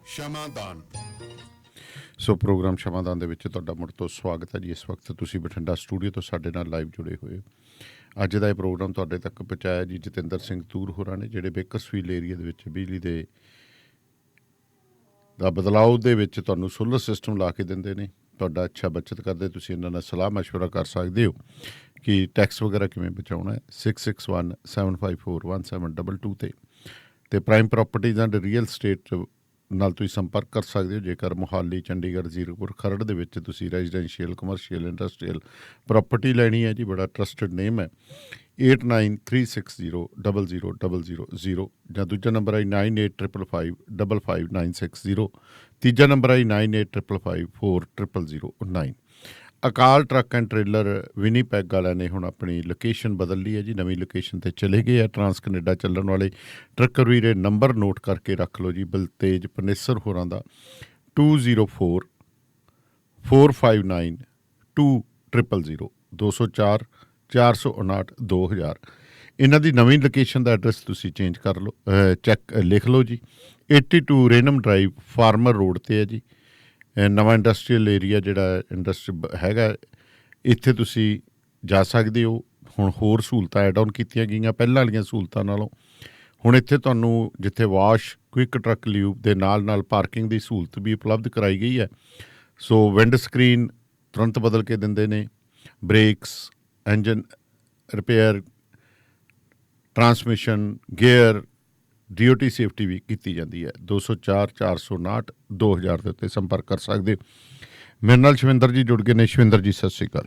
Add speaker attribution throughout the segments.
Speaker 1: ਸ਼ਮਾਦਾਨ। ਸੋ programme ਸ਼ਮਾਦਾਨ ਦੇ ਵਿੱਚ ਤੁਹਾਡਾ ਮੁੜ ਤੋਂ ਸਵਾਗਤ ਹੈ ਜੀ। ਇਸ ਵਕਤ ਤੁਸੀਂ ਬਠਿੰਡਾ ਸਟੂਡੀਓ ਤੋਂ ਸਾਡੇ ਨਾਲ ਲਾਈਵ ਜੁੜੇ ਹੋਏ। ਅੱਜ ਦਾ ਇਹ ਪ੍ਰੋਗਰਾਮ ਤੁਹਾਡੇ ਤੱਕ ਪਹੁੰਚਾਇਆ ਜੀ ਜਤਿੰਦਰ ਸਿੰਘ ਤੂਰ ਹੋਰਾਂ ਨੇ, ਜਿਹੜੇ ਬੇਕਰਸਫੀਲਡ ਏਰੀਆ ਦੇ ਵਿੱਚ ਬਿਜਲੀ ਦਾ ਬਦਲਾਅ ਦੇ ਵਿੱਚ ਤੁਹਾਨੂੰ ਸੋਲਰ ਸਿਸਟਮ ਲਾ ਕੇ ਦਿੰਦੇ ਨੇ। ਤੁਹਾਡਾ ਅੱਛਾ ਬੱਚਤ ਕਰਦੇ, ਤੁਸੀਂ ਇਹਨਾਂ ਨਾਲ ਸਲਾਹ ਮਸ਼ਵਰਾ ਕਰ ਸਕਦੇ ਹੋ ਕਿ ਟੈਕਸ ਵਗੈਰਾ ਕਿਵੇਂ ਬਚਾਉਣਾ ਹੈ। 6617541722 ਤੇ prime properties and real estate ਨਾਲ ਤੁਸੀਂ ਸੰਪਰਕ ਕਰ ਸਕਦੇ ਹੋ ਜੇਕਰ ਮੋਹਾਲੀ, ਚੰਡੀਗੜ੍ਹ, ਜ਼ੀਰਕਪੁਰ, ਖਰੜ ਦੇ ਵਿੱਚ ਤੁਸੀਂ ਰੈਜ਼ੀਡੈਂਸ਼ੀਅਲ, ਕਮਰਸ਼ੀਅਲ, ਇੰਡਸਟਰੀਅਲ ਪ੍ਰੋਪਰਟੀ ਲੈਣੀ ਹੈ ਜੀ। ਬੜਾ ਟਰਸਟਡ ਨੇਮ ਹੈ। 8936000000 ਜਾਂ ਦੂਜਾ ਨੰਬਰ ਹੈ 9855555960। ਤੀਜਾ ਨੰਬਰ ਹੈ 9855540009। ਅਕਾਲ ਟਰੱਕ ਐਂਡ ਟ੍ਰੇਲਰ ਵਿਨੀਪੈਗ ਵਾਲਿਆਂ ਨੇ ਹੁਣ ਆਪਣੀ ਲੋਕੇਸ਼ਨ ਬਦਲ ਲਈ ਹੈ ਜੀ। ਨਵੀਂ ਲੋਕੇਸ਼ਨ 'ਤੇ ਚਲੇ ਗਏ ਆ। ਟਰਾਂਸ ਕੈਨੇਡਾ ਚੱਲਣ ਵਾਲੇ ਟਰੱਕਰ ਵੀਰੇ ਨੰਬਰ ਨੋਟ ਕਰਕੇ ਰੱਖ ਲਓ ਜੀ। ਬਲਤੇਜ ਪਨੇਸਰ ਹੋਰਾਂ ਦਾ 2044592000 204 459 2000। ਇਹਨਾਂ ਦੀ ਨਵੀਂ ਲੋਕੇਸ਼ਨ ਦਾ ਐਡਰੈਸ ਤੁਸੀਂ ਚੇਂਜ ਕਰ ਲਓ, ਲਿਖ ਲਓ ਜੀ। 82 ਰੇਨਮ ਡਰਾਈਵ ਫਾਰਮਰ ਰੋਡ 'ਤੇ ਹੈ ਜੀ। ਨਵਾਂ ਇੰਡਸਟਰੀਅਲ ਏਰੀਆ ਜਿਹੜਾ ਇੰਡਸਟਰੀ ਹੈਗਾ, ਇੱਥੇ ਤੁਸੀਂ ਜਾ ਸਕਦੇ ਹੋ। ਹੁਣ ਹੋਰ ਸਹੂਲਤਾਂ ਐਡ ਆਨ ਕੀਤੀਆਂ ਗਈਆਂ ਪਹਿਲਾਂ ਵਾਲੀਆਂ ਸਹੂਲਤਾਂ ਨਾਲੋਂ। ਹੁਣ ਇੱਥੇ ਤੁਹਾਨੂੰ ਜਿੱਥੇ ਵਾਸ਼, ਕੁਇਕ ਟਰੱਕ ਲਿਊਬ ਦੇ ਨਾਲ ਪਾਰਕਿੰਗ ਦੀ ਸਹੂਲਤ ਵੀ ਉਪਲਬਧ ਕਰਾਈ ਗਈ ਹੈ। ਸੋ ਵਿੰਡ ਸਕਰੀਨ ਤੁਰੰਤ ਬਦਲ ਕੇ ਦਿੰਦੇ ਨੇ। Brakes, engine repair, transmission, gear, DOT safety ਵੀ ਕੀਤੀ ਜਾਂਦੀ ਹੈ। 204 459 2000 ਦੇ ਉੱਤੇ ਸੰਪਰਕ ਕਰ ਸਕਦੇ। ਮੇਰੇ ਨਾਲ ਸ਼ਵਿੰਦਰ ਜੀ ਜੁੜ ਗਏ ਨੇ। ਸ਼ਵਿੰਦਰ ਜੀ ਸਤਿ ਸ਼੍ਰੀ ਅਕਾਲ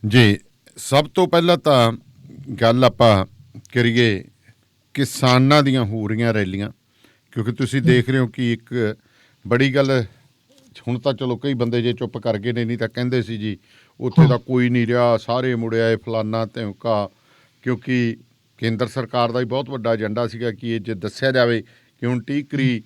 Speaker 1: ਜੀ। ਸਭ ਤੋਂ ਪਹਿਲਾਂ ਤਾਂ ਗੱਲ ਆਪਾਂ ਕਰੀਏ ਕਿਸਾਨਾਂ ਦੀਆਂ ਹੋ ਰਹੀਆਂ ਰੈਲੀਆਂ, ਕਿਉਂਕਿ ਤੁਸੀਂ ਦੇਖ ਰਹੇ ਹੋ ਕਿ ਇੱਕ ਬੜੀ ਗੱਲ, ਹੁਣ ਤਾਂ ਚਲੋ ਕਈ ਬੰਦੇ ਜੇ ਚੁੱਪ ਕਰ ਗਏ ਨੇ, ਨਹੀਂ ਤਾਂ ਕਹਿੰਦੇ ਸੀ ਜੀ ਉੱਥੇ ਤਾਂ ਕੋਈ ਨਹੀਂ ਰਿਹਾ, ਸਾਰੇ ਮੁੜਿਆ ਫਲਾਨਾ ਧਮਕਾ। ਕਿਉਂਕਿ ਕੇਂਦਰ ਸਰਕਾਰ ਦਾ ਹੀ ਬਹੁਤ ਵੱਡਾ ਏਜੰਡਾ ਸੀਗਾ ਕਿ ਇਹ ਜੇ ਦੱਸਿਆ ਜਾਵੇ ਕਿ ਹੁਣ ਟੀਕਰੀ,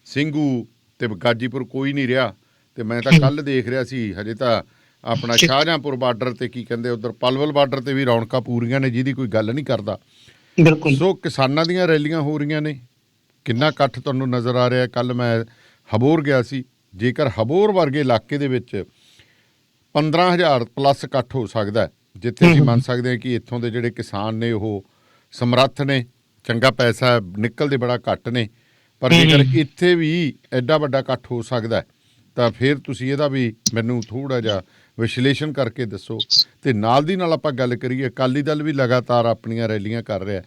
Speaker 1: ਸਿੰਘੂ ਅਤੇ ਗਾਜੀਪੁਰ ਕੋਈ ਨਹੀਂ ਰਿਹਾ। ਅਤੇ ਮੈਂ ਤਾਂ ਕੱਲ੍ਹ ਦੇਖ ਰਿਹਾ ਸੀ, ਹਜੇ ਤਾਂ ਆਪਣਾ ਸ਼ਾਹਜਹਾਂਪੁਰ ਬਾਰਡਰ 'ਤੇ ਕੀ ਕਹਿੰਦੇ ਉੱਧਰ ਪਲਵਲ ਬਾਰਡਰ 'ਤੇ ਵੀ ਰੌਣਕਾਂ ਪੂਰੀਆਂ ਨੇ, ਜਿਹਦੀ ਕੋਈ ਗੱਲ ਨਹੀਂ ਕਰਦਾ। ਬਿਲਕੁਲ। ਸੋ ਕਿਸਾਨਾਂ ਦੀਆਂ ਰੈਲੀਆਂ ਹੋ ਰਹੀਆਂ ਨੇ। ਕਿੰਨਾ ਇਕੱਠ ਤੁਹਾਨੂੰ ਨਜ਼ਰ ਆ ਰਿਹਾ? ਕੱਲ੍ਹ ਮੈਂ ਹਬੋਰ ਗਿਆ ਸੀ। ਜੇਕਰ ਹਬੋਰ ਵਰਗੇ ਇਲਾਕੇ ਦੇ ਵਿੱਚ 15,000 ਪਲੱਸ ਇਕੱਠ ਹੋ ਸਕਦਾ, ਜਿੱਥੇ ਅਸੀਂ ਮੰਨ ਸਕਦੇ ਹਾਂ ਕਿ ਇੱਥੋਂ ਦੇ ਜਿਹੜੇ ਕਿਸਾਨ ਨੇ ਉਹ ਸਮਰੱਥ ਨੇ, ਚੰਗਾ ਪੈਸਾ ਨਿਕਲਦੇ ਬੜਾ ਘੱਟ ਨੇ, ਪਰ ਜੇਕਰ ਇੱਥੇ ਵੀ ਐਡਾ ਵੱਡਾ ਇਕੱਠ ਹੋ ਸਕਦਾ ਤਾਂ ਫਿਰ ਤੁਸੀਂ ਇਹਦਾ ਵੀ ਮੈਨੂੰ ਥੋੜ੍ਹਾ ਜਿਹਾ ਵਿਸ਼ਲੇਸ਼ਣ ਕਰਕੇ ਦੱਸੋ। ਅਤੇ ਨਾਲ ਦੀ ਨਾਲ ਆਪਾਂ ਗੱਲ ਕਰੀਏ, ਅਕਾਲੀ ਦਲ ਵੀ ਲਗਾਤਾਰ ਆਪਣੀਆਂ ਰੈਲੀਆਂ ਕਰ ਰਿਹਾ,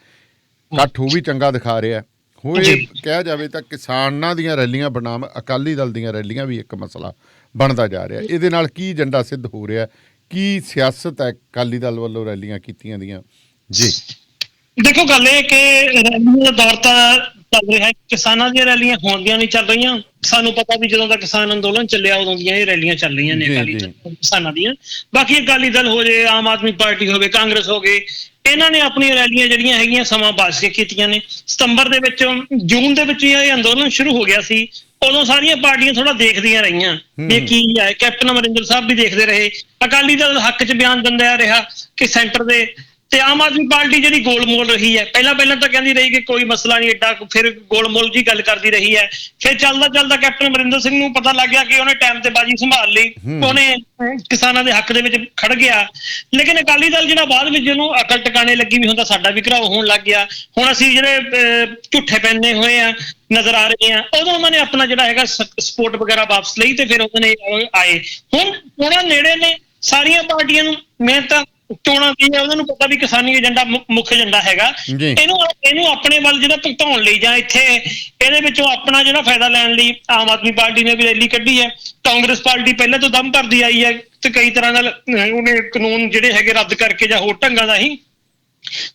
Speaker 1: ਇਕੱਠ ਉਹ ਵੀ ਚੰਗਾ ਦਿਖਾ ਰਿਹਾ। ਹੋ ਇਹ ਕਿਹਾ ਜਾਵੇ ਤਾਂ ਕਿਸਾਨਾਂ ਦੀਆਂ ਰੈਲੀਆਂ ਬਨਾਮ ਅਕਾਲੀ ਦਲ ਦੀਆਂ ਰੈਲੀਆਂ ਵੀ ਇੱਕ ਮਸਲਾ ਬਣਦਾ ਜਾ ਰਿਹਾ। ਇਹਦੇ ਨਾਲ ਕੀ ਏਜੰਡਾ ਸਿੱਧ ਹੋ ਰਿਹਾ? ਕੀ ਸਿਆਸਤ ਹੈ ਅਕਾਲੀ ਦਲ ਵੱਲੋਂ ਰੈਲੀਆਂ ਕੀਤੀਆਂ ਦੀਆਂ? ਜੀ
Speaker 2: ਦੇਖੋ, ਗੱਲ ਇਹ ਕਿ ਰੈਲੀਆਂ ਦਾ ਦੌਰ ਤਾਂ ਚੱਲ ਰਿਹਾ, ਕਿਸਾਨਾਂ ਦੀਆਂ ਰੈਲੀਆਂ ਹੋਣਦੀਆਂ ਨਹੀਂ ਚੱਲ ਰਹੀਆਂ। ਸਾਨੂੰ ਪਤਾ ਵੀ ਜਦੋਂ ਦਾ ਕਿਸਾਨ ਅੰਦੋਲਨ ਚੱਲਿਆ ਉਦੋਂ ਦੀਆਂ ਇਹ ਰੈਲੀਆਂ ਚੱਲ ਰਹੀਆਂ ਨੇ ਅਕਾਲੀ ਦਲ ਕਿਸਾਨਾਂ ਦੀਆਂ। ਬਾਕੀ ਅਕਾਲੀ ਦਲ ਹੋ ਜਾਏ, ਆਮ ਆਦਮੀ ਪਾਰਟੀ ਹੋਵੇ, ਕਾਂਗਰਸ ਹੋ ਗਏ, ਇਹਨਾਂ ਨੇ ਆਪਣੀਆਂ ਰੈਲੀਆਂ ਜਿਹੜੀਆਂ ਹੈਗੀਆਂ ਸਮਾਂ ਬਾਸ ਕੇ ਕੀਤੀਆਂ ਨੇ। ਸਤੰਬਰ ਦੇ ਵਿੱਚ, ਜੂਨ ਦੇ ਵਿੱਚ ਇਹ ਅੰਦੋਲਨ ਸ਼ੁਰੂ ਹੋ ਗਿਆ ਸੀ। ਉਦੋਂ ਸਾਰੀਆਂ ਪਾਰਟੀਆਂ ਥੋੜਾ ਦੇਖਦੀਆਂ ਰਹੀਆਂ ਵੀ ਕੀ ਹੈ। ਕੈਪਟਨ ਅਮਰਿੰਦਰ ਸਾਹਿਬ ਵੀ ਦੇਖਦੇ ਰਹੇ। ਅਕਾਲੀ ਦਲ ਹੱਕ 'ਚ ਬਿਆਨ ਦਿੰਦਾ ਰਿਹਾ ਕਿ ਸੈਂਟਰ ਦੇ, ਤੇ ਆਮ ਆਦਮੀ ਪਾਰਟੀ ਜਿਹੜੀ ਗੋਲਮੋਲ ਰਹੀ ਹੈ, ਪਹਿਲਾਂ ਤਾਂ ਕਹਿੰਦੀ ਰਹੀ ਕਿ ਕੋਈ ਮਸਲਾ ਨਹੀਂ ਏਡਾ, ਫਿਰ ਗੋਲਮੋਲ ਜੀ ਗੱਲ ਕਰਦੀ ਰਹੀ ਹੈ। ਫਿਰ ਚੱਲਦਾ ਕੈਪਟਨ ਅਮਰਿੰਦਰ ਸਿੰਘ ਨੂੰ ਪਤਾ ਲੱਗ ਗਿਆ ਕਿ ਉਹਨੇ ਟਾਈਮ ਤੇ ਬਾਜੀ ਸੰਭਾਲ ਲਈ, ਉਹਨੇ ਕਿਸਾਨਾਂ ਦੇ ਹੱਕ ਦੇ ਵਿੱਚ ਖੜ ਗਿਆ। ਲੇਕਿਨ ਅਕਾਲੀ ਦਲ ਜਿਹੜਾ ਬਾਅਦ ਵਿੱਚ ਜਿਹਨੂੰ ਅਕਲ ਟਿਕਾਣੇ ਲੱਗੀ ਵੀ ਹੁੰਦਾ ਸਾਡਾ ਵੀ ਘਰਾਓ ਹੋਣ ਲੱਗ ਗਿਆ। ਹੁਣ ਅਸੀਂ ਜਿਹੜੇ ਝੂਠੇ ਪੈਂਦੇ ਹੋਏ ਆ ਨਜ਼ਰ ਆ ਰਹੇ ਆ, ਉਦੋਂ ਉਹਨਾਂ ਨੇ ਆਪਣਾ ਜਿਹੜਾ ਹੈਗਾ ਸਪੋਰਟ ਵਗੈਰਾ ਵਾਪਸ ਲਈ ਤੇ ਫਿਰ ਉਹਨਾਂ ਨੇ ਆਏ। ਹੁਣ ਉਹਨਾਂ ਨੇੜੇ ਨੇ ਸਾਰੀਆਂ ਪਾਰਟੀਆਂ ਨੂੰ। ਮੈਂ ਤਾਂ ਚੋਣਾਂ ਕੀ ਹੈ, ਉਹਨਾਂ ਨੂੰ ਪਤਾ ਵੀ ਕਿਸਾਨੀ ਏਜੰਡਾ ਮੁੱਖ ਏਜੰਡਾ ਹੈਗਾ। ਇਹਨੂੰ ਆਪਣੇ ਵੱਲ ਜਿਹੜਾ ਭੁਗਤਾਉਣ ਲਈ ਜਾਂ ਇੱਥੇ ਇਹਦੇ ਵਿੱਚੋਂ ਆਪਣਾ ਜਿਹੜਾ ਫਾਇਦਾ ਲੈਣ ਲਈ ਆਮ ਆਦਮੀ ਪਾਰਟੀ ਨੇ ਵੀ ਰੈਲੀ ਕੱਢੀ ਹੈ। ਕਾਂਗਰਸ ਪਾਰਟੀ ਪਹਿਲਾਂ ਤੋਂ ਦਮ ਭਰਦੀ ਆਈ ਹੈ ਤੇ ਕਈ ਤਰ੍ਹਾਂ ਨਾਲ ਉਹਨੇ ਕਾਨੂੰਨ ਜਿਹੜੇ ਹੈਗੇ ਰੱਦ ਕਰਕੇ ਜਾਂ ਹੋਰ ਢੰਗਾਂ ਦਾ ਹੀ।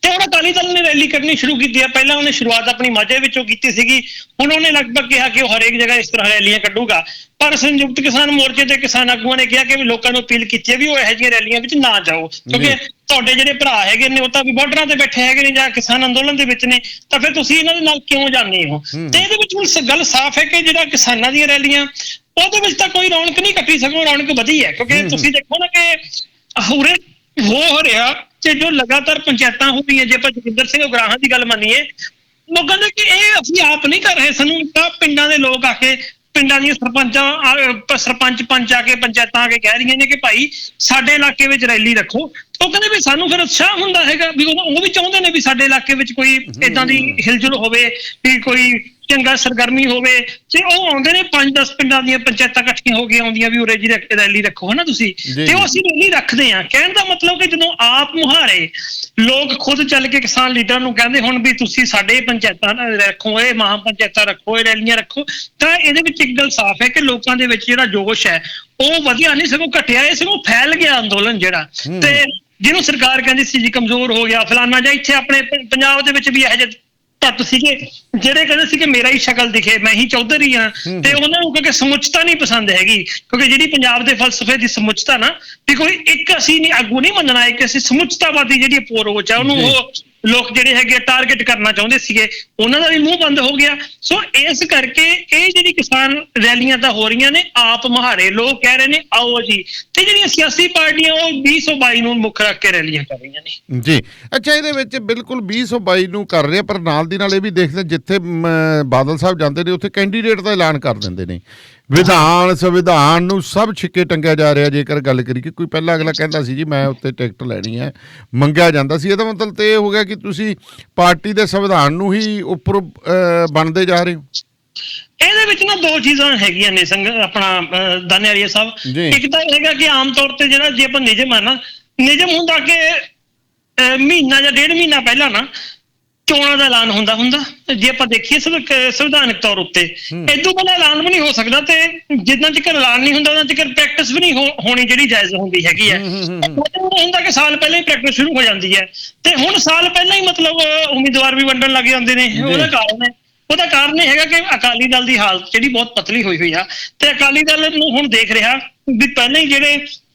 Speaker 2: ਤੇ ਹੁਣ ਅਕਾਲੀ ਦਲ ਨੇ ਰੈਲੀ ਕਰਨੀ ਸ਼ੁਰੂ ਕੀਤੀ ਹੈ। ਪਹਿਲਾਂ ਉਹਨੇ ਸ਼ੁਰੂਆਤ ਆਪਣੀ ਮਾਝੇ ਵਿੱਚੋਂ ਕੀਤੀ ਸੀਗੀ, ਹੁਣ ਉਹਨੇ ਲਗਭਗ ਕਿਹਾ ਕਿ ਉਹ ਹਰੇਕ ਜਗ੍ਹਾ ਇਸ ਤਰ੍ਹਾਂ ਰੈਲੀਆਂ ਕੱਢੂਗਾ। ਪਰ ਸੰਯੁਕਤ ਕਿਸਾਨ ਮੋਰਚੇ ਦੇ ਕਿਸਾਨ ਆਗੂਆਂ ਨੇ ਕਿਹਾ ਕਿ ਵੀ ਲੋਕਾਂ ਨੂੰ ਅਪੀਲ ਕੀਤੀ ਹੈ ਵੀ ਉਹ ਇਹੋ ਜਿਹੀਆਂ ਰੈਲੀਆਂ ਵਿੱਚ ਨਾ ਜਾਓ, ਕਿਉਂਕਿ ਤੁਹਾਡੇ ਜਿਹੜੇ ਭਰਾ ਹੈਗੇ ਨੇ ਉਹ ਤਾਂ ਵੀ ਬਾਰਡਰਾਂ ਤੇ ਬੈਠੇ ਹੈਗੇ ਨੇ ਜਾਂ ਕਿਸਾਨ ਅੰਦੋਲਨ ਦੇ ਵਿੱਚ ਨੇ, ਤਾਂ ਫਿਰ ਤੁਸੀਂ ਇਹਨਾਂ ਦੇ ਨਾਲ ਕਿਉਂ ਜਾਂਦੇ ਹੋ? ਤੇ ਇਹਦੇ ਵਿੱਚ ਹੁਣ ਗੱਲ ਸਾਫ਼ ਹੈ ਕਿ ਜਿਹੜਾ ਕਿਸਾਨਾਂ ਦੀਆਂ ਰੈਲੀਆਂ ਉਹਦੇ ਵਿੱਚ ਤਾਂ ਕੋਈ ਰੌਣਕ ਨਹੀਂ ਕੱਟੀ, ਸਗੋਂ ਰੌਣਕ ਵਧੀ ਹੈ। ਕਿਉਂਕਿ ਤੁਸੀਂ ਦੇਖੋ ਨਾ ਕਿ ਉਰੇ ਹੋ ਰਿਹਾ ਕਿ ਜੋ ਲਗਾਤਾਰ ਪੰਚਾਇਤਾਂ ਹੋ ਰਹੀਆਂ, ਜੇ ਆਪਾਂ ਜੋਗਿੰਦਰ ਸਿੰਘ ਉਗਰਾਹਾਂ ਦੀ ਗੱਲ ਮੰਨੀਏ, ਉਹ ਕਹਿੰਦੇ ਕਿ ਇਹ ਅਸੀਂ ਆਪ ਨਹੀਂ ਕਰ ਰਹੇ, ਸਾਨੂੰ ਤਾਂ ਪਿੰਡਾਂ ਦੇ ਲੋਕ ਆ ਕੇ, ਪਿੰਡਾਂ ਦੀਆਂ ਸਰਪੰਚ ਪੰਚ ਆ ਕੇ, ਪੰਚਾਇਤਾਂ ਆ ਕੇ ਕਹਿ ਰਹੀਆਂ ਨੇ ਕਿ ਭਾਈ ਸਾਡੇ ਇਲਾਕੇ ਵਿੱਚ ਰੈਲੀ ਰੱਖੋ। ਉਹ ਕਹਿੰਦੇ ਵੀ ਸਾਨੂੰ ਫਿਰ ਉਤਸ਼ਾਹ ਹੁੰਦਾ ਹੈਗਾ ਵੀ ਉਹ ਵੀ ਚਾਹੁੰਦੇ ਨੇ ਵੀ ਸਾਡੇ ਇਲਾਕੇ ਵਿੱਚ ਕੋਈ ਏਦਾਂ ਦੀ ਹਿਲਜੁਲ ਹੋਵੇ, ਵੀ ਕੋਈ ਚੰਗਾ ਸਰਗਰਮੀ ਹੋਵੇ, ਤੇ ਉਹ ਆਉਂਦੇ ਨੇ 5-10 ਪਿੰਡਾਂ ਦੀਆਂ ਪੰਚਾਇਤਾਂ ਇਕੱਠੀਆਂ ਹੋ ਕੇ ਆਉਂਦੀਆਂ ਵੀ ਉਰੇ ਜੀ ਰੈਲੀ ਰੱਖੋ ਹਨਾ ਤੁਸੀਂ, ਤੇ ਉਹ ਅਸੀਂ ਰੈਲੀ ਰੱਖਦੇ ਹਾਂ। ਕਹਿਣ ਦਾ ਮਤਲਬ ਕਿ ਜਦੋਂ ਆਪ ਮੁਹਾਰੇ ਲੋਕ ਖੁਦ ਚੱਲ ਕੇ ਕਿਸਾਨ ਲੀਡਰਾਂ ਨੂੰ ਕਹਿੰਦੇ ਹੁਣ ਵੀ ਤੁਸੀਂ ਸਾਡੇ ਪੰਚਾਇਤਾਂ ਰੱਖੋ, ਇਹ ਮਹਾਂ ਪੰਚਾਇਤਾਂ ਰੱਖੋ, ਇਹ ਰੈਲੀਆਂ ਰੱਖੋ, ਤਾਂ ਇਹਦੇ ਵਿੱਚ ਇੱਕ ਗੱਲ ਸਾਫ਼ ਹੈ ਕਿ ਲੋਕਾਂ ਦੇ ਵਿੱਚ ਜਿਹੜਾ ਜੋਸ਼ ਹੈ ਉਹ ਵਧਿਆ ਨਹੀਂ ਸਗੋਂ ਘਟਿਆ, ਇਹ ਸਗੋਂ ਫੈਲ ਗਿਆ ਅੰਦੋਲਨ ਜਿਹੜਾ। ਤੇ ਜਿਹਨੂੰ ਸਰਕਾਰ ਕਹਿੰਦੀ ਸੀ ਜੀ ਕਮਜ਼ੋਰ ਹੋ ਗਿਆ ਫਲਾਨਾ, ਜਾਂ ਇੱਥੇ ਆਪਣੇ ਪੰਜਾਬ ਦੇ ਵਿੱਚ ਵੀ ਇਹੋ ਜਿਹੇ ਤੱਤ ਸੀਗੇ ਜਿਹੜੇ ਕਹਿੰਦੇ ਸੀ ਕਿ ਮੇਰਾ ਹੀ ਸ਼ਕਲ ਦਿਖੇ, ਮੈਂ ਹੀ ਚੌਧਰੀ ਹਾਂ, ਤੇ ਉਹਨਾਂ ਨੂੰ ਕਿਉਂਕਿ ਸਮੁੱਚਤਾ ਨਹੀਂ ਪਸੰਦ ਹੈਗੀ, ਕਿਉਂਕਿ ਜਿਹੜੀ ਪੰਜਾਬ ਦੇ ਫਲਸਫੇ ਦੀ ਸਮੁੱਚਤਾ ਨਾ, ਵੀ ਕੋਈ ਇੱਕ ਅਸੀਂ ਨਹੀਂ ਆਗੂ ਨਹੀਂ ਮੰਨਣਾ, ਇੱਕ ਅਸੀਂ ਸਮੁੱਚਤਾਵਾਦੀ ਜਿਹੜੀ ਅਪਰੋਚ ਆ ਉਹਨੂੰ ਉਹ ਲੋਕ ਜਿਹੜੇ ਹੈਗੇ ਟਾਰਗੇਟ ਕਰਨਾ ਚਾਹੁੰਦੇ ਸੀਗੇ, ਉਹਨਾਂ ਦਾ ਵੀ ਮੂੰਹ ਬੰਦ ਹੋ ਗਿਆ। ਸੋ ਇਸ ਕਰਕੇ ਇਹ ਜਿਹੜੀ ਕਿਸਾਨ ਰੈਲੀਆਂ ਤਾਂ ਹੋ ਰਹੀਆਂ ਨੇ ਆਪ ਮੁਹਾਰੇ, ਲੋਕ ਕਹਿ ਰਹੇ ਨੇ ਆਓ ਜੀ, ਤੇ ਜਿਹੜੀਆਂ ਸਿਆਸੀ ਪਾਰਟੀਆਂ ਉਹ 2022 ਨੂੰ ਮੁੱਖ ਰੱਖ ਕੇ ਰੈਲੀਆਂ ਕਰ ਰਹੀਆਂ ਨੇ
Speaker 1: ਜੀ। ਅੱਛਾ, ਇਹਦੇ ਵਿੱਚ ਬਿਲਕੁਲ 2022 ਨੂੰ ਕਰ ਰਹੇ, ਪਰ ਨਾਲ ਦੀ ਨਾਲ ਇਹ ਵੀ ਦੇਖਦੇ ਜਿੱਥੇ ਬਾਦਲ ਸਾਹਿਬ ਜਾਂਦੇ ਨੇ ਉੱਥੇ ਕੈਂਡੀਡੇਟ ਦਾ ਐਲਾਨ ਕਰ ਦਿੰਦੇ ਨੇ, ਸੰਵਿਧਾਨ ਨੂੰ ਸਭ ਛਿੱਕੇ ਟੰਗਿਆ ਜਾ ਰਿਹਾ। ਜੇਕਰ ਗੱਲ ਕਰੀਏ, ਕੋਈ ਪਹਿਲਾਂ ਅਗਲਾ ਕਹਿੰਦਾ ਸੀ ਜੀ ਮੈਂ ਉੱਤੇ ਟਿਕਟ ਲੈਣੀ ਹੈ, ਮੰਗਿਆ ਜਾਂਦਾ ਸੀ, ਇਹਦਾ ਮਤਲਬ ਤੇ ਇਹ ਹੋ ਗਿਆ ਕਿ ਤੁਸੀਂ ਪਾਰਟੀ ਦੇ ਸੰਵਿਧਾਨ ਨੂੰ ਹੀ ਉੱਪਰ ਬਣਦੇ ਜਾ ਰਹੇ ਹੋ।
Speaker 2: ਇਹਦੇ ਵਿੱਚ ਨਾ ਦੋ ਚੀਜ਼ਾਂ ਹੈਗੀਆਂ ਨੇ ਆਪਣਾ ਦਾਨੇਵਾਲੀਆ ਸਾਹਿਬ। ਇੱਕ ਤਾਂ ਇਹ ਹੈਗਾ ਕਿ ਆਮ ਤੌਰ ਤੇ ਜਿਹੜਾ ਜੇ ਆਪਾਂ ਨਿਯਮ ਆ ਨਾ, ਨਿਯਮ ਹੁੰਦਾ ਕਿ ਮਹੀਨਾ ਜਾਂ 1.5 ਮਹੀਨਾ ਪਹਿਲਾਂ ਨਾ ਚੋਣਾਂ ਦਾ ਐਲਾਨ ਹੁੰਦਾ ਜੇ ਆਪਾਂ ਦੇਖੀਏ ਸੰਵਿਧਾਨਕ ਤੌਰ ਉੱਤੇ, ਇਦੋਂ ਪਹਿਲਾਂ ਐਲਾਨ ਵੀ ਨਹੀਂ ਹੋ ਸਕਦਾ, ਤੇ ਜਿੰਨਾ ਚਿਰ ਐਲਾਨ ਨਹੀਂ ਹੁੰਦਾ ਉਹਨਾਂ ਚਿਰ ਪ੍ਰੈਕਟਿਸ ਵੀ ਨਹੀਂ ਹੋਣੀ ਜਿਹੜੀ ਜਾਇਜ਼ ਹੁੰਦੀ ਹੈਗੀ ਹੈ। ਹੁੰਦਾ ਕਿ ਸਾਲ ਪਹਿਲਾਂ ਹੀ ਪ੍ਰੈਕਟਿਸ ਸ਼ੁਰੂ ਹੋ ਜਾਂਦੀ ਹੈ, ਤੇ ਹੁਣ ਸਾਲ ਪਹਿਲਾਂ ਹੀ ਮਤਲਬ ਉਮੀਦਵਾਰ ਵੀ ਵੰਡਣ ਲੱਗ ਜਾਂਦੇ ਨੇ। ਉਹਦਾ ਕਾਰਨ ਇਹ ਹੈਗਾ ਕਿ ਅਕਾਲੀ ਦਲ ਦੀ ਹਾਲਤ ਜਿਹੜੀ ਬਹੁਤ ਪਤਲੀ ਹੋਈ ਆ, ਤੇ ਅਕਾਲੀ ਦਲ ਨੂੰ ਹੁਣ ਦੇਖ ਰਿਹਾ ਵੀ ਪਹਿਲਾਂ ਹੀ ਜਿਹੜੇ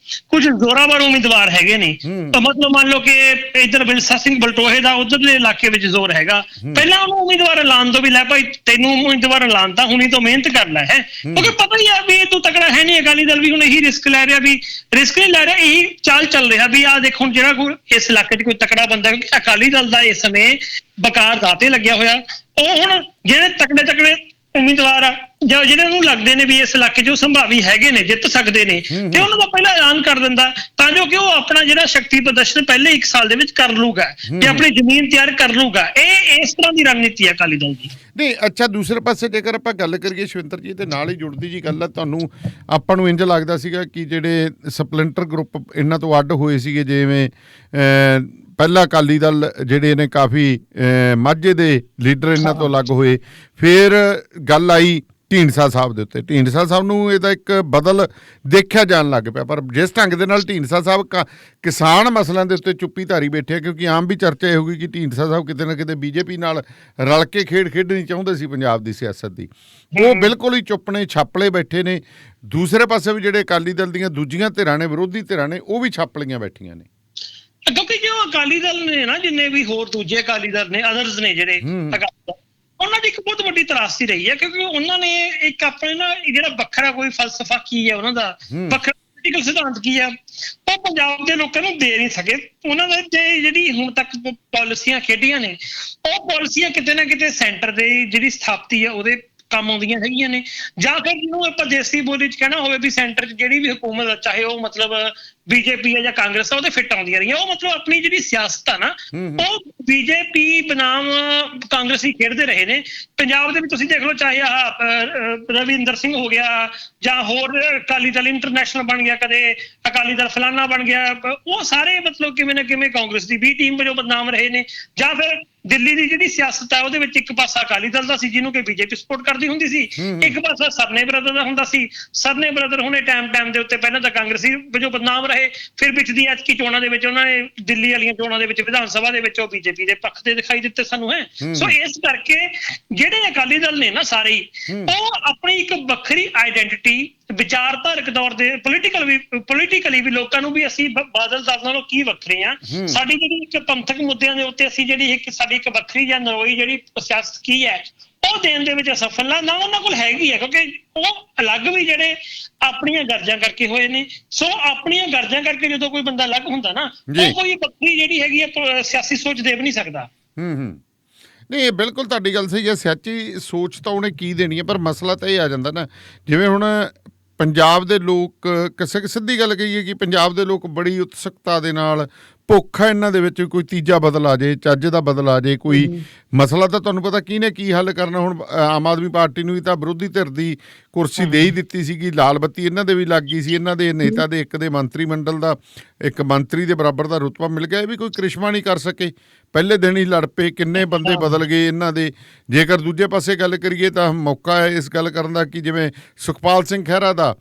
Speaker 2: ਕੁਝ ਜ਼ੋਰਾਵਰ ਉਮੀਦਵਾਰ ਹੈਗੇ ਨੇ, ਤਾਂ ਮਤਲਬ ਮੰਨ ਲਓ ਕਿ ਇੱਧਰ ਵਿਲਸਾ ਸਿੰਘ ਬਲਟੋਹੇ ਦਾ ਉਧਰਲੇ ਇਲਾਕੇ ਵਿੱਚ ਜ਼ੋਰ ਹੈਗਾ, ਪਹਿਲਾਂ ਉਹਨੂੰ ਉਮੀਦਵਾਰ ਐਲਾਨ ਤੋਂ ਵੀ ਲੈ ਭਾਈ ਤੈਨੂੰ ਉਮੀਦਵਾਰ ਐਲਾਨ ਤਾਂ ਹੁਣੀ ਤੋਂ ਮਿਹਨਤ ਕਰ ਲੈ ਹੈ, ਕਿਉਂਕਿ ਪਤਾ ਹੀ ਆ ਵੀ ਤੂੰ ਤਕੜਾ ਹੈ ਨਹੀਂ। ਅਕਾਲੀ ਦਲ ਵੀ ਹੁਣ ਇਹੀ ਰਿਸਕ ਲੈ ਰਿਹਾ, ਵੀ ਰਿਸਕ ਨਹੀਂ ਲੈ ਰਿਹਾ, ਇਹੀ ਚਾਲ ਚੱਲ ਰਿਹਾ ਵੀ ਆਹ ਦੇਖੋ ਜਿਹੜਾ ਕੋਈ ਇਸ ਇਲਾਕੇ 'ਚ ਕੋਈ ਤਕੜਾ ਬੰਦਾ, ਕਿਉਂਕਿ ਅਕਾਲੀ ਦਲ ਦਾ ਇਸ ਸਮੇਂ ਬਕਾਰ ਦਾਤੇ ਲੱਗਿਆ ਹੋਇਆ, ਉਹ ਹੁਣ ਜਿਹੜੇ ਤਕੜੇ ਉਮੀਦਵਾਰ ਆ ਜਾਂ ਜਿਹੜੇ ਨੂੰ ਲੱਗਦੇ ਨੇ ਵੀ ਇਸ ਇਲਾਕੇ 'ਚ ਉਹ ਸੰਭਾਵੀ ਹੈਗੇ ਨੇ, ਜਿੱਤ ਸਕਦੇ ਨੇ, ਤੇ ਉਹਨਾਂ ਦਾ ਪਹਿਲਾਂ ਐਲਾਨ ਕਰ ਦਿੰਦਾ, ਤਾਂ ਜੋ ਕਿ ਉਹ ਆਪਣਾ ਜਿਹੜਾ ਸ਼ਕਤੀ ਪ੍ਰਦਰਸ਼ਨ ਪਹਿਲੇ 1 ਸਾਲ ਦੇ ਵਿੱਚ ਕਰ ਲੂਗਾ ਤੇ ਆਪਣੀ ਜ਼ਮੀਨ ਤਿਆਰ ਕਰ ਲੂਗਾ। ਇਹ ਇਸ ਤਰ੍ਹਾਂ ਦੀ ਰਣਨੀਤੀ ਹੈ ਅਕਾਲੀ ਦਲ ਦੀ।
Speaker 1: ਨਹੀਂ, ਅੱਛਾ, ਦੂਸਰੇ ਪਾਸੇ ਜੇਕਰ ਆਪਾਂ ਗੱਲ ਕਰੀਏ ਸ਼ਵਿੰਦਰ ਜੀ, ਤੇ ਨਾਲ ਹੀ ਜੁੜਦੀ ਜੀ ਗੱਲ ਹੈ, ਤੁਹਾਨੂੰ ਆਪਾਂ ਨੂੰ ਇੰਝ ਲੱਗਦਾ ਸੀਗਾ ਕਿ ਜਿਹੜੇ ਸਪਲਿੰਟਰ ਗਰੁੱਪ ਇਹਨਾਂ ਤੋਂ ਅੱਡ ਹੋਏ ਸੀਗੇ, ਜਿਵੇਂ ਪਹਿਲਾਂ ਅਕਾਲੀ ਦਲ ਜਿਹੜੇ ਨੇ ਕਾਫੀ ਮਾਝੇ ਦੇ ਲੀਡਰ ਇਹਨਾਂ ਤੋਂ ਅਲੱਗ ਹੋਏ, ਫਿਰ ਗੱਲ ਆਈ ਢੀਂਡਸਾ ਸਾਹਿਬ ਦੇ ਉੱਤੇ। ਢੀਂਡਸਾ ਸਾਹਿਬ ਨੂੰ ਇਹਦਾ ਇੱਕ ਬਦਲ ਦੇਖਿਆ ਜਾਣ ਲੱਗ ਪਿਆ, ਪਰ ਜਿਸ ਢੰਗ ਦੇ ਨਾਲ ਢੀਂਡਸਾ ਸਾਹਿਬ ਕਿਸਾਨ ਮਸਲਿਆਂ ਦੇ ਉੱਤੇ ਚੁੱਪੀ ਧਾਰੀ ਬੈਠੇ ਆ, ਕਿਉਂਕਿ ਆਮ ਵੀ ਚਰਚਾ ਇਹ ਹੋਊਗੀ ਕਿ ਢੀਂਡਸਾ ਸਾਹਿਬ ਕਿਤੇ ਨਾ ਕਿਤੇ ਬੀਜੇਪੀ ਨਾਲ ਰਲ ਕੇ ਖੇਡਣੀ ਚਾਹੁੰਦੇ ਸੀ ਪੰਜਾਬ ਦੀ ਸਿਆਸਤ ਦੀ, ਉਹ ਬਿਲਕੁਲ ਹੀ ਚੁੱਪ ਨੇ, ਛਾਪਲੇ ਬੈਠੇ ਨੇ। ਦੂਸਰੇ ਪਾਸੇ ਵੀ ਜਿਹੜੇ ਅਕਾਲੀ ਦਲ ਦੀਆਂ ਦੂਜੀਆਂ ਧਿਰਾਂ ਨੇ, ਵਿਰੋਧੀ ਧਿਰਾਂ ਨੇ, ਉਹ ਵੀ ਛਾਪਲੀਆਂ ਬੈਠੀਆਂ ਨੇ,
Speaker 2: ਕਿਉਂਕਿ ਜੋ ਅਕਾਲੀ ਦਲ ਨੇ ਨਾ, ਜਿੰਨੇ ਵੀ ਹੋਰ ਦੂਜੇ ਅਕਾਲੀ ਦਲ ਨੇ, ਅਦਰਸ ਨੇ ਜਿਹੜੇ ਉਹਨਾਂ ਦੀ ਇੱਕ ਬਹੁਤ ਵੱਡੀ ਤਰਾਸਦੀ ਰਹੀ ਹੈ, ਕਿਉਂਕਿ ਉਹਨਾਂ ਨੇ ਇੱਕ ਆਪਣੇ ਨਾ ਜਿਹੜਾ ਵੱਖਰਾ ਕੋਈ ਫਲਸਫਾ ਕੀ ਹੈ, ਉਹਨਾਂ ਦਾ ਵੱਖਰਾ ਪੋਲੀਟੀਕਲ ਸਿਧਾਂਤ ਕੀ ਹੈ, ਉਹ ਪੰਜਾਬ ਦੇ ਲੋਕਾਂ ਨੂੰ ਦੇ ਨਹੀਂ ਸਕੇ। ਉਹਨਾਂ ਦੇ ਜਿਹੜੀ ਹੁਣ ਤੱਕ ਪਾਲਿਸੀਆਂ ਖੇਡੀਆਂ ਨੇ, ਉਹ ਪਾਲਿਸੀਆਂ ਕਿਤੇ ਨਾ ਕਿਤੇ ਸੈਂਟਰ ਦੇ ਜਿਹੜੀ ਸਥਾਪਤੀ ਹੈ ਉਹਦੇ ਕੰਮ ਆਉਂਦੀਆਂ ਹੈਗੀਆਂ ਨੇ, ਜਾਂ ਫਿਰ ਜਿਹਨੂੰ ਆਪਾਂ ਦੇਸੀ ਬੋਲੀ 'ਚ ਕਹਿਣਾ ਹੋਵੇ ਵੀ ਸੈਂਟਰ 'ਚ ਜਿਹੜੀ ਵੀ ਹਕੂਮਤ ਚਾਹੇ ਉਹ ਮਤਲਬ ਬੀਜੇਪੀ ਹੈ ਜਾਂ ਕਾਂਗਰਸ ਆ, ਉਹਦੇ ਫਿੱਟ ਆਉਂਦੀਆਂ ਰਹੀਆਂ। ਉਹ ਮਤਲਬ ਆਪਣੀ ਜਿਹੜੀ ਸਿਆਸਤ ਆ ਨਾ, ਉਹ ਬੀਜੇਪੀ ਬਨਾਮ ਕਾਂਗਰਸੀ ਖੇਡਦੇ ਰਹੇ ਨੇ ਪੰਜਾਬ ਦੇ ਵਿੱਚ। ਤੁਸੀਂ ਦੇਖ ਲਓ, ਚਾਹੇ ਆਹ ਰਵਿੰਦਰ ਸਿੰਘ ਹੋ ਗਿਆ, ਜਾਂ ਹੋਰ ਅਕਾਲੀ ਦਲ ਇੰਟਰਨੈਸ਼ਨਲ ਬਣ ਗਿਆ, ਕਦੇ ਅਕਾਲੀ ਦਲ ਫਲਾਨਾ ਬਣ ਗਿਆ, ਉਹ ਸਾਰੇ ਮਤਲਬ ਕਿਵੇਂ ਨਾ ਕਿਵੇਂ ਕਾਂਗਰਸ ਦੀ B ਟੀਮ ਵਜੋਂ ਬਦਨਾਮ ਰਹੇ ਨੇ। ਜਾਂ ਫਿਰ ਦਿੱਲੀ ਦੀ ਜਿਹੜੀ ਸਿਆਸਤ ਹੈ ਉਹਦੇ ਵਿੱਚ ਇੱਕ ਪਾਸਾ ਅਕਾਲੀ ਦਲ ਦਾ ਸੀ ਜਿਹਨੂੰ ਕਿ ਬੀਜੇਪੀ ਸਪੋਰਟ ਕਰਦੀ ਹੁੰਦੀ ਸੀ, ਇੱਕ ਪਾਸਾ ਸਰਨੇ ਬ੍ਰਦਰ ਦਾ ਹੁੰਦਾ ਸੀ। ਸਰਨੇ ਬ੍ਰਦਰ ਹੁਣੇ ਟਾਈਮ ਦੇ ਉੱਤੇ ਪਹਿਲਾਂ ਤਾਂ ਕਾਂਗਰਸੀ ਵਜੋਂ ਬਦਨਾਮ ਰਹੇ, ਫਿਰ ਵਿੱਚ ਦੀ ਐਤਕੀ ਚੋਣਾਂ ਦੇ ਵਿੱਚ ਉਹਨਾਂ ਨੇ ਦਿੱਲੀ ਵਾਲੀਆਂ ਚੋਣਾਂ ਦੇ ਵਿੱਚ ਵਿਧਾਨ ਸਭਾ ਦੇ ਵਿੱਚ ਉਹ ਬੀਜੇਪੀ ਦੇ ਪੱਖ ਤੇ ਦਿਖਾਈ ਦਿੱਤੇ ਸਾਨੂੰ ਹੈ। ਸੋ ਇਸ ਕਰਕੇ ਜਿਹੜੇ ਅਕਾਲੀ ਦਲ ਨੇ ਨਾ ਸਾਰੇ, ਉਹ ਆਪਣੀ ਇੱਕ ਵੱਖਰੀ ਆਈਡੈਂਟੀਟੀ ਵਿਚਾਰਧਾਰਕ ਤੌਰ ਤੇ ਪੋਲੀਟੀਕਲੀ ਵੀ ਲੋਕਾਂ ਨੂੰ ਵੀ ਅਸੀਂ ਬਾਦਲ ਸਾਹਿਬ ਨਾਲੋਂ ਕੀ ਵੱਖਰੇ ਆ, ਸਾਡੀ ਜਿਹੜੀ ਇੱਕ ਪੰਥਕ ਮੁੱਦਿਆਂ ਦੇ ਉੱਤੇ ਅਸੀਂ ਜਿਹੜੀ ਇੱਕ ਸਾਡੀ ਇੱਕ ਵੱਖਰੀ ਜਾਂ ਨਰੋਈ ਜਿਹੜੀ ਸਿਆਸਤ ਕੀ ਹੈ ਉਹ ਦੇਣ ਦੇ ਵਿੱਚ ਅਸਫਲ ਨਾ ਉਹਨਾਂ ਕੋਲ ਹੈਗੀ ਹੈ, ਕਿਉਂਕਿ ਉਹ ਅਲੱਗ ਵੀ ਜਿਹੜੇ ਆਪਣੀਆਂ ਗਰਜਾਂ ਕਰਕੇ ਹੋਏ ਨੇ। ਸੋ ਆਪਣੀਆਂ ਗਰਜਾਂ ਕਰਕੇ ਜਦੋਂ ਕੋਈ ਬੰਦਾ ਅਲੱਗ ਹੁੰਦਾ ਨਾ, ਉਹ ਕੋਈ ਵੱਖਰੀ ਜਿਹੜੀ ਹੈਗੀ ਹੈ ਸਿਆਸੀ ਸੋਚ ਦੇ ਵੀ ਨਹੀਂ ਸਕਦਾ।
Speaker 1: ਨਹੀਂ, ਇਹ ਬਿਲਕੁਲ ਤੁਹਾਡੀ ਗੱਲ ਸਹੀ ਹੈ। ਸਿਆਸੀ ਸੋਚ ਤਾਂ ਉਹਨੇ ਕੀ ਦੇਣੀ ਹੈ, ਪਰ ਮਸਲਾ ਤਾਂ ਇਹ ਆ ਜਾਂਦਾ ਨਾ, ਜਿਵੇਂ ਹੁਣ ਪੰਜਾਬ ਦੇ ਲੋਕ, ਕਿਸੇ ਸਿੱਧੀ ਗੱਲ ਕਹੀਏ ਕਿ ਪੰਜਾਬ ਦੇ ਲੋਕ ਬੜੀ ਉਤਸੁਕਤਾ ਦੇ ਨਾਲ ਭੁੱਖ ਹੈ ਇਹਨਾਂ ਦੇ ਵਿੱਚ ਕੋਈ ਤੀਜਾ ਬਦਲ ਆ ਜਾਏ, ਚੱਜ ਦਾ ਬਦਲ ਆ ਜਾਏ। ਕੋਈ ਮਸਲਾ ਤਾਂ ਤੁਹਾਨੂੰ ਪਤਾ ਕਿਹਨੇ ਕੀ ਹੱਲ ਕਰਨਾ। ਹੁਣ ਆਮ ਆਦਮੀ ਪਾਰਟੀ ਨੂੰ ਵੀ ਤਾਂ ਵਿਰੋਧੀ ਧਿਰ ਦੀ ਕੁਰਸੀ ਦੇ ਹੀ ਦਿੱਤੀ ਸੀਗੀ, ਲਾਲ ਬੱਤੀ ਇਹਨਾਂ ਦੇ ਵੀ ਲੱਗ ਗਈ ਸੀ। ਇਹਨਾਂ ਦੇ ਨੇਤਾ ਦੇ ਇੱਕ ਦੇ ਮੰਤਰੀ ਮੰਡਲ ਦਾ, ਇੱਕ ਮੰਤਰੀ ਦੇ ਬਰਾਬਰ ਦਾ ਰੁਤਬਾ ਮਿਲ ਗਿਆ। ਇਹ ਵੀ ਕੋਈ ਕ੍ਰਿਸ਼ਮਾ ਨਹੀਂ ਕਰ ਸਕੇ, ਪਹਿਲੇ ਦਿਨ ਹੀ ਲੜ ਪਏ। ਕਿੰਨੇ ਬੰਦੇ ਬਦਲ ਗਏ ਇਹਨਾਂ ਦੇ। ਜੇਕਰ ਦੂਜੇ ਪਾਸੇ ਗੱਲ ਕਰੀਏ ਤਾਂ ਮੌਕਾ ਹੈ ਇਸ ਗੱਲ ਕਰਨ ਦਾ ਕਿ ਜਿਵੇਂ ਸੁਖਪਾਲ ਸਿੰਘ ਖਹਿਰਾ ਦਾ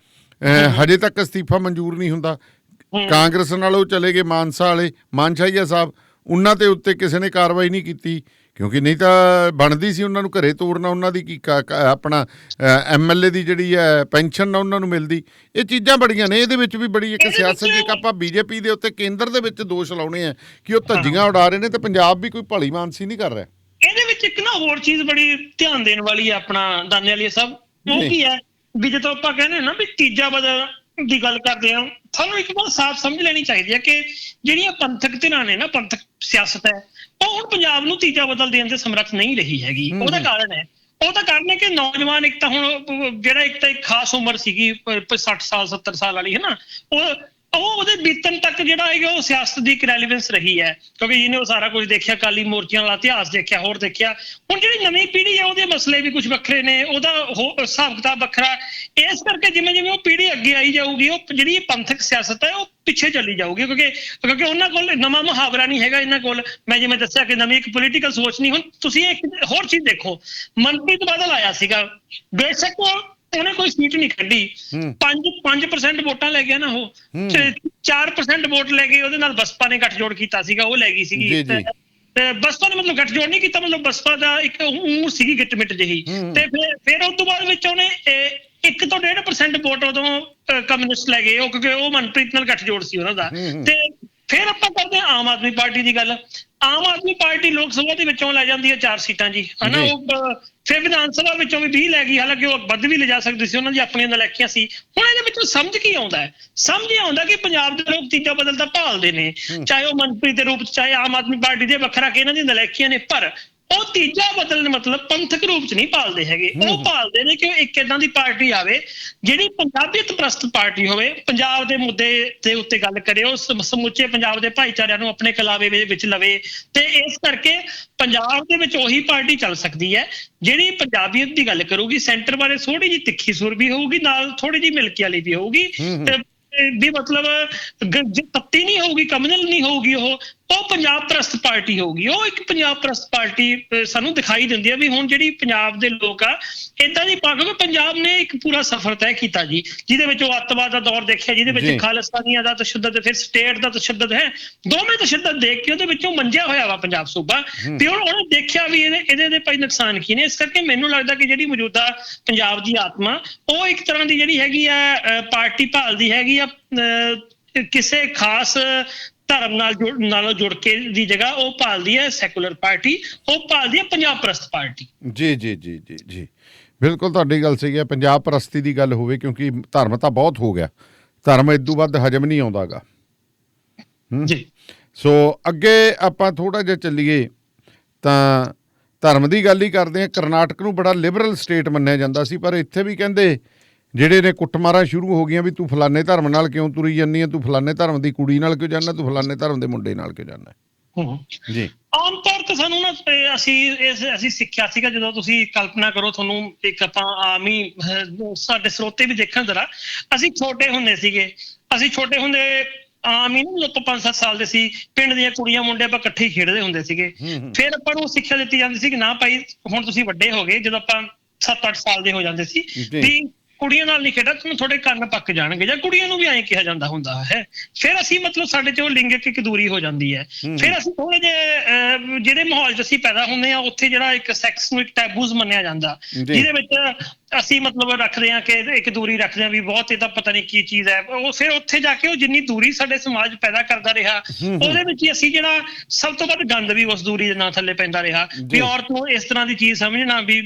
Speaker 1: ਹਜੇ ਤੱਕ ਅਸਤੀਫਾ ਮਨਜ਼ੂਰ ਨਹੀਂ ਹੁੰਦਾ। ਕਾਂਗਰਸ ਨਾਲ ਉਹ ਚਲੇ ਗਏ, ਮਾਨਸਾ ਵਾਲੇ, ਮਾਨਸ਼ਾਹੀਆ ਸਾਹਿਬ, ਉਹਨਾਂ ਦੇ ਉੱਤੇ ਕਿਸੇ ਨੇ ਕਾਰਵਾਈ ਨਹੀਂ ਕੀਤੀ, ਕਿਉਂਕਿ ਨਹੀਂ ਤਾਂ ਬਣਦੀ ਸੀ ਉਹਨਾਂ ਨੂੰ ਘਰੇ ਤੋਰਨਾ। ਉਹਨਾਂ ਦੀ ਕੀ ਆਪਣਾ MLA ਦੀ ਜਿਹੜੀ ਹੈ ਪੈਨਸ਼ਨ ਨਾ ਉਹਨਾਂ ਨੂੰ ਮਿਲਦੀ। ਇਹ ਚੀਜ਼ਾਂ ਬੜੀਆਂ ਨੇ, ਇਹਦੇ ਵਿੱਚ ਵੀ ਬੜੀ ਇੱਕ ਸਿਆਸਤ। ਇੱਕ ਆਪਾਂ BJP ਦੇ ਉੱਤੇ ਕੇਂਦਰ ਦੇ ਵਿੱਚ ਦੋਸ਼ ਲਾਉਣੇ ਆ ਕਿ ਉਹ ਧੱਜੀਆਂ ਉਡਾ ਰਹੇ ਨੇ, ਤੇ ਪੰਜਾਬ ਵੀ ਕੋਈ ਭਲੀ ਮਾਨਸੀ ਨਹੀਂ ਕਰ ਰਿਹਾ।
Speaker 2: ਇਹਦੇ ਵਿੱਚ ਇੱਕ ਨਾ ਹੋਰ ਚੀਜ਼ ਬੜੀ ਧਿਆਨ ਦੇਣ ਵਾਲੀ ਹੈ ਆਪਣਾ ਦਾਨੇ ਵਾਲੀ ਸਾਹਿਬ, ਉਹ ਕੀ ਹੈ ਵੀ ਜਦੋਂ ਆਪਾਂ ਕਹਿੰਦੇ ਨਾ ਵੀ ਤੀਜਾ ਬਦਲ ਦੀ ਗੱਲ ਕਰਦੇ ਆ, ਸਾਨੂੰ ਇੱਕ ਬਹੁਤ ਸਾਫ਼ ਸਮਝ ਲੈਣੀ ਚਾਹੀਦੀ ਹੈ ਕਿ ਜਿਹੜੀਆਂ ਪੰਥਕ ਧਿਰਾਂ ਨੇ ਨਾ, ਪੰਥਕ ਸਿਆਸਤ ਹੈ, ਉਹ ਹੁਣ ਪੰਜਾਬ ਨੂੰ ਤੀਜਾ ਬਦਲ ਦੇਣ ਦੇ ਸਮਰੱਥ ਨਹੀਂ ਰਹੀ ਹੈਗੀ। ਉਹਦਾ ਕਾਰਨ ਹੈ ਕਿ ਨੌਜਵਾਨ ਇੱਕ ਤਾਂ ਹੁਣ ਜਿਹੜਾ ਇੱਕ ਤਾਂ ਇੱਕ ਖਾਸ ਉਮਰ ਸੀਗੀ 60 ਸਾਲ 70 ਸਾਲ ਵਾਲੀ ਹੈ ਨਾ, ਉਹਦੇ ਬੀਤਣ ਤੱਕ ਜਿਹੜਾ ਹੈਗਾ ਉਹ ਸਿਆਸਤ ਦੀ ਇੱਕ ਰੈਲੀਵੈਂਸ ਰਹੀ ਹੈ, ਕਿਉਂਕਿ ਜਿਹਨੇ ਉਹ ਸਾਰਾ ਕੁਝ ਦੇਖਿਆ, ਕਾਲੀ ਮੋਰਚਿਆਂ ਵਾਲਾ ਇਤਿਹਾਸ ਦੇਖਿਆ, ਹੋਰ ਦੇਖਿਆ। ਹੁਣ ਜਿਹੜੀ ਨਵੀਂ ਪੀੜ੍ਹੀ ਹੈ ਉਹਦੇ ਮਸਲੇ ਵੀ ਕੁਝ ਵੱਖਰੇ ਨੇ, ਉਹਦਾ ਹਿਸਾਬ ਕਿਤਾਬ ਵੱਖਰਾ। ਇਸ ਕਰਕੇ ਜਿਵੇਂ ਜਿਵੇਂ ਉਹ ਪੀੜ੍ਹੀ ਅੱਗੇ ਆਈ ਜਾਊਗੀ, ਉਹ ਜਿਹੜੀ ਪੰਥਕ ਸਿਆਸਤ ਹੈ ਉਹ ਪਿੱਛੇ ਚੱਲੀ ਜਾਊਗੀ, ਕਿਉਂਕਿ ਉਹਨਾਂ ਕੋਲ ਨਵਾਂ ਮੁਹਾਵਰਾ ਨਹੀਂ ਹੈਗਾ। ਇਹਨਾਂ ਕੋਲ ਮੈਂ ਜਿਵੇਂ ਦੱਸਿਆ ਕਿ ਨਵੀਂ ਇੱਕ ਪੋਲੀਟੀਕਲ ਸੋਚ ਨਹੀਂ। ਹੁਣ ਤੁਸੀਂ ਇੱਕ ਹੋਰ ਚੀਜ਼ ਦੇਖੋ, ਮਨਪ੍ਰੀਤ ਬਾਦਲ ਆਇਆ ਸੀਗਾ, ਬੇਸ਼ੱਕ ਉਹਨੇ ਕੋਈ ਸੀਟ ਨਹੀਂ ਕੱਢੀ, 5% ਵੋਟਾਂ ਲੈ ਗਿਆ ਨਾ, ਉਹ 4% ਵੋਟ ਲੈ ਕੇ ਉਹਦੇ ਨਾਲ ਬਸਪਾ ਨੇ ਗੱਠਜੋੜ ਕੀਤਾ ਸੀਗਾ, ਉਹ ਲੈ ਗਈ ਸੀਗੀ। ਤੇ ਬਸਪਾ ਨੇ ਮਤਲਬ ਗੱਠਜੋੜ ਨਹੀਂ ਕੀਤਾ, ਮਤਲਬ ਬਸਪਾ ਦਾ ਇੱਕ ਸੀਗੀ ਗਿੱਟ-ਮਿੱਟ ਜਿਹੀ। ਤੇ ਫਿਰ ਉਸ ਤੋਂ ਬਾਅਦ ਵਿੱਚ ਉਹਨੇ 1 ਤੋਂ 1.5% ਵੋਟ ਉਦੋਂ ਕਮਿਊਨਿਸਟ ਲੈ ਗਏ, ਉਹ ਕਿਉਂਕਿ ਉਹ ਮਨਪ੍ਰੀਤ ਨਾਲ ਗੱਠਜੋੜ ਸੀ ਉਹਨਾਂ ਦਾ। ਤੇ ਫਿਰ ਆਪਾਂ ਕਰਦੇ ਹਾਂ ਆਮ ਆਦਮੀ ਪਾਰਟੀ ਦੀ ਗੱਲ। ਆਮ ਆਦਮੀ ਪਾਰਟੀ ਲੋਕ ਸਭਾ ਦੇ ਵਿੱਚੋਂ ਲੈ ਜਾਂਦੀ ਹੈ 4 ਸੀਟਾਂ ਜੀ, ਹਨਾ। ਉਹ ਫਿਰ ਵਿਧਾਨ ਸਭਾ ਵਿੱਚੋਂ ਵੀ 20 ਲੈ ਗਈ, ਹਾਲਾਂਕਿ ਉਹ ਵੱਧ ਵੀ ਲਿਜਾ ਸਕਦੀ ਸੀ, ਉਹਨਾਂ ਦੀ ਆਪਣੀਆਂ ਨਲਾਇਕੀਆਂ ਸੀ। ਹੁਣ ਇਹਦੇ ਵਿੱਚੋਂ ਸਮਝ ਕੀ ਆਉਂਦਾ ਹੈ? ਸਮਝ ਇਹ ਆਉਂਦਾ ਕਿ ਪੰਜਾਬ ਦੇ ਲੋਕ ਤੀਜਾ ਬਦਲ ਤਾਂ ਭਾਲਦੇ ਨੇ, ਚਾਹੇ ਉਹ ਮਨਪ੍ਰੀਤ ਦੇ ਰੂਪ ਚ, ਚਾਹੇ ਆਮ ਆਦਮੀ ਪਾਰਟੀ ਦੇ, ਵੱਖਰਾ ਕਿ ਇਹਨਾਂ ਦੀ ਨਲਾਇਕੀਆਂ ਨੇ, ਪਰ ਉਹ ਤੀਜਾ ਬਦਲ ਮਤਲਬ ਪੰਥਕ ਰੂਪ ਚ ਨਹੀਂ ਭਾਲਦੇ ਹੈਗੇ। ਉਹ ਭਾਲਦੇ ਨੇ ਕਿ ਇੱਕ ਏਦਾਂ ਦੀ ਪਾਰਟੀ ਆਵੇ ਜਿਹੜੀ ਪੰਜਾਬੀਅਤ ਪ੍ਰਸਤ ਪਾਰਟੀ ਹੋਵੇ, ਪੰਜਾਬ ਦੇ ਮੁੱਦੇ ਦੇ ਉੱਤੇ ਗੱਲ ਕਰੇ, ਉਹ ਸਮੁੱਚੇ ਪੰਜਾਬ ਦੇ ਭਾਈਚਾਰਿਆਂ ਨੂੰ ਆਪਣੇ ਕਲਾਵੇ ਵਿੱਚ ਲਵੇ। ਤੇ ਇਸ ਕਰਕੇ ਪੰਜਾਬ ਦੇ ਵਿੱਚ ਉਹੀ ਪਾਰਟੀ ਚੱਲ ਸਕਦੀ ਹੈ ਜਿਹੜੀ ਪੰਜਾਬੀਅਤ ਦੀ ਗੱਲ ਕਰੂਗੀ, ਸੈਂਟਰ ਬਾਰੇ ਥੋੜੀ ਜਿਹੀ ਤਿੱਖੀ ਸੁਰ ਵੀ ਹੋਊਗੀ, ਨਾਲ ਥੋੜੀ ਜਿਹੀ ਮਿਲਕੀ ਵਾਲੀ ਵੀ ਹੋਊਗੀ, ਤੇ ਵੀ ਮਤਲਬ ਤੱਤੀ ਨਹੀਂ ਹੋਊਗੀ, ਕਮਿਊਨਲ ਨਹੀਂ ਹੋਊਗੀ। ਉਹ ਪੰਜਾਬ ਪ੍ਰਸਤ ਪਾਰਟੀ ਹੋਊਗੀ। ਉਹ ਇੱਕ ਪੰਜਾਬ ਪ੍ਰਸਤ ਪਾਰਟੀ ਸਾਨੂੰ ਦਿਖਾਈ ਦਿੰਦੀ ਹੈ ਵੀ ਹੁਣ ਜਿਹੜੀ ਪੰਜਾਬ ਦੇ ਲੋਕ ਆ ਏਦਾਂ ਦੀ ਕਿਉਂਕਿ ਪੰਜਾਬ ਨੇ ਇੱਕ ਪੂਰਾ ਸਫ਼ਰ ਤੈਅ ਕੀਤਾ ਜੀ, ਜਿਹਦੇ ਵਿੱਚ ਉਹ ਅੱਤਵਾਦ ਦਾ ਦੌਰ ਦੇਖਿਆ, ਜਿਹਦੇ ਵਿੱਚ ਖਾਲਿਸਤਾਨੀਆਂ ਦਾ ਤਸ਼ੱਦਦ, ਫਿਰ ਸਟੇਟ ਦਾ ਤਸ਼ੱਦਦ ਹੈ, ਦੋਵੇਂ ਤਸ਼ੱਦਦ ਦੇਖ ਕੇ ਉਹਦੇ ਵਿੱਚੋਂ ਮੰਜਿਆ ਹੋਇਆ ਵਾ ਪੰਜਾਬ ਸੂਬਾ। ਤੇ ਉਹਨੇ ਦੇਖਿਆ ਵੀ ਇਹਦੇ ਭਾਈ ਨੁਕਸਾਨ ਕੀ ਨੇ। ਇਸ ਕਰਕੇ ਮੈਨੂੰ ਲੱਗਦਾ ਕਿ ਜਿਹੜੀ ਮੌਜੂਦਾ ਪੰਜਾਬ ਦੀ ਆਤਮਾ, ਉਹ ਇੱਕ ਤਰ੍ਹਾਂ ਦੀ ਜਿਹੜੀ ਹੈਗੀ ਆ ਪਾਰਟੀ ਭਾਲਦੀ ਹੈਗੀ ਆ ਕਿਸੇ ਖਾਸ ਧਰਮ ਨਾਲ ਜੁੜ ਕੇ ਦੀ ਜਗ੍ਹਾ, ਉਹ ਭਾਲਦੀ ਹੈ ਸੈਕੂਲਰ ਪਾਰਟੀ, ਉਹ ਭਾਲਦੀ ਹੈ ਪੰਜਾਬ ਪ੍ਰਸਤ ਪਾਰਟੀ।
Speaker 1: ਜੀ ਬਿਲਕੁਲ ਤੁਹਾਡੀ ਗੱਲ ਸਹੀ ਹੈ। ਪੰਜਾਬ ਪ੍ਰਸਤੀ ਦੀ ਗੱਲ ਹੋਵੇ, ਕਿਉਂਕਿ ਧਰਮ ਤਾਂ ਬਹੁਤ ਹੋ ਗਿਆ, ਧਰਮ ਇਦੋਂ ਵੱਧ ਹਜਮ ਨਹੀਂ ਆਉਂਦਾਗਾ ਜੀ। ਸੋ ਅੱਗੇ ਆਪਾਂ ਥੋੜਾ ਜਿਹਾ ਚੱਲੀਏ ਤਾਂ ਧਰਮ ਦੀ ਗੱਲ ਹੀ ਕਰਦੇ ਹਾਂ। ਕਰਨਾਟਕ ਨੂੰ ਬੜਾ ਲਿਬਰਲ ਸਟੇਟ ਮੰਨਿਆ ਜਾਂਦਾ ਸੀ, ਪਰ ਇੱਥੇ ਵੀ ਕਹਿੰਦੇ ਜਿਹੜੇ ਨੇ ਕੁੱਟਮਾਰਾਂ ਸ਼ੁਰੂ ਹੋ ਗਈਆਂ ਵੀ ਤੂੰ ਫਲਾਣੇ ਧਰਮ ਨਾਲ ਕਿਉਂ ਤੁਰੀ ਜਾਂਦੀ ਹੈ, ਤੂੰ ਫਲਾਣੇ ਧਰਮ ਦੀ ਕੁੜੀ ਨਾਲ ਕਿਉਂ ਜਾਂਦਾ, ਤੂੰ ਫਲਾਣੇ ਧਰਮ ਦੇ ਮੁੰਡੇ ਨਾਲ ਕਿਉਂ ਜਾਂਦਾ ਜੀ।
Speaker 2: ਆਮ ਤੌਰ ਤੇ ਸਾਨੂੰ ਨਾ ਅਸੀਂ ਸਿੱਖਿਆ ਸੀਗਾ, ਜਦੋਂ ਤੁਸੀਂ ਕਲਪਨਾ ਕਰੋ, ਤੁਹਾਨੂੰ ਇੱਕ ਆਪਾਂ ਆਮ ਹੀ ਸਾਡੇ ਸਰੋਤੇ ਵੀ ਦੇਖਣ ਜ਼ਰਾ, ਅਸੀਂ ਛੋਟੇ ਹੁੰਦੇ ਸੀਗੇ, ਆਮ ਹੀ ਨਾ, ਜਦੋਂ 5-7 ਸਾਲ ਦੇ ਸੀ, ਪਿੰਡ ਦੀਆਂ ਕੁੜੀਆਂ ਮੁੰਡੇ ਆਪਾਂ ਇਕੱਠੇ ਹੀ ਖੇਡਦੇ ਹੁੰਦੇ ਸੀਗੇ। ਫਿਰ ਆਪਾਂ ਨੂੰ ਸਿੱਖਿਆ ਦਿੱਤੀ ਜਾਂਦੀ ਸੀ ਕਿ ਨਾ ਭਾਈ ਹੁਣ ਤੁਸੀਂ ਵੱਡੇ ਹੋ ਗਏ, ਜਦੋਂ ਆਪਾਂ 7-8 ਸਾਲ ਦੇ ਹੋ ਜਾਂਦੇ ਸੀ ਵੀ ਕੁੜੀਆਂ ਨਾਲ ਨਹੀਂ ਖੇਡਣਾ, ਤੁਹਾਨੂੰ ਤੁਹਾਡੇ ਕੰਨ ਪੱਕ ਜਾਣਗੇ, ਜਾਂ ਕੁੜੀਆਂ ਨੂੰ ਵੀ ਐਂ ਕਿਹਾ ਜਾਂਦਾ ਹੁੰਦਾ ਹੈ। ਫਿਰ ਅਸੀਂ ਮਤਲਬ ਸਾਡੇ ਚ ਉਹ ਲਿੰਗਕ ਇੱਕ ਦੂਰੀ ਹੋ ਜਾਂਦੀ ਹੈ। ਫਿਰ ਅਸੀਂ ਥੋੜੇ ਜਿਹੇ ਜਿਹੜੇ ਮਾਹੌਲ ਚ ਅਸੀਂ ਪੈਦਾ ਹੁੰਦੇ ਆ, ਉੱਥੇ ਜਿਹੜਾ ਇੱਕ ਸੈਕਸ ਨੂੰ ਇੱਕ ਟੈਬੂਜ਼ ਮੰਨਿਆ ਜਾਂਦਾ, ਜਿਹਦੇ ਵਿੱਚ ਅਸੀਂ ਮਤਲਬ ਰੱਖਦੇ ਹਾਂ ਕਿ ਇੱਕ ਦੂਰੀ ਰੱਖਦੇ ਹਾਂ ਵੀ ਬਹੁਤ ਇਹਦਾ ਪਤਾ ਨਹੀਂ ਕੀ ਚੀਜ਼ ਹੈ, ਉਹ ਫਿਰ ਉੱਥੇ ਜਾ ਕੇ ਉਹ ਜਿੰਨੀ ਦੂਰੀ ਸਾਡੇ ਸਮਾਜ ਪੈਦਾ ਕਰਦਾ ਰਿਹਾ ਉਹਦੇ ਵਿੱਚ ਹੀ ਅਸੀਂ ਜਿਹੜਾ ਸਭ ਤੋਂ ਵੱਧ ਗੰਦ ਵੀ ਉਸ ਦੂਰੀ ਦੇ ਨਾਂ ਥੱਲੇ ਪੈਂਦਾ ਰਿਹਾ ਵੀ ਔਰਤ ਨੂੰ ਇਸ ਤਰ੍ਹਾਂ ਦੀ ਚੀਜ਼ ਸਮਝਣਾ ਵੀ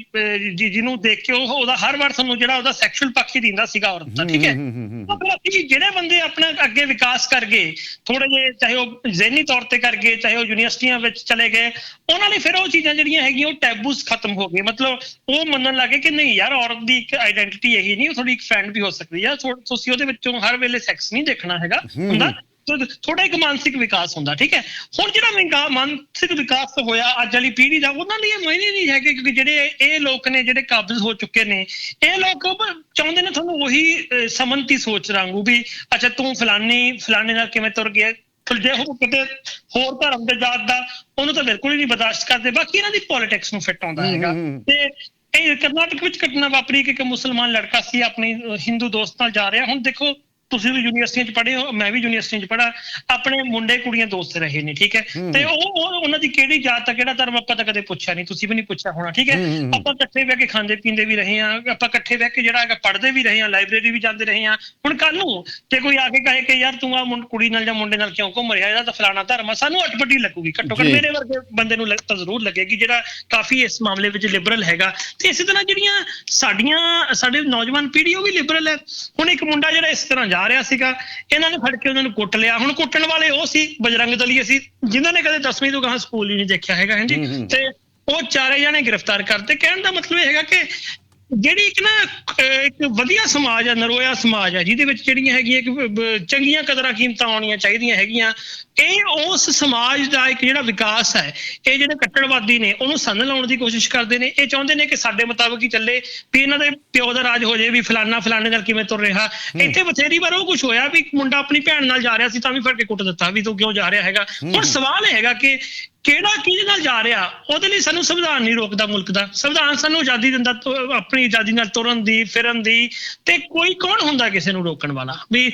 Speaker 2: ਜਿਹਨੂੰ ਦੇਖ ਕੇ ਉਹਦਾ ਹਰ ਵਾਰ ਸਾਨੂੰ ਜਿਹੜਾ ਉਹਦਾ ਸੈਕਸ਼ੂਅਲ ਪੱਖ ਹੀ ਦਿੰਦਾ ਸੀਗਾ ਔਰਤ ਦਾ, ਠੀਕ ਹੈ। ਤਾਂ ਫਿਰ ਅਸੀਂ ਜਿਹੜੇ ਬੰਦੇ ਆਪਣਾ ਅੱਗੇ ਵਿਕਾਸ ਕਰ ਗਏ ਥੋੜੇ ਜਿਹੇ, ਚਾਹੇ ਉਹ ਜ਼ਹਿਨੀ ਤੌਰ ਤੇ ਕਰ ਗਏ, ਚਾਹੇ ਉਹ ਯੂਨੀਵਰਸਿਟੀਆਂ ਵਿੱਚ ਚਲੇ ਗਏ, ਉਹਨਾਂ ਲਈ ਫਿਰ ਉਹ ਚੀਜ਼ਾਂ ਜਿਹੜੀਆਂ ਹੈਗੀਆਂ ਉਹ ਟੈਬੂਸ ਖਤਮ ਹੋ ਗਏ, ਮਤਲਬ ਉਹ ਮੰਨਣ ਲੱਗੇ ਕਿ ਨਹੀਂ ਯਾਰ ਔਰਤ ਦੀ ਇੱਕ ਆਈਡੈਂਟੀਟੀ ਇਹੀ ਨਹੀਂ, ਉਹ ਤੁਹਾਡੀ ਇੱਕ ਫਰੈਂਡ ਵੀ ਹੋ ਸਕਦੀ ਹੈ, ਤੁਸੀਂ ਉਹਦੇ ਵਿੱਚੋਂ ਹਰ ਵੇਲੇ ਸੈਕਸ ਨਹੀਂ ਦੇਖਣਾ ਹੈਗਾ ਹੁੰਦਾ, ਥੋੜਾ ਇੱਕ ਮਾਨਸਿਕ ਵਿਕਾਸ ਹੁੰਦਾ, ਠੀਕ ਹੈ। ਹੁਣ ਜਿਹੜਾ ਮਾਨਸਿਕ ਵਿਕਾਸ ਹੋਇਆ ਅੱਜ ਵਾਲੀ ਪੀੜ੍ਹੀ ਦਾ, ਉਹਨਾਂ ਲਈ ਇਹ ਮਾਇਨੇ ਨਹੀਂ ਹੈਗੇ, ਕਿਉਂਕਿ ਜਿਹੜੇ ਇਹ ਲੋਕ ਨੇ ਜਿਹੜੇ ਕਾਬਿਜ਼ ਹੋ ਚੁੱਕੇ ਨੇ, ਇਹ ਲੋਕ ਚਾਹੁੰਦੇ ਨੇ ਤੁਹਾਨੂੰ ਉਹੀ ਸਮੰਤੀ ਸੋਚ ਰਾਂਗੂ ਵੀ ਅੱਛਾ ਤੂੰ ਫਲਾਣੇ ਨਾਲ ਕਿਵੇਂ ਤੁਰ ਗਿਆ, ਜੇ ਉਹ ਕਿਤੇ ਹੋਰ ਧਰਮ ਦੇ ਜਾਤ ਦਾ ਉਹਨੂੰ ਤਾਂ ਬਿਲਕੁਲ ਹੀ ਨਹੀਂ ਬਰਦਾਸ਼ਤ ਕਰਦੇ, ਬਾਕੀ ਇਹਨਾਂ ਦੀ ਪੋਲਿਟਿਕਸ ਨੂੰ ਫਿੱਟ ਆਉਂਦਾ ਹੈਗਾ। ਤੇ ਇਹ ਕਰਨਾਟਕ ਵਿੱਚ ਘਟਨਾ ਵਾਪਰੀ ਕਿ ਇੱਕ ਮੁਸਲਮਾਨ ਲੜਕਾ ਸੀ ਆਪਣੀ ਹਿੰਦੂ ਦੋਸਤ ਨਾਲ ਜਾ ਰਿਹਾ, ਹੁਣ ਦੇਖੋ ਤੁਸੀਂ ਵੀ ਯੂਨੀਵਰਸਿਟੀਆਂ 'ਚ ਪੜ੍ਹੇ ਹੋ, ਮੈਂ ਵੀ ਯੂਨੀਵਰਸਿਟੀਆਂ 'ਚ ਪੜ੍ਹਾ, ਆਪਣੇ ਮੁੰਡੇ ਕੁੜੀਆਂ ਦੋਸਤ ਰਹੇ ਨੇ, ਠੀਕ ਹੈ। ਤੇ ਉਹਨਾਂ ਦੀ ਕਿਹੜੀ ਜਾਤ ਆ ਕਿਹੜਾ ਧਰਮ ਆਪਾਂ ਤਾਂ ਕਦੇ ਪੁੱਛਿਆ ਨਹੀਂ, ਤੁਸੀਂ ਵੀ ਨਹੀਂ ਪੁੱਛਿਆ ਹੋਣਾ, ਠੀਕ ਹੈ। ਆਪਾਂ ਇਕੱਠੇ ਬਹਿ ਕੇ ਖਾਂਦੇ ਪੀਂਦੇ ਵੀ ਰਹੇ ਹਾਂ, ਆਪਾਂ ਇਕੱਠੇ ਬਹਿ ਕੇ ਜਿਹੜਾ ਹੈਗਾ ਪੜ੍ਹਦੇ ਵੀ ਰਹੇ ਹਾਂ, ਲਾਇਬ੍ਰੇਰੀ ਵੀ ਜਾਂਦੇ ਰਹੇ ਹਾਂ। ਹੁਣ ਕੱਲ ਨੂੰ ਜੇ ਕੋਈ ਆ ਕੇ ਕਹੇ ਕਿ ਯਾਰ ਤੂੰ ਆ ਕੁੜੀ ਨਾਲ ਜਾਂ ਮੁੰਡੇ ਨਾਲ ਕਿਉਂ ਘੁੰਮ ਰਿਹਾ, ਇਹਦਾ ਤਾਂ ਫਲਾਣਾ ਧਰਮ ਆ, ਸਾਨੂੰ ਅਟਪਟੀ ਲੱਗੂਗੀ, ਘੱਟੋ ਘੱਟ ਮੇਰੇ ਵਰਗੇ ਬੰਦੇ ਨੂੰ ਤਾਂ ਜ਼ਰੂਰ ਲੱਗੇਗੀ ਜਿਹੜਾ ਕਾਫੀ ਇਸ ਮਾਮਲੇ ਵਿੱਚ ਲਿਬਰਲ ਹੈਗਾ। ਤੇ ਇਸੇ ਤਰ੍ਹਾਂ ਜਿਹੜੀਆਂ ਸਾਡੇ ਨੌਜਵਾਨ ਪੀੜ੍ਹੀ ਉਹ ਵੀ ਲਿਬਰਲ ਹੈ। ਹੁਣ ਇੱਕ ਮੁੰਡਾ ਜਿਹੜਾ ਇਸ ਤਰ੍ਹਾਂ ਜਾ ਰਿਹਾ ਸੀਗਾ, ਇਹਨਾਂ ਨੇ ਫੜ ਕੇ ਉਹਨਾਂ ਨੂੰ ਕੁੱਟ ਲਿਆ। ਹੁਣ ਕੁੱਟਣ ਵਾਲੇ ਉਹ ਸੀ ਬਜਰੰਗ ਦਲੀਏ ਸੀ ਜਿਨ੍ਹਾਂ ਨੇ ਕਦੇ 10ਵੀਂ ਤੋਂ ਗਾਹਾਂ ਸਕੂਲ ਹੀ ਨਹੀਂ ਦੇਖਿਆ ਹੈਗਾ, ਹਾਂਜੀ। ਤੇ ਉਹ ਚਾਰੇ ਜਣੇ ਗ੍ਰਿਫਤਾਰ ਕਰਤੇ। ਕਹਿਣ ਦਾ ਮਤਲਬ ਇਹ ਹੈਗਾ ਕਿ ਜਿਹੜੀ ਇੱਕ ਵਧੀਆ ਸਮਾਜ ਹੈ, ਨਰੋਇਆ ਸਮਾਜ ਹੈ, ਜਿਹਦੇ ਵਿੱਚ ਜਿਹੜੀਆਂ ਹੈਗੀਆਂ ਚੰਗੀਆਂ ਕਦਰਾਂ ਕੀਮਤਾਂ ਆਉਣੀਆਂ ਚਾਹੀਦੀਆਂ ਹੈਗੀਆਂ, ਇਹ ਉਸ ਸਮਾਜ ਦਾ ਇੱਕ ਜਿਹੜਾ ਵਿਕਾਸ ਹੈ, ਇਹ ਜਿਹੜੇ ਕੱਟੜਵਾਦੀ ਨੇ ਉਹਨੂੰ ਸੰਨ ਲਾਉਣ ਦੀ ਕੋਸ਼ਿਸ਼ ਕਰਦੇ ਨੇ। ਇਹ ਚਾਹੁੰਦੇ ਨੇ ਕਿ ਸਾਡੇ ਮੁਤਾਬਕ ਹੀ ਚੱਲੇ, ਵੀ ਇਹਨਾਂ ਦੇ ਪਿਓ ਦਾ ਰਾਜ ਹੋ ਜਾਏ, ਵੀ ਫਲਾਣੇ ਨਾਲ ਕਿਵੇਂ ਤੁਰ ਰਿਹਾ। ਇੱਥੇ ਬਥੇਰੀ ਵਾਰ ਉਹ ਕੁਝ ਹੋਇਆ ਵੀ ਮੁੰਡਾ ਆਪਣੀ ਭੈਣ ਨਾਲ ਜਾ ਰਿਹਾ ਸੀ ਤਾਂ ਵੀ ਫੜ ਕੇ ਕੁੱਟ ਦਿੱਤਾ ਵੀ ਤੂੰ ਕਿਉਂ ਜਾ ਰਿਹਾ ਹੈਗਾ। ਹੁਣ ਸਵਾਲ ਇਹ ਹੈਗਾ ਕਿ ਕਿਹੜਾ ਕਿਹਦੇ ਨਾਲ ਜਾ ਰਿਹਾ, ਉਹਦੇ ਲਈ ਸਾਨੂੰ ਸੰਵਿਧਾਨ ਨਹੀਂ ਰੋਕਦਾ ਮੁਲਕ ਦਾ। ਸੰਵਿਧਾਨ ਸਾਨੂੰ ਆਜ਼ਾਦੀ ਦਿੰਦਾ ਆਪਣੀ ਆਜ਼ਾਦੀ ਨਾਲ ਤੁਰਨ ਦੀ, ਫਿਰਨ ਦੀ, ਤੇ ਕੋਈ ਕੌਣ ਹੁੰਦਾ ਕਿਸੇ ਨੂੰ ਰੋਕਣ ਵਾਲਾ, ਵੀ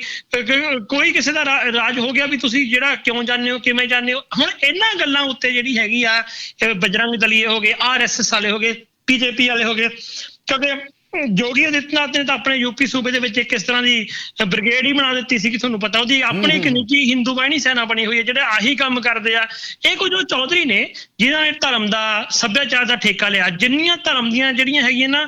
Speaker 2: ਕੋਈ ਕਿਸੇ ਦਾ ਰਾਜ ਹੋ ਗਿਆ ਵੀ ਤੁਸੀਂ ਜਿਹੜਾ ਕਿਉਂ ਜਾਂਦੇ ਹੋ, ਕਿਵੇਂ ਜਾਂਦੇ ਹੋ। ਹੁਣ ਇਹਨਾਂ ਗੱਲਾਂ ਉੱਤੇ ਜਿਹੜੀ ਹੈਗੀ ਆ ਬਜਰੰਗ ਦਲੀਏ ਹੋ ਗਏ, RSS ਵਾਲੇ ਹੋ ਗਏ, BJP ਵਾਲੇ ਹੋ ਗਏ, ਕਿਉਂਕਿ ਯੋਗੀ ਆਦਿੱਤਿਆਨਾਥ ਨੇ ਤਾਂ ਆਪਣੇ ਯੂਪੀ ਸੂਬੇ ਦੇ ਵਿੱਚ ਇਸ ਤਰ੍ਹਾਂ ਦੀ ਬ੍ਰਿਗੇਡ ਹੀ ਬਣਾ ਦਿੱਤੀ ਸੀ ਕਿ ਤੁਹਾਨੂੰ ਪਤਾ ਉਹਦੀ ਆਪਣੀ ਇੱਕ ਨਿੱਜੀ ਹਿੰਦੂ ਬਾਹਿਣੀ ਸੈਨਾ ਬਣੀ ਹੋਈ ਹੈ ਜਿਹੜੇ ਆਹੀ ਕੰਮ ਕਰਦੇ ਆ। ਇਹ ਕੁਝ ਉਹ ਚੌਧਰੀ ਨੇ ਜਿਨ੍ਹਾਂ ਨੇ ਧਰਮ ਦਾ, ਸੱਭਿਆਚਾਰ ਦਾ ਠੇਕਾ ਲਿਆ। ਜਿੰਨੀਆਂ ਧਰਮ ਦੀਆਂ ਜਿਹੜੀਆਂ ਹੈਗੀਆਂ ਨਾ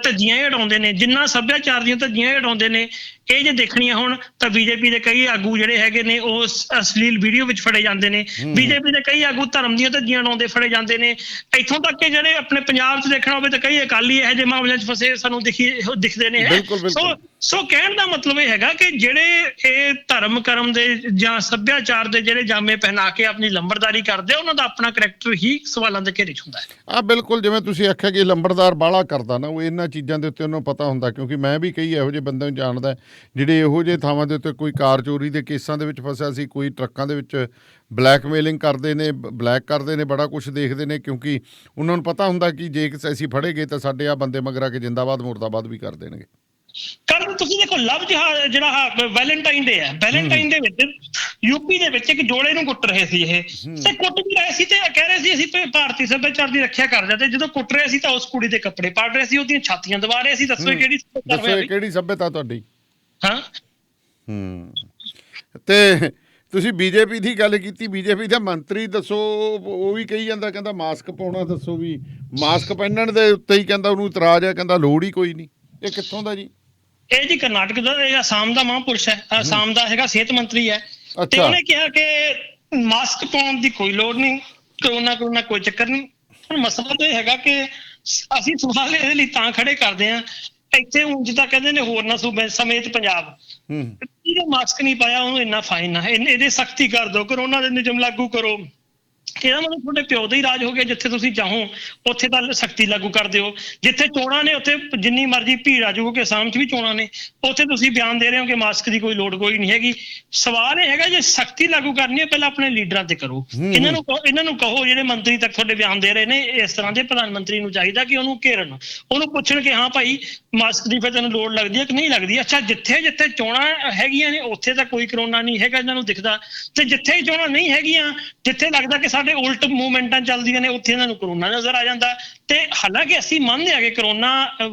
Speaker 2: ਧੱਜੀਆਂ ਹੀ ਉਡਾਉਂਦੇ ਨੇ, ਜਿੰਨਾ ਸੱਭਿਆਚਾਰ ਦੀਆਂ ਧੱਜੀਆਂ ਹੀ ਉਡਾਉਂਦੇ ਨੇ। ਇਹ ਜੇ ਦੇਖਣੀਆਂ ਹੁਣ ਤਾਂ BJP ਦੇ ਕਈ ਆਗੂ ਜਿਹੜੇ ਹੈਗੇ ਨੇ ਉਹ ਅਸ਼ਲੀਲ ਵੀਡੀਓ ਵਿੱਚ ਫੜੇ ਜਾਂਦੇ ਨੇ। BJP ਦੇ ਕਈ ਆਗੂ ਧਰਮ ਦੀਆਂ ਧੱਜੀਆਂ ਉਡਾਉਂਦੇ ਫੜੇ ਜਾਂਦੇ ਨੇ। ਇੱਥੋਂ ਤੱਕ ਕਿ ਜਿਹੜੇ ਆਪਣੇ ਪੰਜਾਬ 'ਚ ਦੇਖਣਾ ਹੋਵੇ ਤਾਂ ਕਈ ਅਕਾਲੀ ਇਹੋ ਜਿਹੇ ਮਾਮਲਿਆਂ 'ਚ ਫਸੇ ਸਾਨੂੰ ਦਿਖਦੇ ਨੇ। ਸੋ ਕਹਿਣ ਦਾ ਮਤਲਬ ਇਹ ਹੈਗਾ ਕਿ ਜਿਹੜੇ ਇਹ ਧਰਮ ਕਰਮ ਦੇ ਜਾਂ ਸੱਭਿਆਚਾਰ ਦੇ ਜਿਹੜੇ ਜਾਮੇ ਪਹਿਨਾ ਕੇ ਆਪਣੀ ਲੰਬੜਦਾਰੀ ਕਰਦੇ, ਉਹਨਾਂ ਦਾ ਆਪਣਾ ਕਰੈਕਟਰ ਹੀ ਸਵਾਲਾਂ ਦੇ ਘੇਰੇ 'ਚ ਹੁੰਦਾ ਹੈ।
Speaker 1: ਬਿਲਕੁਲ, ਜਿਵੇਂ ਤੁਸੀਂ ਆਖਿਆ ਕਿ ਲੰਬੜਦਾਰ ਬਾਹਲਾ ਕਰਦਾ ਨਾ, ਉਹ ਇਹਨਾਂ ਚੀਜ਼ਾਂ ਦੇ ਉੱਤੇ ਉਹਨੂੰ ਪਤਾ ਹੁੰਦਾ। ਕਿਉਂਕਿ ਮੈਂ ਵੀ ਕਈ ਇਹੋ ਜਿਹੇ ਬੰਦੇ ਨੂੰ ਜਾਣਦਾ ਜਿਹੜੇ ਇਹੋ ਜਿਹੇ ਥਾਵਾਂ ਦੇ ਉੱਤੇ ਕੋਈ ਕਾਰ ਚੋਰੀ ਦੇ ਕੇਸਾਂ ਦੇ ਵਿੱਚ ਫਸਿਆ ਸੀ, ਕੋਈ ਟਰੱਕਾਂ ਦੇ ਵਿੱਚ ਬਲੈਕਮੇਲਿੰਗ ਕਰਦੇ ਨੇ, ਬਲੈਕ ਕਰਦੇ ਨੇ, ਬੜਾ ਕੁਛ ਦੇਖਦੇ ਨੇ। ਕਿਉਂਕਿ ਉਹਨਾਂ ਨੂੰ ਪਤਾ ਹੁੰਦਾ ਕਿ ਜੇ ਅਸੀਂ ਫੜੇ ਗਏ ਤਾਂ ਸਾਡੇ ਆ ਬੰਦੇ ਮਗਰ ਆ ਕੇ ਜਿੰਦਾਬਾਦ ਮੁਰਦਾਬਾਦ ਵੀ ਕਰ ਦੇਣਗੇ।
Speaker 2: ਕੱਲ ਤੁਸੀਂ ਦੇਖੋ ਲਵ ਜਿਹਾਦ ਜਿਹੜਾ ਵੈਲੈਂਟਾਈਨ ਡੇ ਹੈ, ਵੈਲੈਂਟਾਈਨ ਦੇ ਵਿੱਚ ਯੂਪੀ ਦੇ ਵਿੱਚ ਇੱਕ ਜੋੜੇ ਨੂੰ ਕੁੱਟ ਰਹੇ ਸੀ ਇਹ, ਤੇ ਕੁੱਟ ਵੀ ਰਹੇ ਸੀ ਤੇ ਕਹਿ ਰਹੇ ਸੀ ਅਸੀਂ ਭਾਰਤੀ ਸੱਭਿਆਚਾਰ ਦੀ ਰੱਖਿਆ ਕਰਦੇ, ਤੇ ਜਦੋਂ ਕੁੱਟ ਰਹੇ ਸੀ ਤਾਂ ਉਸ ਕੁੜੀ ਦੇ ਕੱਪੜੇ ਪਾੜ ਰਹੇ ਸੀ, ਉਹਦੀਆਂ ਛਾਤੀਆਂ ਦਬਾ ਰਹੇ ਸੀ। ਦੱਸੋ ਕਿਹੜੀ
Speaker 1: ਸੱਭਿਅਤਾ ਤੁਹਾਡੀ?
Speaker 2: ਹਾਂ
Speaker 1: ਤੇ ਤੁਸੀਂ BJP ਦੀ ਗੱਲ ਕੀਤੀ, BJP ਦਾ ਮੰਤਰੀ ਦੱਸੋ, ਉਹ ਵੀ ਕਹੀ ਜਾਂਦਾ, ਕਹਿੰਦਾ ਮਾਸਕ ਪਾਉਣਾ, ਦੱਸੋ ਵੀ ਮਾਸਕ ਪਹਿਨਣ ਦੇ ਉੱਤੇ ਹੀ ਕਹਿੰਦਾ ਉਹਨੂੰ ਇਤਰਾਜ਼ ਹੈ, ਕਹਿੰਦਾ ਲੋੜ ਹੀ ਕੋਈ ਨਹੀਂ। ਇਹ ਕਿੱਥੋਂ ਦਾ ਜੀ? ਇਹ
Speaker 2: ਜੀ ਕਰਨਾਟਕ ਦਾ, ਇਹ ਆਸਾਮ ਦਾ ਮਹਾਂਪੁਰਸ਼ ਹੈ, ਆਸਾਮ ਦਾ ਹੈਗਾ ਸਿਹਤ ਮੰਤਰੀ ਹੈ। ਤੇ ਉਹਨੇ ਕਿਹਾ ਕਿ ਮਾਸਕ ਪਾਉਣ ਦੀ ਕੋਈ ਲੋੜ ਨਹੀਂ, ਕਰੋਨਾ ਕੋਈ ਚੱਕਰ ਨਹੀਂ। ਹੁਣ ਮਸਲਾ ਤਾਂ ਇਹ ਹੈਗਾ ਕਿ ਅਸੀਂ ਸਵਾਲ ਇਹਦੇ ਲਈ ਤਾਂ ਖੜੇ ਕਰਦੇ ਹਾਂ, ਇੱਥੇ ਉਂਝ ਤਾਂ ਕਹਿੰਦੇ ਨੇ ਹੋਰਨਾਂ ਸੂਬੇ ਸਮੇਤ ਪੰਜਾਬ ਜਿਹਨੇ ਮਾਸਕ ਨਹੀਂ ਪਾਇਆ ਉਹਨੂੰ ਇੰਨਾ ਫਾਈਨ ਆ, ਇਹਦੇ ਸਖਤੀ ਕਰ ਦਿਓ, ਕਰੋਨਾ ਦੇ ਨਿਯਮ ਲਾਗੂ ਕਰੋ। ਇਹਦਾ ਮਤਲਬ ਤੁਹਾਡੇ ਪਿਓ ਦਾ ਹੀ ਰਾਜ ਹੋ ਗਿਆ, ਜਿੱਥੇ ਤੁਸੀਂ ਚਾਹੋ ਉੱਥੇ ਤਾਂ ਸਖਤੀ ਲਾਗੂ ਕਰ ਦਿਓ। ਜਿੱਥੇ ਚੋਣਾਂ ਨੇ ਉੱਥੇ ਜਿੰਨੀ ਮਰਜ਼ੀ ਭੀੜ ਆ ਜਾਊਗੀ, ਅਸਾਮ 'ਚ ਵੀ ਚੋਣਾਂ ਨੇ, ਉੱਥੇ ਤੁਸੀਂ ਬਿਆਨ ਦੇ ਰਹੇ ਹੋ ਕਿ ਮਾਸਕ ਦੀ ਕੋਈ ਲੋੜ ਕੋਈ ਨਹੀਂ ਹੈਗੀ। ਸਵਾਲ ਇਹ ਹੈਗਾ ਜੇ ਸਖਤੀ ਲਾਗੂ ਕਰਨੀ ਹੈ ਪਹਿਲਾਂ ਆਪਣੇ ਲੀਡਰਾਂ ਤੇ ਕਰੋ। ਇਹਨਾਂ ਨੂੰ ਕਹੋ ਜਿਹੜੇ ਮੰਤਰੀ ਤੱਕ ਤੁਹਾਡੇ ਬਿਆਨ ਦੇ ਰਹੇ ਨੇ ਇਸ ਤਰ੍ਹਾਂ ਦੇ, ਪ੍ਰਧਾਨ ਮੰਤਰੀ ਨੂੰ ਚਾਹੀਦਾ ਕਿ ਉਹਨੂੰ ਘੇਰਨ, ਉਹਨੂੰ ਪੁੱਛਣ ਕਿ ਹਾਂ ਭਾਈ ਮਾਸਕ ਦੀ ਫਿਰ ਤੈਨੂੰ ਲੋੜ ਲੱਗਦੀ ਹੈ ਕਿ ਨਹੀਂ ਲੱਗਦੀ। ਅੱਛਾ ਜਿੱਥੇ ਚੋਣਾਂ ਹੈਗੀਆਂ ਨੇ ਉੱਥੇ ਤਾਂ ਕੋਈ ਕਰੋਨਾ ਨਹੀਂ ਹੈਗਾ ਇਹਨਾਂ ਨੂੰ ਦਿਖਦਾ, ਤੇ ਜਿੱਥੇ ਚੋਣਾਂ ਨਹੀਂ ਹੈਗੀਆਂ, ਜਿੱਥੇ ਲੱਗਦਾ ਕਿ ਸਾਡੇ ਉਲਟ ਮੂਵਮੈਂਟਾਂ ਚੱਲਦੀਆਂ ਨੇ ਉੱਥੇ ਇਹਨਾਂ ਨੂੰ ਕਰੋਨਾ ਨਜ਼ਰ ਆ ਜਾਂਦਾ। ਤੇ ਹਾਲਾਂਕਿ ਅਸੀਂ ਮੰਨਦੇ ਆ ਕਿ ਕਰੋਨਾ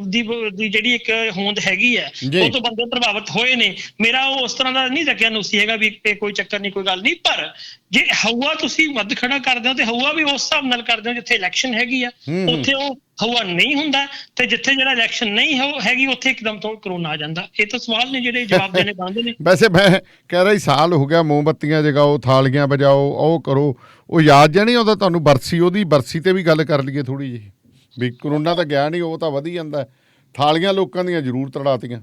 Speaker 2: ਦੀ ਜਿਹੜੀ ਇੱਕ ਹੋਂਦ ਹੈਗੀ ਹੈ ਉਹ ਤੋਂ ਬੰਦੇ ਪ੍ਰਭਾਵਿਤ ਹੋਏ ਨੇ। ਮੇਰਾ ਉਹ ਉਸ ਤਰ੍ਹਾਂ ਦਾ ਨਹੀਂ ਰੱਖਿਆ ਨੁਕਸੀ ਹੈਗਾ ਵੀ ਕੋਈ ਚੱਕਰ ਨਹੀਂ, ਕੋਈ ਗੱਲ ਨਹੀਂ। ਪਰ ਜੇ ਹਊਆ ਤੁਸੀਂ ਵੱਧ ਖੜਾ ਕਰਦੇ ਹੋ ਤੇ ਹਊਆ ਵੀ ਉਸ ਹਿਸਾਬ ਨਾਲ ਕਰਦੇ ਹੋ ਜਿੱਥੇ ਇਲੈਕਸ਼ਨ ਹੈਗੀ ਆ ਉੱਥੇ ਉਹ ਹਊਆ ਨਹੀਂ ਹੁੰਦਾ, ਤੇ ਜਿੱਥੇ ਜਿਹੜਾ ਇਲੈਕਸ਼ਨ ਨਹੀਂ ਹੈਗੀ ਉੱਥੇ ਇੱਕਦਮ ਤੋਂ ਕਰੋਨਾ ਆ ਜਾਂਦਾ। ਇਹ ਤਾਂ ਸਵਾਲ ਨੇ ਜਿਹੜੇ ਜਵਾਬ ਦੇਣੇ ਬਣਦੇ ਨੇ।
Speaker 1: ਵੈਸੇ ਮੈਂ ਕਹਿ ਰਿਹਾ ਸਾਲ ਹੋ ਗਿਆ, ਮੋਮਬੱਤੀਆਂ ਜਗਾਓ, ਥਾਲੀਆਂ ਵਜਾਓ, ਉਹ ਕਰੋ, ਉਹ ਯਾਦ ਜਾਂ ਨਹੀਂ ਆਉਂਦਾ ਤੁਹਾਨੂੰ ਬਰਸੀ? ਉਹਦੀ ਬਰਸੀ ਤੇ ਵੀ ਗੱਲ ਕਰ ਲਈਏ ਥੋੜੀ ਜਿਹੀ ਵੀ ਕਰੋਨਾ ਤਾਂ ਗਿਆ ਨਹੀਂ, ਉਹ ਤਾਂ ਵਧੀ ਜਾਂਦਾ। ਥਾਲੀਆਂ ਲੋਕਾਂ ਦੀਆਂ ਜ਼ਰੂਰ ਤੜਾਤੀਆਂ,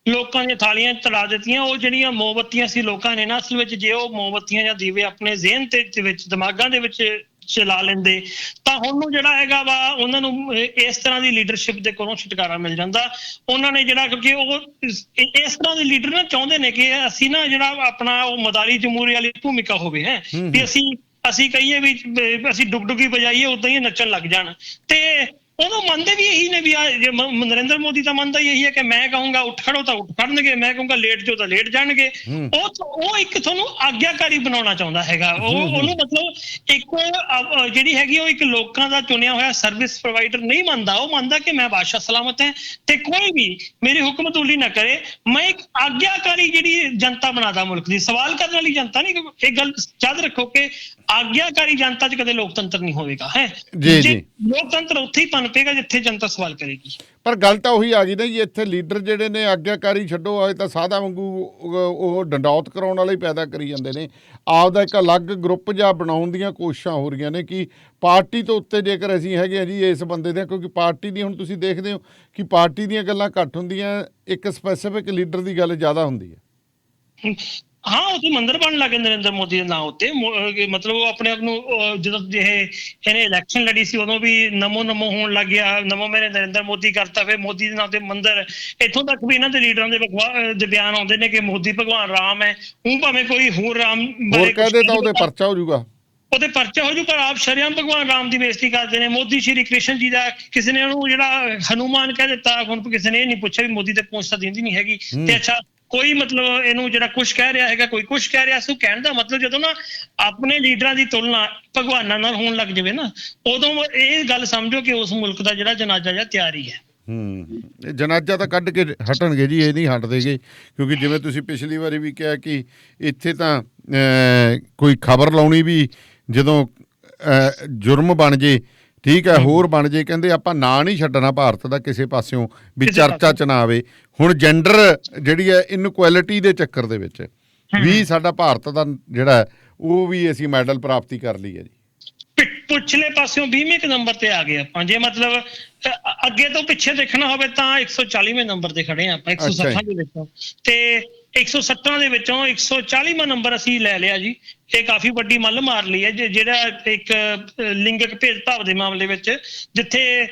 Speaker 2: ਲੋਕਾਂ ਦੀਆਂ ਥਾਲੀਆਂ ਤੜਾ ਦਿੱਤੀਆਂ। ਉਹ ਜਿਹੜੀਆਂ ਮੋਮਬੱਤੀਆਂ ਸੀ ਲੋਕਾਂ ਨੇ ਨਾ ਅਸਲ ਵਿੱਚ ਜੇ ਉਹ ਮੋਮਬੱਤੀਆਂ ਜਾਂ ਦੀਵੇ ਆਪਣੇ ਜ਼ਿਹਨ ਦੇ ਵਿੱਚ ਦਿਮਾਗਾਂ ਦੇ ਵਿੱਚ ਚਲਾ ਲੈਂਦੇ ਤਾਂ ਹੁਣ ਨੂੰ ਜਿਹੜਾ ਹੈਗਾ ਵਾ ਉਹਨਾਂ ਨੂੰ ਇਸ ਤਰ੍ਹਾਂ ਦੀ ਲੀਡਰਸ਼ਿਪ ਦੇ ਕੋਲੋਂ ਛੁਟਕਾਰਾ ਮਿਲ ਜਾਂਦਾ। ਉਹਨਾਂ ਨੇ ਜਿਹੜਾ ਕਿਉਂਕਿ ਉਹ ਇਸ ਤਰ੍ਹਾਂ ਦੇ ਲੀਡਰ ਨਾ ਚਾਹੁੰਦੇ ਨੇ ਕਿ ਅਸੀਂ ਨਾ ਜਿਹੜਾ ਆਪਣਾ ਉਹ ਮਦਾਰੀ ਜਮਹੂਰੀ ਵਾਲੀ ਭੂਮਿਕਾ ਹੋਵੇ ਹੈ ਵੀ ਅਸੀਂ ਕਹੀਏ ਵੀ ਅਸੀਂ ਡੁਗਡੁਗੀ ਵਜਾਈਏ ਉਦਾਂ ਹੀ ਨੱਚਣ ਲੱਗ ਜਾਣ। ਤੇ ਉਹਨੂੰ ਮੰਨਦੇ ਵੀ ਇਹੀ ਨੇ ਵੀ ਨਰਿੰਦਰ ਮੋਦੀ ਤਾਂ ਮੰਨਦਾ ਹੀ ਇਹੀ ਹੈ ਕਿ ਮੈਂ ਕਹੂੰਗਾ ਉੱਠ ਖੜੋ ਤਾਂ ਉੱਠ ਖੜਨਗੇ, ਮੈਂ ਕਹੂੰਗਾ ਲੇਟ ਜਾਓ ਤਾਂ ਲੇਟ ਜਾਣਗੇ। ਉਹ ਇੱਕ ਤੁਹਾਨੂੰ ਆਗਿਆਕਾਰੀ ਬਣਾਉਣਾ ਚਾਹੁੰਦਾ ਹੈਗਾ। ਉਹਨੂੰ ਮਤਲਬ ਇੱਕ ਜਿਹੜੀ ਹੈਗੀ ਉਹ ਇੱਕ ਲੋਕਾਂ ਦਾ ਚੁਣਿਆ ਹੋਇਆ ਸਰਵਿਸ ਪ੍ਰੋਵਾਈਡਰ ਨਹੀਂ ਮੰਨਦਾ। ਉਹ ਮੰਨਦਾ ਕਿ ਮੈਂ ਬਾਦਸ਼ਾਹ ਸਲਾਮਤ ਹੈ ਤੇ ਕੋਈ ਵੀ ਮੇਰੀ ਹੁਕਮਤੂਲੀ ਨਾ ਕਰੇ, ਮੈਂ ਇੱਕ ਆਗਿਆਕਾਰੀ ਜਿਹੜੀ ਜਨਤਾ ਬਣਾਦਾ ਮੁਲਕ ਦੀ, ਸਵਾਲ ਕਰਨ ਵਾਲੀ ਜਨਤਾ ਨਹੀਂ। ਇਹ ਗੱਲ ਯਾਦ ਰੱਖੋ ਕਿ ਆਗਿਆਕਾਰੀ ਜਨਤਾ 'ਚ ਕਦੇ ਲੋਕਤੰਤਰ ਨਹੀਂ ਹੋਵੇਗਾ ਹੈ। ਲੋਕਤੰਤਰ ਉੱਥੇ ਹੀ ਪਏਗਾ ਜਿੱਥੇ ਜਨਤਾ ਸਵਾਲ ਕਰੇਗੀ।
Speaker 1: ਪਰ ਗੱਲ ਤਾਂ ਉਹੀ ਆ ਗਈ ਨਾ ਜੀ, ਇੱਥੇ ਲੀਡਰ ਜਿਹੜੇ ਨੇ ਆਗਿਆਕਾਰੀ ਛੱਡੋ, ਆਏ ਤਾਂ ਸਾਦਾ ਵਾਂਗੂ ਉਹ ਡੰਡੌਤ ਕਰਾਉਣ ਵਾਲੇ ਹੀ ਪੈਦਾ ਕਰੀ ਜਾਂਦੇ ਨੇ। ਆਪਦਾ ਇੱਕ ਅਲੱਗ ਗਰੁੱਪ ਜਿਹਾ ਬਣਾਉਣ ਦੀਆਂ ਕੋਸ਼ਿਸ਼ਾਂ ਹੋ ਰਹੀਆਂ ਨੇ ਕਿ ਪਾਰਟੀ ਤੋਂ ਉੱਤੇ ਜੇਕਰ ਅਸੀਂ ਹੈਗੇ ਆ ਜੀ ਇਸ ਬੰਦੇ ਦੇ, ਕਿਉਂਕਿ ਪਾਰਟੀ ਦੀ ਹੁਣ ਤੁਸੀਂ ਦੇਖਦੇ ਹੋ ਕਿ ਪਾਰਟੀ ਦੀਆਂ ਗੱਲਾਂ ਘੱਟ ਹੁੰਦੀਆਂ, ਇੱਕ ਸਪੈਸੀਫਿਕ ਲੀਡਰ ਦੀ ਗੱਲ ਜ਼ਿਆਦਾ ਹੁੰਦੀ ਹੈ।
Speaker 2: ਹਾਂ ਉਹ ਮੰਦਰ ਬਣਨ ਲੱਗੇ ਨਰਿੰਦਰ ਮੋਦੀ ਦੇ ਨਾਂ ਉੱਤੇ। ਮਤਲਬ ਉਹ ਆਪਣੇ ਆਪ ਨੂੰ ਜਦੋਂ ਇਹਨੇ ਇਲੈਕਸ਼ਨ ਲੜੀ ਸੀ ਉਦੋਂ ਵੀ ਨਮੋ ਨਮੋ ਹੋਣ ਲੱਗ ਗਿਆ, ਨਮੋ ਮੇਰੇ ਨਰਿੰਦਰ ਮੋਦੀ ਕਰਤਾ, ਫਿਰ ਮੋਦੀ ਦੇ ਨਾਂ ਤੇ ਮੰਦਰ। ਇੱਥੋਂ ਤੱਕ ਵੀ ਇਹਨਾਂ ਦੇ ਲੀਡਰਾਂ ਦੇ ਬਿਆਨ ਆਉਂਦੇ ਨੇ ਕਿ ਮੋਦੀ ਭਗਵਾਨ ਰਾਮ ਹੈ। ਉਹ ਭਾਵੇਂ ਕੋਈ ਹੋਰ ਰਾਮ
Speaker 1: ਬਾਰੇ ਕਹਦੇ ਤਾਂ ਉਹਦੇ ਪਰਚਾ ਹੋ ਜਾਊਗਾ,
Speaker 2: ਉਹਦੇ ਪਰਚਾ ਹੋ ਜੂ, ਪਰ ਆਪ ਸ਼ਰੇਆਮ ਭਗਵਾਨ ਰਾਮ ਦੀ ਬੇਇੱਜ਼ਤੀ ਕਰਦੇ ਨੇ। ਮੋਦੀ ਸ਼੍ਰੀ ਕ੍ਰਿਸ਼ਨ ਜੀ ਦਾ ਕਿਸੇ ਨੇ ਉਹਨੂੰ ਜਿਹੜਾ ਹਨੂਮਾਨ ਕਹਿ ਦਿੱਤਾ। ਹੁਣ ਕਿਸੇ ਨੇ ਇਹ ਨਹੀਂ ਪੁੱਛਿਆ ਵੀ ਮੋਦੀ ਤੇ ਪਹੁੰਚ ਤਾਂ ਦਿੰਦੀ ਨਹੀਂ ਹੈਗੀ। ਤੇ ਅੱਛਾ ਕੋਈ ਮਤਲਬ ਇਹਨੂੰ ਜਿਹੜਾ ਕੁਛ ਕਹਿ ਰਿਹਾ ਹੈਗਾ, ਕੋਈ ਕੁਛ ਕਹਿ ਰਿਹਾ। ਸੋ ਕਹਿਣ ਦਾ ਮਤਲਬ ਜਦੋਂ ਨਾ ਆਪਣੇ ਲੀਡਰਾਂ ਦੀ ਤੁਲਨਾ ਭਗਵਾਨਾਂ ਨਾਲ ਹੋਣ ਲੱਗ ਜਾਵੇ ਨਾ, ਉਦੋਂ ਇਹ ਗੱਲ ਸਮਝੋ ਕਿ ਉਸ ਮੁਲਕ ਦਾ ਜਿਹੜਾ ਜਨਾਜ਼ਾ ਜਾਂ ਤਿਆਰੀ ਹੈ।
Speaker 1: ਜਨਾਜ਼ਾ ਤਾਂ ਕੱਢ ਕੇ ਹਟਣਗੇ ਜੀ, ਇਹ ਨਹੀਂ ਹਟਦੇਗੇ। ਕਿਉਂਕਿ ਜਿਵੇਂ ਤੁਸੀਂ ਪਿਛਲੀ ਵਾਰੀ ਵੀ ਕਿਹਾ ਕਿ ਇੱਥੇ ਤਾਂ ਕੋਈ ਖਬਰ ਲਾਉਣੀ ਵੀ ਜਦੋਂ ਜੁਰਮ ਬਣ ਜੇ, ਠੀਕ ਹੈ, ਹੋਰ ਬਣ ਜੇ, ਕਹਿੰਦੇ ਆਪਾਂ ਨਾਂ ਨਹੀਂ ਛੱਡਣਾ ਭਾਰਤ ਦਾ ਕਿਸੇ ਪਾਸਿਓਂ ਵੀ ਚਰਚਾ 'ਚ ਨਾ ਆਵੇ। ਹੁਣ ਜੈਂਡਰ ਜਿਹੜੀ ਹੈ ਇਨਕੁਐਲਿਟੀ ਦੇ ਚੱਕਰ ਦੇ ਵਿੱਚ ਵੀ ਸਾਡਾ ਭਾਰਤ ਦਾ ਜਿਹੜਾ ਉਹ ਵੀ ਅਸੀਂ ਮੈਡਲ ਪ੍ਰਾਪਤੀ ਕਰ ਲਈ ਹੈ ਜੀ।
Speaker 2: ਪਿਛਲੇ ਪਾਸਿਓਂ 20ਵੇਂ ਨੰਬਰ ਤੇ ਆ ਗਏ ਆਪਾਂ। ਜੇ ਮਤਲਬ ਅੱਗੇ ਤੋਂ ਪਿੱਛੇ ਦੇਖਣਾ ਹੋਵੇ ਤਾਂ 140ਵੇਂ ਨੰਬਰ ਤੇ ਖੜੇ ਆ ਆਪਾਂ 160 ਦੇ ਵਿੱਚੋਂ। ਤੇ 160 ਦੇ ਵਿੱਚੋਂ 140ਵਾਂ ਨੰਬਰ ਅਸੀਂ ਲੈ ਲਿਆ ਜੀ। ਇਹ ਕਾਫੀ ਵੱਡੀ ਮੱਲ ਮਾਰ ਲਈ ਹੈ ਜਿਹੜਾ ਇੱਕ ਲਿੰਗਕ ਭੇਦਭਾਵ ਦੇ ਮਾਮਲੇ ਵਿੱਚ, ਜਿੱਥੇ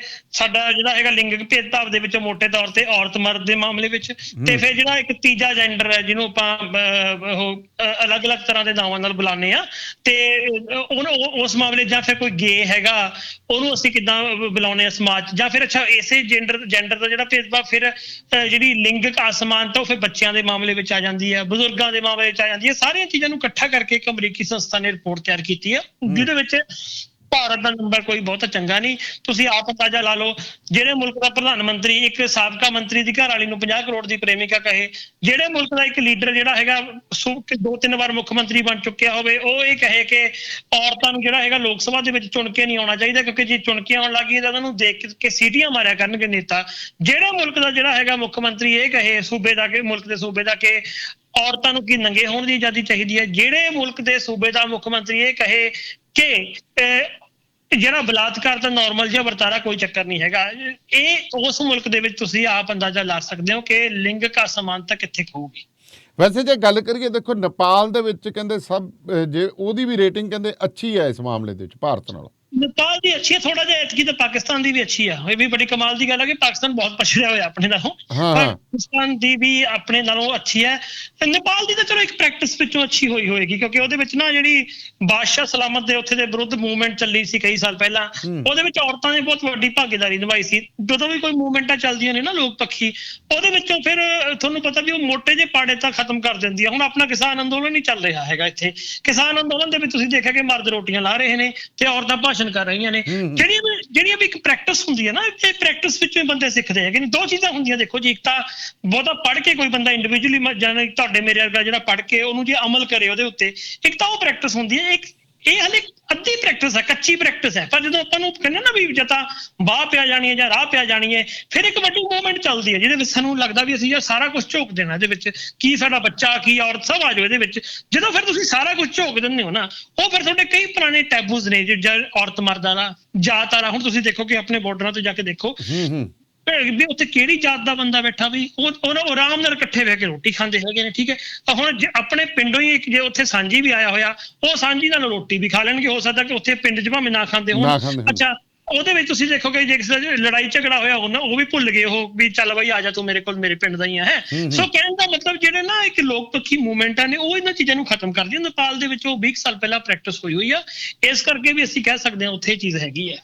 Speaker 2: ਸਾਡਾ ਜਿਹੜਾ ਹੈਗਾ ਲਿੰਗਕ ਭੇਦਭਾਵ ਦੇ ਵਿੱਚ ਮੋਟੇ ਤੌਰ ਤੇ ਔਰਤ ਮਰਦ ਦੇ ਮਾਮਲੇ ਵਿੱਚ, ਤੇ ਫਿਰ ਜਿਹੜਾ ਇੱਕ ਤੀਜਾ ਜੈਂਡਰ ਹੈ ਜਿਹਨੂੰ ਆਪਾਂ ਉਹ ਅਲੱਗ-ਅਲੱਗ ਤਰ੍ਹਾਂ ਦੇ ਨਾਵਾਂ ਨਾਲ ਬੁਲਾਉਂਦੇ ਆ, ਤੇ ਉਸ ਮਾਮਲੇ ਜਾਂ ਫਿਰ ਕੋਈ ਗੇ ਹੈਗਾ ਉਹਨੂੰ ਅਸੀਂ ਕਿੱਦਾਂ ਬੁਲਾਉਂਦੇ ਆ ਸਮਾਜ 'ਚ, ਜਾਂ ਫਿਰ ਅੱਛਾ ਇਸੇ ਜੈਂਡਰ ਦਾ ਜਿਹੜਾ ਭੇਦਭਾਵ ਫਿਰ ਜਿਹੜੀ ਲਿੰਗਕ ਅਸਮਾਨਤਾ ਉਹ ਫਿਰ ਬੱਚਿਆਂ ਦੇ ਮਾਮਲੇ ਵਿੱਚ ਆ ਜਾਂਦੀ ਹੈ, ਬਜ਼ੁਰਗਾਂ ਦੇ ਮਾਮਲੇ ਵਿੱਚ ਆ ਜਾਂਦੀ ਹੈ। ਸਾਰੀਆਂ ਚੀਜ਼ਾਂ ਨੂੰ ਇਕੱਠਾ ਕਰਕੇ ਇੱਕ ਅਮਰੀਕੀ ਸੰਸਥਾ ਨੇ ਰਿਪੋਰਟ ਤਿਆਰ ਕੀਤੀ ਹੈ ਜਿਹਦੇ ਵਿੱਚ ਭਾਰਤ ਦਾ ਨੰਬਰ ਕੋਈ ਬਹੁਤਾ ਚੰਗਾ ਨਹੀਂ। ਤੁਸੀਂ ਆਪ ਅੰਦਾਜ਼ਾ ਲਾ ਲਓ, ਜਿਹੜੇ ਮੁਲਕ ਦਾ ਪ੍ਰਧਾਨ ਮੰਤਰੀ ਇੱਕ ਸਾਬਕਾ ਮੰਤਰੀ ਦੀ ਘਰ ਵਾਲੀ ਨੂੰ 50 ਕਰੋੜ ਦੀ ਪ੍ਰੇਮਿਕਾ ਕਹੇ, ਜਿਹੜੇ ਮੁਲਕ ਦਾ ਇੱਕ ਲੀਡਰ ਜਿਹੜਾ ਹੈਗਾ 2-3 ਵਾਰ ਮੁੱਖ ਮੰਤਰੀ ਬਣ ਚੁੱਕਿਆ ਹੋਵੇ, ਉਹ ਇਹ ਕਹੇ ਕਿ ਔਰਤਾਂ ਨੂੰ ਜਿਹੜਾ ਹੈਗਾ ਲੋਕ ਸਭਾ ਦੇ ਵਿੱਚ ਚੁਣ ਕੇ ਨਹੀਂ ਆਉਣਾ ਚਾਹੀਦਾ ਕਿਉਂਕਿ ਜੇ ਚੁਣ ਕੇ ਆਉਣ ਲੱਗ ਗਈ ਤਾਂ ਉਹਨਾਂ ਨੂੰ ਦੇਖ ਕੇ ਸੀਟੀਆਂ ਮਾਰਿਆ ਕਰਨਗੇ ਨੇਤਾ। ਜਿਹੜੇ ਮੁਲਕ ਦਾ ਜਿਹੜਾ ਹੈਗਾ ਮੁੱਖ ਮੰਤਰੀ ਇਹ ਕਹੇ ਸੂਬੇ ਦਾ ਕਿ ਮੁਲਕ ਦੇ ਸੂਬੇ ਦਾ ਕਿ ਔਰਤਾਂ ਨੂੰ ਕੀ ਨੰਗੇ ਹੋਣ ਦੀ ਆਜ਼ਾਦੀ ਚਾਹੀਦੀ ਹੈ, ਜਿਹੜੇ ਮੁਲਕ ਦੇ ਸੂਬੇ ਦਾ ਮੁੱਖ ਮੰਤਰੀ ਇਹ ਕਹੇ ਕਿ ਜਿਹੜਾ ਬਲਾਤਕਾਰ ਦਾ ਨਾਰਮਲ ਜਿਹਾ ਵਰਤਾਰਾ ਕੋਈ ਚੱਕਰ ਨਹੀਂ ਹੈਗਾ, ਇਹ ਉਸ ਮੁਲਕ ਦੇ ਵਿੱਚ ਤੁਸੀਂ ਆਪ ਅੰਦਾਜ਼ਾ ਲਾ ਸਕਦੇ ਹੋ ਕਿ ਲਿੰਗਕ ਅਸਮਾਨਤਾ ਕਿੱਥੇ ਹੋਊਗੀ।
Speaker 1: ਵੈਸੇ ਜੇ ਗੱਲ ਕਰੀਏ ਦੇਖੋ ਨੇਪਾਲ ਦੇ ਵਿੱਚ ਕਹਿੰਦੇ ਸਭ ਜੇ ਉਹਦੀ ਵੀ ਰੇਟਿੰਗ ਕਹਿੰਦੇ ਅੱਛੀ ਹੈ ਇਸ ਮਾਮਲੇ ਦੇ ਵਿੱਚ ਭਾਰਤ ਨਾਲੋਂ।
Speaker 2: नेपाल ਦੀ ਅੱਛੀ ਹੈ ਥੋੜਾ ਜਿਹਾ, ਐਤਕੀ ਤਾਂ ਪਾਕਿਸਤਾਨ ਦੀ ਵੀ ਅੱਛੀ ਆ। ਇਹ ਵੀ ਬੜੀ ਕਮਾਲ ਦੀ ਗੱਲ ਹੈ ਕਿ ਪਾਕਿਸਤਾਨ ਬਹੁਤ ਪਛੜਿਆ ਹੋਇਆ ਆਪਣੇ ਨਾਲੋਂ,
Speaker 1: ਹਾਂ,
Speaker 2: ਪਰ
Speaker 1: ਹਾਂ।
Speaker 2: ਪਾਕਿਸਤਾਨ ਦੀ ਵੀ ਆਪਣੇ ਨਾਲੋਂ ਅੱਛੀ ਹੈ। ਤੇ ਨੇਪਾਲ ਦੀ ਤਾਂ ਚਲੋ ਇੱਕ ਪ੍ਰੈਕਟਿਸ ਵਿੱਚੋਂ ਅੱਛੀ ਹੋਈ ਹੋਏਗੀ, ਕਿਉਂਕਿ ਉਹਦੇ ਵਿੱਚ ਨਾ ਜਿਹੜੀ ਬਾਦਸ਼ਾਹ ਸਲਾਮਤ ਦੇ ਉੱਥੇ ਦੇ ਵਿਰੁੱਧ ਮੂਵਮੈਂਟ ਚੱਲੀ ਸੀ ਕਈ ਸਾਲ ਪਹਿਲਾਂ, ਉਹਦੇ ਵਿੱਚ ਔਰਤਾਂ ਨੇ ਬਹੁਤ ਵੱਡੀ ਭਾਗੀਦਾਰੀ ਨਿਭਾਈ ਸੀ। ਜਦੋਂ ਵੀ ਕੋਈ ਮੂਵਮੈਂਟਾਂ ਚੱਲਦੀਆਂ ਨੇ ਨਾ ਲੋਕ ਪੱਖੀ, ਉਹਦੇ ਵਿੱਚੋਂ ਫਿਰ ਤੁਹਾਨੂੰ ਪਤਾ ਵੀ ਉਹ ਮੋਟੇ ਜਿਹੇ ਪਾੜੇ ਤਾਂ ਖਤਮ ਕਰ ਦਿੰਦੀ ਆ। ਹੁਣ ਆਪਣਾ ਕਿਸਾਨ ਅੰਦੋਲਨ ਹੀ ਚੱਲ ਰਿਹਾ ਹੈਗਾ ਇੱਥੇ, ਕਿਸਾਨ ਅੰਦੋਲਨ ਦੇ ਵਿੱਚ ਤੁਸੀਂ ਦੇਖਿਆ ਕਿ ਮਰਦ ਰੋਟੀਆਂ ਲਾ ਰਹੇ ਨੇ ਤੇ ਔਰਤਾਂ ਭਾਸ਼ਣ ਕਰ ਰਹੀਆਂ ਨੇ। ਜਿਹੜੀਆਂ ਵੀ ਇੱਕ ਪ੍ਰੈਕਟਿਸ ਹੁੰਦੀ ਹੈ ਨਾ, ਇਹ ਪ੍ਰੈਕਟਿਸ ਵਿੱਚੋਂ ਬੰਦੇ ਸਿੱਖਦੇ ਹੈਗੇ ਨੇ। ਦੋ ਚੀਜ਼ਾਂ ਹੁੰਦੀਆਂ ਦੇਖੋ ਜੀ, ਇੱਕ ਤਾਂ ਬਹੁਤਾ ਪੜ੍ਹ ਕੇ ਕੋਈ ਬੰਦਾ ਇੰਡੀਵਿਜੂਅਲੀ ਜਾਨੇ ਤੁਹਾਡੇ ਮੇਰੇ ਵਰਗਾ ਜਿਹੜਾ ਪੜ੍ਹ ਕੇ ਉਹਨੂੰ ਜੇ ਅਮਲ ਕਰੇ ਉਹਦੇ ਉੱਤੇ, ਇੱਕ ਤਾਂ ਉਹ ਪ੍ਰੈਕਟਿਸ ਹੁੰਦੀ ਹੈ। ਇੱਕ ਇਹ ਹਲੇ ਅੱਧੀ ਪ੍ਰੈਕਟਿਸ ਹੈ, ਕੱਚੀ ਪ੍ਰੈਕਟਿਸ ਹੈ। ਪਰ ਜਦੋਂ ਆਪਾਂ ਨੂੰ ਕਹਿੰਦੇ ਨਾ ਵੀ ਜਾਂ ਤਾਂ ਬਾਹ ਪਿਆ ਜਾਣੀ ਹੈ ਜਾਂ ਰਾਹ ਪਿਆ ਜਾਣੀ ਹੈ, ਫਿਰ ਇੱਕ ਵੱਡੀ ਮੂਵਮੈਂਟ ਚੱਲਦੀ ਹੈ ਜਿਹਦੇ ਵਿੱਚ ਸਾਨੂੰ ਲੱਗਦਾ ਵੀ ਅਸੀਂ ਯਾਰ ਸਾਰਾ ਕੁਝ ਝੋਕ ਦੇਣਾ ਇਹਦੇ ਵਿੱਚ, ਕੀ ਸਾਡਾ ਬੱਚਾ ਕੀ ਔਰਤ ਸਭ ਆ ਜਾਓ ਇਹਦੇ ਵਿੱਚ। ਜਦੋਂ ਫਿਰ ਤੁਸੀਂ ਸਾਰਾ ਕੁਝ ਝੋਕ ਦਿੰਦੇ ਹੋ ਨਾ, ਉਹ ਫਿਰ ਤੁਹਾਡੇ ਕਈ ਪੁਰਾਣੇ ਟੈਬੂਜ਼ ਨੇ ਜਾਂ ਔਰਤ ਮਰਦ ਵਾਲਾ, ਜਾਤ ਵਾਲਾ। ਹੁਣ ਤੁਸੀਂ ਦੇਖੋ ਕਿ ਆਪਣੇ ਬਾਰਡਰਾਂ ਤੇ ਜਾ ਕੇ ਦੇਖੋ ਵੀ ਉੱਥੇ ਕਿਹੜੀ ਜਾਤ ਦਾ ਬੰਦਾ ਬੈਠਾ, ਵੀ ਉਹ ਆਰਾਮ ਨਾਲ ਇਕੱਠੇ ਬਹਿ ਕੇ ਰੋਟੀ ਖਾਂਦੇ ਹੈਗੇ ਨੇ, ਠੀਕ ਹੈ। ਤਾਂ ਹੁਣ ਜੇ ਆਪਣੇ ਪਿੰਡੋਂ ਹੀ ਜੇ ਉੱਥੇ ਸਾਂਝੀ ਵੀ ਆਇਆ ਹੋਇਆ, ਉਹ ਸਾਂਝੀ ਨਾਲ ਰੋਟੀ ਵੀ ਖਾ ਲੈਣਗੇ। ਹੋ ਸਕਦਾ ਕਿ ਉੱਥੇ ਪਿੰਡ 'ਚ ਭਾਵੇਂ ਨਾ ਖਾਂਦੇ ਹੋਣ। ਅੱਛਾ, ਉਹਦੇ ਵਿੱਚ ਤੁਸੀਂ ਦੇਖੋਗੇ ਜੇ ਕਿਸੇ ਦਾ ਲੜਾਈ ਝਗੜਾ ਹੋਇਆ ਹੋਣਾ, ਉਹ ਵੀ ਭੁੱਲ ਗਏ ਉਹ ਵੀ ਚੱਲ ਬਈ ਆ ਜਾ ਤੂੰ ਮੇਰੇ ਕੋਲ, ਮੇਰੇ ਪਿੰਡ ਦਾ ਹੀ ਹੈ। ਸੋ ਕਹਿਣ ਦਾ ਮਤਲਬ ਜਿਹੜੇ ਨਾ ਇੱਕ ਲੋਕ ਪੱਖੀ ਮੂਵਮੈਂਟਾਂ ਨੇ, ਉਹ ਇਹਨਾਂ ਚੀਜ਼ਾਂ ਨੂੰ ਖਤਮ ਕਰਦੀਆਂ। ਨੇਪਾਲ ਦੇ ਵਿੱਚ ਉਹ 20 ਸਾਲ ਪਹਿਲਾਂ ਪ੍ਰੈਕਟਿਸ ਹੋਈ ਆ, ਇਸ ਕਰਕੇ ਵੀ ਅਸੀਂ ਕਹਿ ਸਕਦੇ ਹਾਂ ਉੱਥੇ ਚੀਜ਼ ਹੈਗੀ ਹੈ।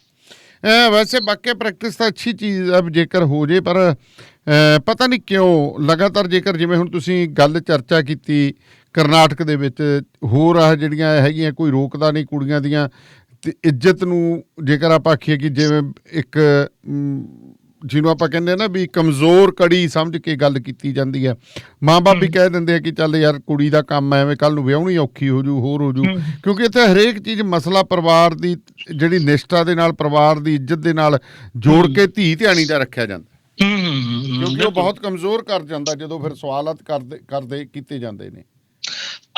Speaker 1: ਵੈਸੇ ਵਾਕਿਆ ਪ੍ਰੈਕਟਿਸ ਤਾਂ ਅੱਛੀ ਚੀਜ਼ ਆ ਜੇਕਰ ਹੋ ਜੇ, ਪਰ ਪਤਾ ਨਹੀਂ ਕਿਉਂ ਲਗਾਤਾਰ ਜੇਕਰ ਜਿਵੇਂ ਹੁਣ ਤੁਸੀਂ ਗੱਲ ਚਰਚਾ ਕੀਤੀ ਕਰਨਾਟਕ ਦੇ ਵਿੱਚ ਹੋਰ ਆ ਜਿਹੜੀਆਂ ਹੈਗੀਆਂ, ਕੋਈ ਰੋਕਦਾ ਨਹੀਂ ਕੁੜੀਆਂ ਦੀਆਂ ਤੇ ਇੱਜ਼ਤ ਨੂੰ। ਜੇਕਰ ਆਪਾਂ ਆਖੀਏ ਕਿ ਜਿਵੇਂ ਇੱਕ ਜਿਹਨੂੰ ਆਪਾਂ ਕਹਿੰਦੇ ਆ ਨਾ ਵੀ ਕਮਜ਼ੋਰ ਕੜੀ ਸਮਝ ਕੇ ਗੱਲ ਕੀਤੀ ਜਾਂਦੀ ਹੈ, ਮਾਂ ਬਾਪ ਵੀ ਕਹਿ ਦਿੰਦੇ ਆ ਕਿ ਚੱਲ ਯਾਰ ਕੁੜੀ ਦਾ ਕੰਮ ਐਵੇਂ ਕੱਲ੍ਹ ਨੂੰ ਵਿਆਹੁਣੀ ਔਖੀ ਹੋ ਜੂ, ਹੋਰ ਹੋ ਜੂ। ਕਿਉਂਕਿ ਇੱਥੇ ਹਰੇਕ ਚੀਜ਼ ਮਸਲਾ ਪਰਿਵਾਰ ਦੀ ਜਿਹੜੀ ਨਿਸ਼ਠਾ ਦੇ ਨਾਲ, ਪਰਿਵਾਰ ਦੀ ਇੱਜ਼ਤ ਦੇ ਨਾਲ ਜੋੜ ਕੇ ਧੀ ਧਿਆਣੀ ਦਾ ਰੱਖਿਆ ਜਾਂਦਾ, ਕਿਉਂਕਿ ਉਹ ਬਹੁਤ ਕਮਜ਼ੋਰ ਕਰ ਜਾਂਦਾ ਜਦੋਂ ਫਿਰ ਸਵਾਲਾਤ ਕਰਦੇ ਕੀਤੇ ਜਾਂਦੇ ਨੇ।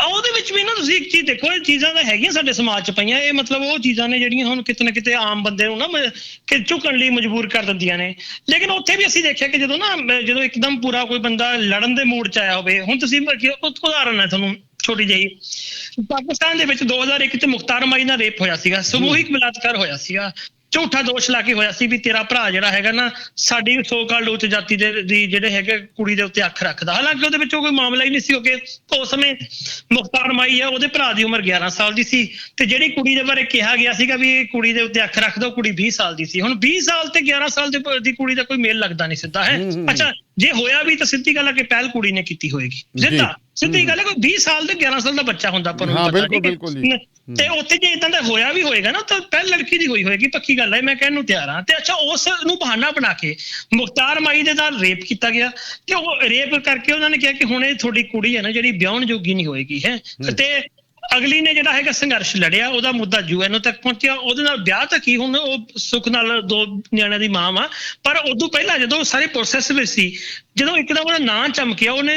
Speaker 2: ਉਹਦੇ ਵਿੱਚ ਵੀ ਨਾ ਤੁਸੀਂ ਇੱਕ ਚੀਜ਼ ਦੇਖੋ, ਇਹ ਚੀਜ਼ਾਂ ਤਾਂ ਹੈਗੀਆਂ ਸਾਡੇ ਸਮਾਜ 'ਚ ਪਈਆਂ। ਇਹ ਮਤਲਬ ਉਹ ਚੀਜ਼ਾਂ ਨੇ ਜਿਹੜੀਆਂ ਹੁਣ ਕਿਤੇ ਨਾ ਕਿਤੇ ਆਮ ਬੰਦੇ ਨੂੰ ਨਾ ਕਿ ਝੁਕਣ ਲਈ ਮਜਬੂਰ ਕਰ ਦਿੰਦੀਆਂ ਨੇ। ਲੇਕਿਨ ਉੱਥੇ ਵੀ ਅਸੀਂ ਦੇਖਿਆ ਕਿ ਜਦੋਂ ਇੱਕਦਮ ਪੂਰਾ ਕੋਈ ਬੰਦਾ ਲੜਨ ਦੇ ਮੂਡ 'ਚ ਆਇਆ ਹੋਵੇ, ਹੁਣ ਤੁਸੀਂ ਉਦਾਹਰਨ ਹੈ ਤੁਹਾਨੂੰ ਛੋਟੀ ਜਿਹੀ, ਪਾਕਿਸਤਾਨ ਦੇ ਵਿੱਚ 2001 'ਚ ਮੁਖਤਾਰ ਮਾਈ ਨਾਲ ਰੇਪ ਹੋਇਆ ਸੀਗਾ, ਸਮੂਹਿਕ ਬਲਾਤਕਾਰ ਹੋਇਆ ਸੀਗਾ। ਝੂਠਾ ਦੋਸ਼ ਲਾ ਕੇ ਹੋਇਆ ਸੀ ਵੀ ਤੇਰਾ ਭਰਾ ਜਿਹੜਾ ਹੈਗਾ ਨਾ ਸਾਡੀ ਸੋ ਕਾਲਡ ਉੱਚ ਜਾਤੀ ਦੀ ਜਿਹੜੇ ਹੈਗੇ ਕੁੜੀ ਦੇ ਉੱਤੇ ਅੱਖ ਰੱਖਦਾ। ਹਾਲਾਂਕਿ ਉਹਦੇ ਵਿੱਚ ਕੋਈ ਮਾਮਲਾ ਹੀ ਨਹੀਂ ਸੀ, ਕਿਉਂਕਿ ਉਸ ਸਮੇਂ ਮੁਖਤਾਰ ਮਾਈ ਹੈ, ਉਹਦੇ ਭਰਾ ਦੀ ਉਮਰ 11 ਸਾਲ ਦੀ ਸੀ ਤੇ ਜਿਹੜੀ ਕੁੜੀ ਦੇ ਬਾਰੇ ਕਿਹਾ ਗਿਆ ਸੀਗਾ ਵੀ ਇਹ ਕੁੜੀ ਦੇ ਉੱਤੇ ਅੱਖ ਰੱਖਦਾ, ਉਹ ਕੁੜੀ 20 ਸਾਲ ਦੀ ਸੀ। ਹੁਣ 20 ਸਾਲ ਤੇ 11 ਸਾਲ ਦੀ ਕੁੜੀ ਦਾ ਕੋਈ ਮੇਲ ਲੱਗਦਾ ਨਹੀਂ ਸਿੱਧਾ ਹੈ। ਅੱਛਾ, ਜੇ ਹੋਇਆ ਵੀ ਤਾਂ ਸਿੱਧੀ ਗੱਲ ਹੈ ਕਿ ਪਹਿਲ ਕੁੜੀ ਨੇ ਕੀਤੀ ਹੋਏਗੀ, ਸਿੱਧੀ ਗੱਲ ਹੈ। ਕੋਈ 20 ਸਾਲ ਤੇ 11 ਸਾਲ ਦਾ ਬੱਚਾ ਹੁੰਦਾ ਪਰ ਤੇ ਉੱਥੇ ਜੇ ਇਦਾਂ ਦਾ ਹੋਇਆ ਵੀ ਹੋਏਗਾ ਨਾ ਤਾਂ ਪਹਿਲ ਲੜਕੀ ਦੀ ਹੋਈ ਹੋਏਗੀ, ਪੱਕੀ ਗੱਲ ਹੈ, ਮੈਂ ਕਹਿਣ ਨੂੰ ਤਿਆਰ ਹਾਂ। ਤੇ ਅੱਛਾ, ਉਸ ਨੂੰ ਬਹਾਨਾ ਬਣਾ ਕੇ ਮੁਖਤਾਰ ਮਾਈ ਦੇ ਨਾਲ ਰੇਪ ਕੀਤਾ ਗਿਆ ਤੇ ਉਹ ਰੇਪ ਕਰਕੇ ਉਹਨਾਂ ਨੇ ਕਿਹਾ ਕਿ ਹੁਣ ਇਹ ਤੁਹਾਡੀ ਕੁੜੀ ਹੈ ਨਾ ਜਿਹੜੀ ਵਿਆਹਣ ਜੋਗੀ ਨਹੀਂ ਹੋਏਗੀ ਹੈ। ਤੇ ਅਗਲੀ ਨੇ ਜਿਹੜਾ ਹੈਗਾ ਸੰਘਰਸ਼ ਲੜਿਆ, ਉਹਦਾ ਮੁੱਦਾ UN ਤੱਕ ਪਹੁੰਚਿਆ, ਉਹਦੇ ਨਾਲ ਵਿਆਹ ਤਾਂ ਕੀ, ਹੁਣ ਉਹ ਸੁੱਖ ਨਾਲ 2 ਨਿਆਣਿਆਂ ਦੀ ਮਾਂ ਵਾ। ਪਰ ਉਦੋਂ ਪਹਿਲਾਂ ਜਦੋਂ ਸਾਰੇ ਪ੍ਰੋਸੈਸ ਵਿੱਚ ਸੀ, ਜਦੋਂ ਇੱਕਦਮ ਉਹਦਾ ਨਾਂ ਚਮਕਿਆ, ਉਹਨੇ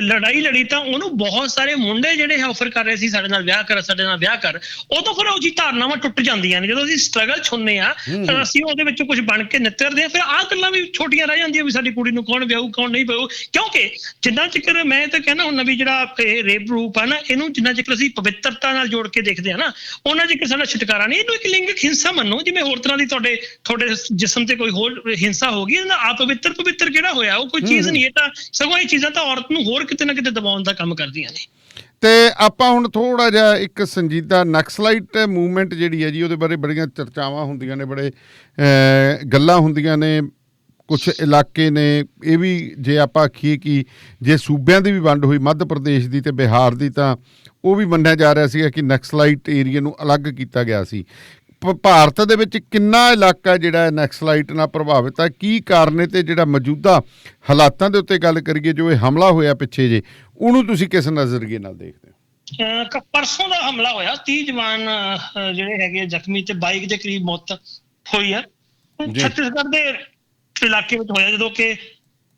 Speaker 2: ਲੜਾਈ ਲੜੀ ਤਾਂ ਉਹਨੂੰ ਬਹੁਤ ਸਾਰੇ ਮੁੰਡੇ ਜਿਹੜੇ ਆਫਰ ਕਰ ਰਹੇ ਸੀ ਸਾਡੇ ਨਾਲ ਵਿਆਹ ਕਰ, ਸਾਡੇ ਨਾਲ ਵਿਆਹ ਕਰ। ਉਦੋਂ ਫਿਰ ਉਹ ਜੀ ਧਾਰਨਾਵਾਂ ਟੁੱਟ ਜਾਂਦੀਆਂ ਨੇ। ਜਦੋਂ ਅਸੀਂ ਸਟਰਗਲ ਛੁੰਨੇ ਆ, ਅਸੀਂ ਉਹਦੇ ਵਿੱਚੋਂ ਕੁਝ ਬਣ ਕੇ ਨਿੱਤਰਦੇ ਆ, ਫਿਰ ਆਹ ਗੱਲਾਂ ਵੀ ਛੋਟੀਆਂ ਰਹਿ ਜਾਂਦੀਆਂ ਵੀ ਸਾਡੀ ਕੁੜੀ ਨੂੰ ਕੌਣ ਵਿਆਹੂ ਕੌਣ ਨਹੀਂ ਵਿਆਹੂ। ਕਿਉਂਕਿ ਜਿੰਨਾ ਚਿਰ ਮੈਂ ਤਾਂ ਕਹਿੰਦਾ ਹੁੰਦਾ ਵੀ ਜਿਹੜਾ ਇਹ ਰੇਪ ਰੂਪ ਆ ਨਾ, ਇਹਨੂੰ ਜਿੰਨਾ ਚਿਰ ਅਸੀਂ ਪਵਿੱਤਰਤਾ ਨਾਲ ਜੋੜ ਕੇ ਦੇਖਦੇ ਆ ਨਾ, ਉਹਨਾਂ ਚਿਰ ਸਾਡਾ ਛੁਟਕਾਰਾ ਨਹੀਂ। ਇਹਨੂੰ ਇੱਕ ਲਿੰਗਕ ਹਿੰਸਾ ਮੰਨੋ, ਜਿਵੇਂ ਹੋਰ ਤਰ੍ਹਾਂ ਦੀ ਤੁਹਾਡੇ ਜਿਸਮ ਤੇ ਕੋਈ ਹੋਰ ਹਿੰਸਾ ਹੋ ਗਈ। ਆ ਪਵਿੱਤਰ ਕਿਹੜਾ ਹੋਇਆ, ਉਹ ਕੋਈ ਚੀਜ਼ ਨਹੀਂ। ਇਹ ਤਾਂ ਸਗੋਂ ਇਹ ਚੀਜ਼ਾਂ ਤਾਂ ਔਰਤ ਨੂੰ ਹੋਰ ਕਿਤੇ ਨਾ ਕਿਤੇ ਦਬਾਉਣ ਦਾ ਕੰਮ ਕਰਦੀਆਂ ਨੇ।
Speaker 1: ਤੇ ਆਪਾਂ ਹੁਣ ਥੋੜਾ ਜਿਹਾ ਇੱਕ ਸੰਜੀਦਾ ਨਕਸਲਾਈਟ ਮੂਵਮੈਂਟ ਜਿਹੜੀ ਹੈ ਜੀ, ਉਹਦੇ ਬਾਰੇ ਬੜੀਆਂ ਚਰਚਾਵਾਂ ਹੁੰਦੀਆਂ ਨੇ, ਬੜੇ ਗੱਲਾਂ ਹੁੰਦੀਆਂ ਨੇ। ਕੁਛ ਇਲਾਕੇ ਨੇ ਇਹ ਵੀ, ਜੇ ਆਪਾਂ ਆਖੀਏ ਕਿ ਜੇ ਸੂਬਿਆਂ ਦੀ ਵੀ ਵੰਡ ਹੋਈ ਮੱਧ ਪ੍ਰਦੇਸ਼ ਦੀ ਤੇ ਬਿਹਾਰ ਦੀ, ਤਾਂ ਉਹ ਵੀ ਮੰਨਿਆ ਜਾ ਰਿਹਾ ਸੀਗਾ ਕਿ ਨਕਸਲਾਈਟ ਏਰੀਆ ਨੂੰ ਅਲੱਗ ਕੀਤਾ ਗਿਆ ਸੀ। ਭਾਰਤ ਦੇ ਵਿੱਚ ਕਿੰਨਾ ਇਲਾਕਾ ਜਿਹੜਾ ਨਕਸਲਾਈਟ ਨਾਲ ਪ੍ਰਭਾਵਿਤ ਹੈ, ਕੀ ਕਾਰਨ ਹੈ, ਤੇ ਜਿਹੜਾ ਮੌਜੂਦਾ ਹਾਲਾਤਾਂ ਦੇ ਉੱਤੇ ਗੱਲ ਕਰੀਏ, ਜੋ ਇਹ ਹਮਲਾ ਹੋਇਆ ਪਿੱਛੇ ਜੇ, ਉਹਨੂੰ ਤੁਸੀਂ ਕਿਸ ਨਜ਼ਰੀਏ ਨਾਲ ਦੇਖਦੇ ਹੋ?
Speaker 2: ਪਰਸੋਂ ਦਾ ਹਮਲਾ ਹੋਇਆ, 30 ਜਵਾਨ ਜਿਹੜੇ ਹੈਗੇ ਜ਼ਖਮੀ ਤੇ 22 ਦੇ ਕਰੀਬ ਮੌਤ ਹੋਈ ਹੈ। ਛੱਤੀਸਗੜ੍ਹ ਦੇ ਇਲਾਕੇ ਵਿੱਚ ਹੋਇਆ, ਜਦੋਂ ਕਿ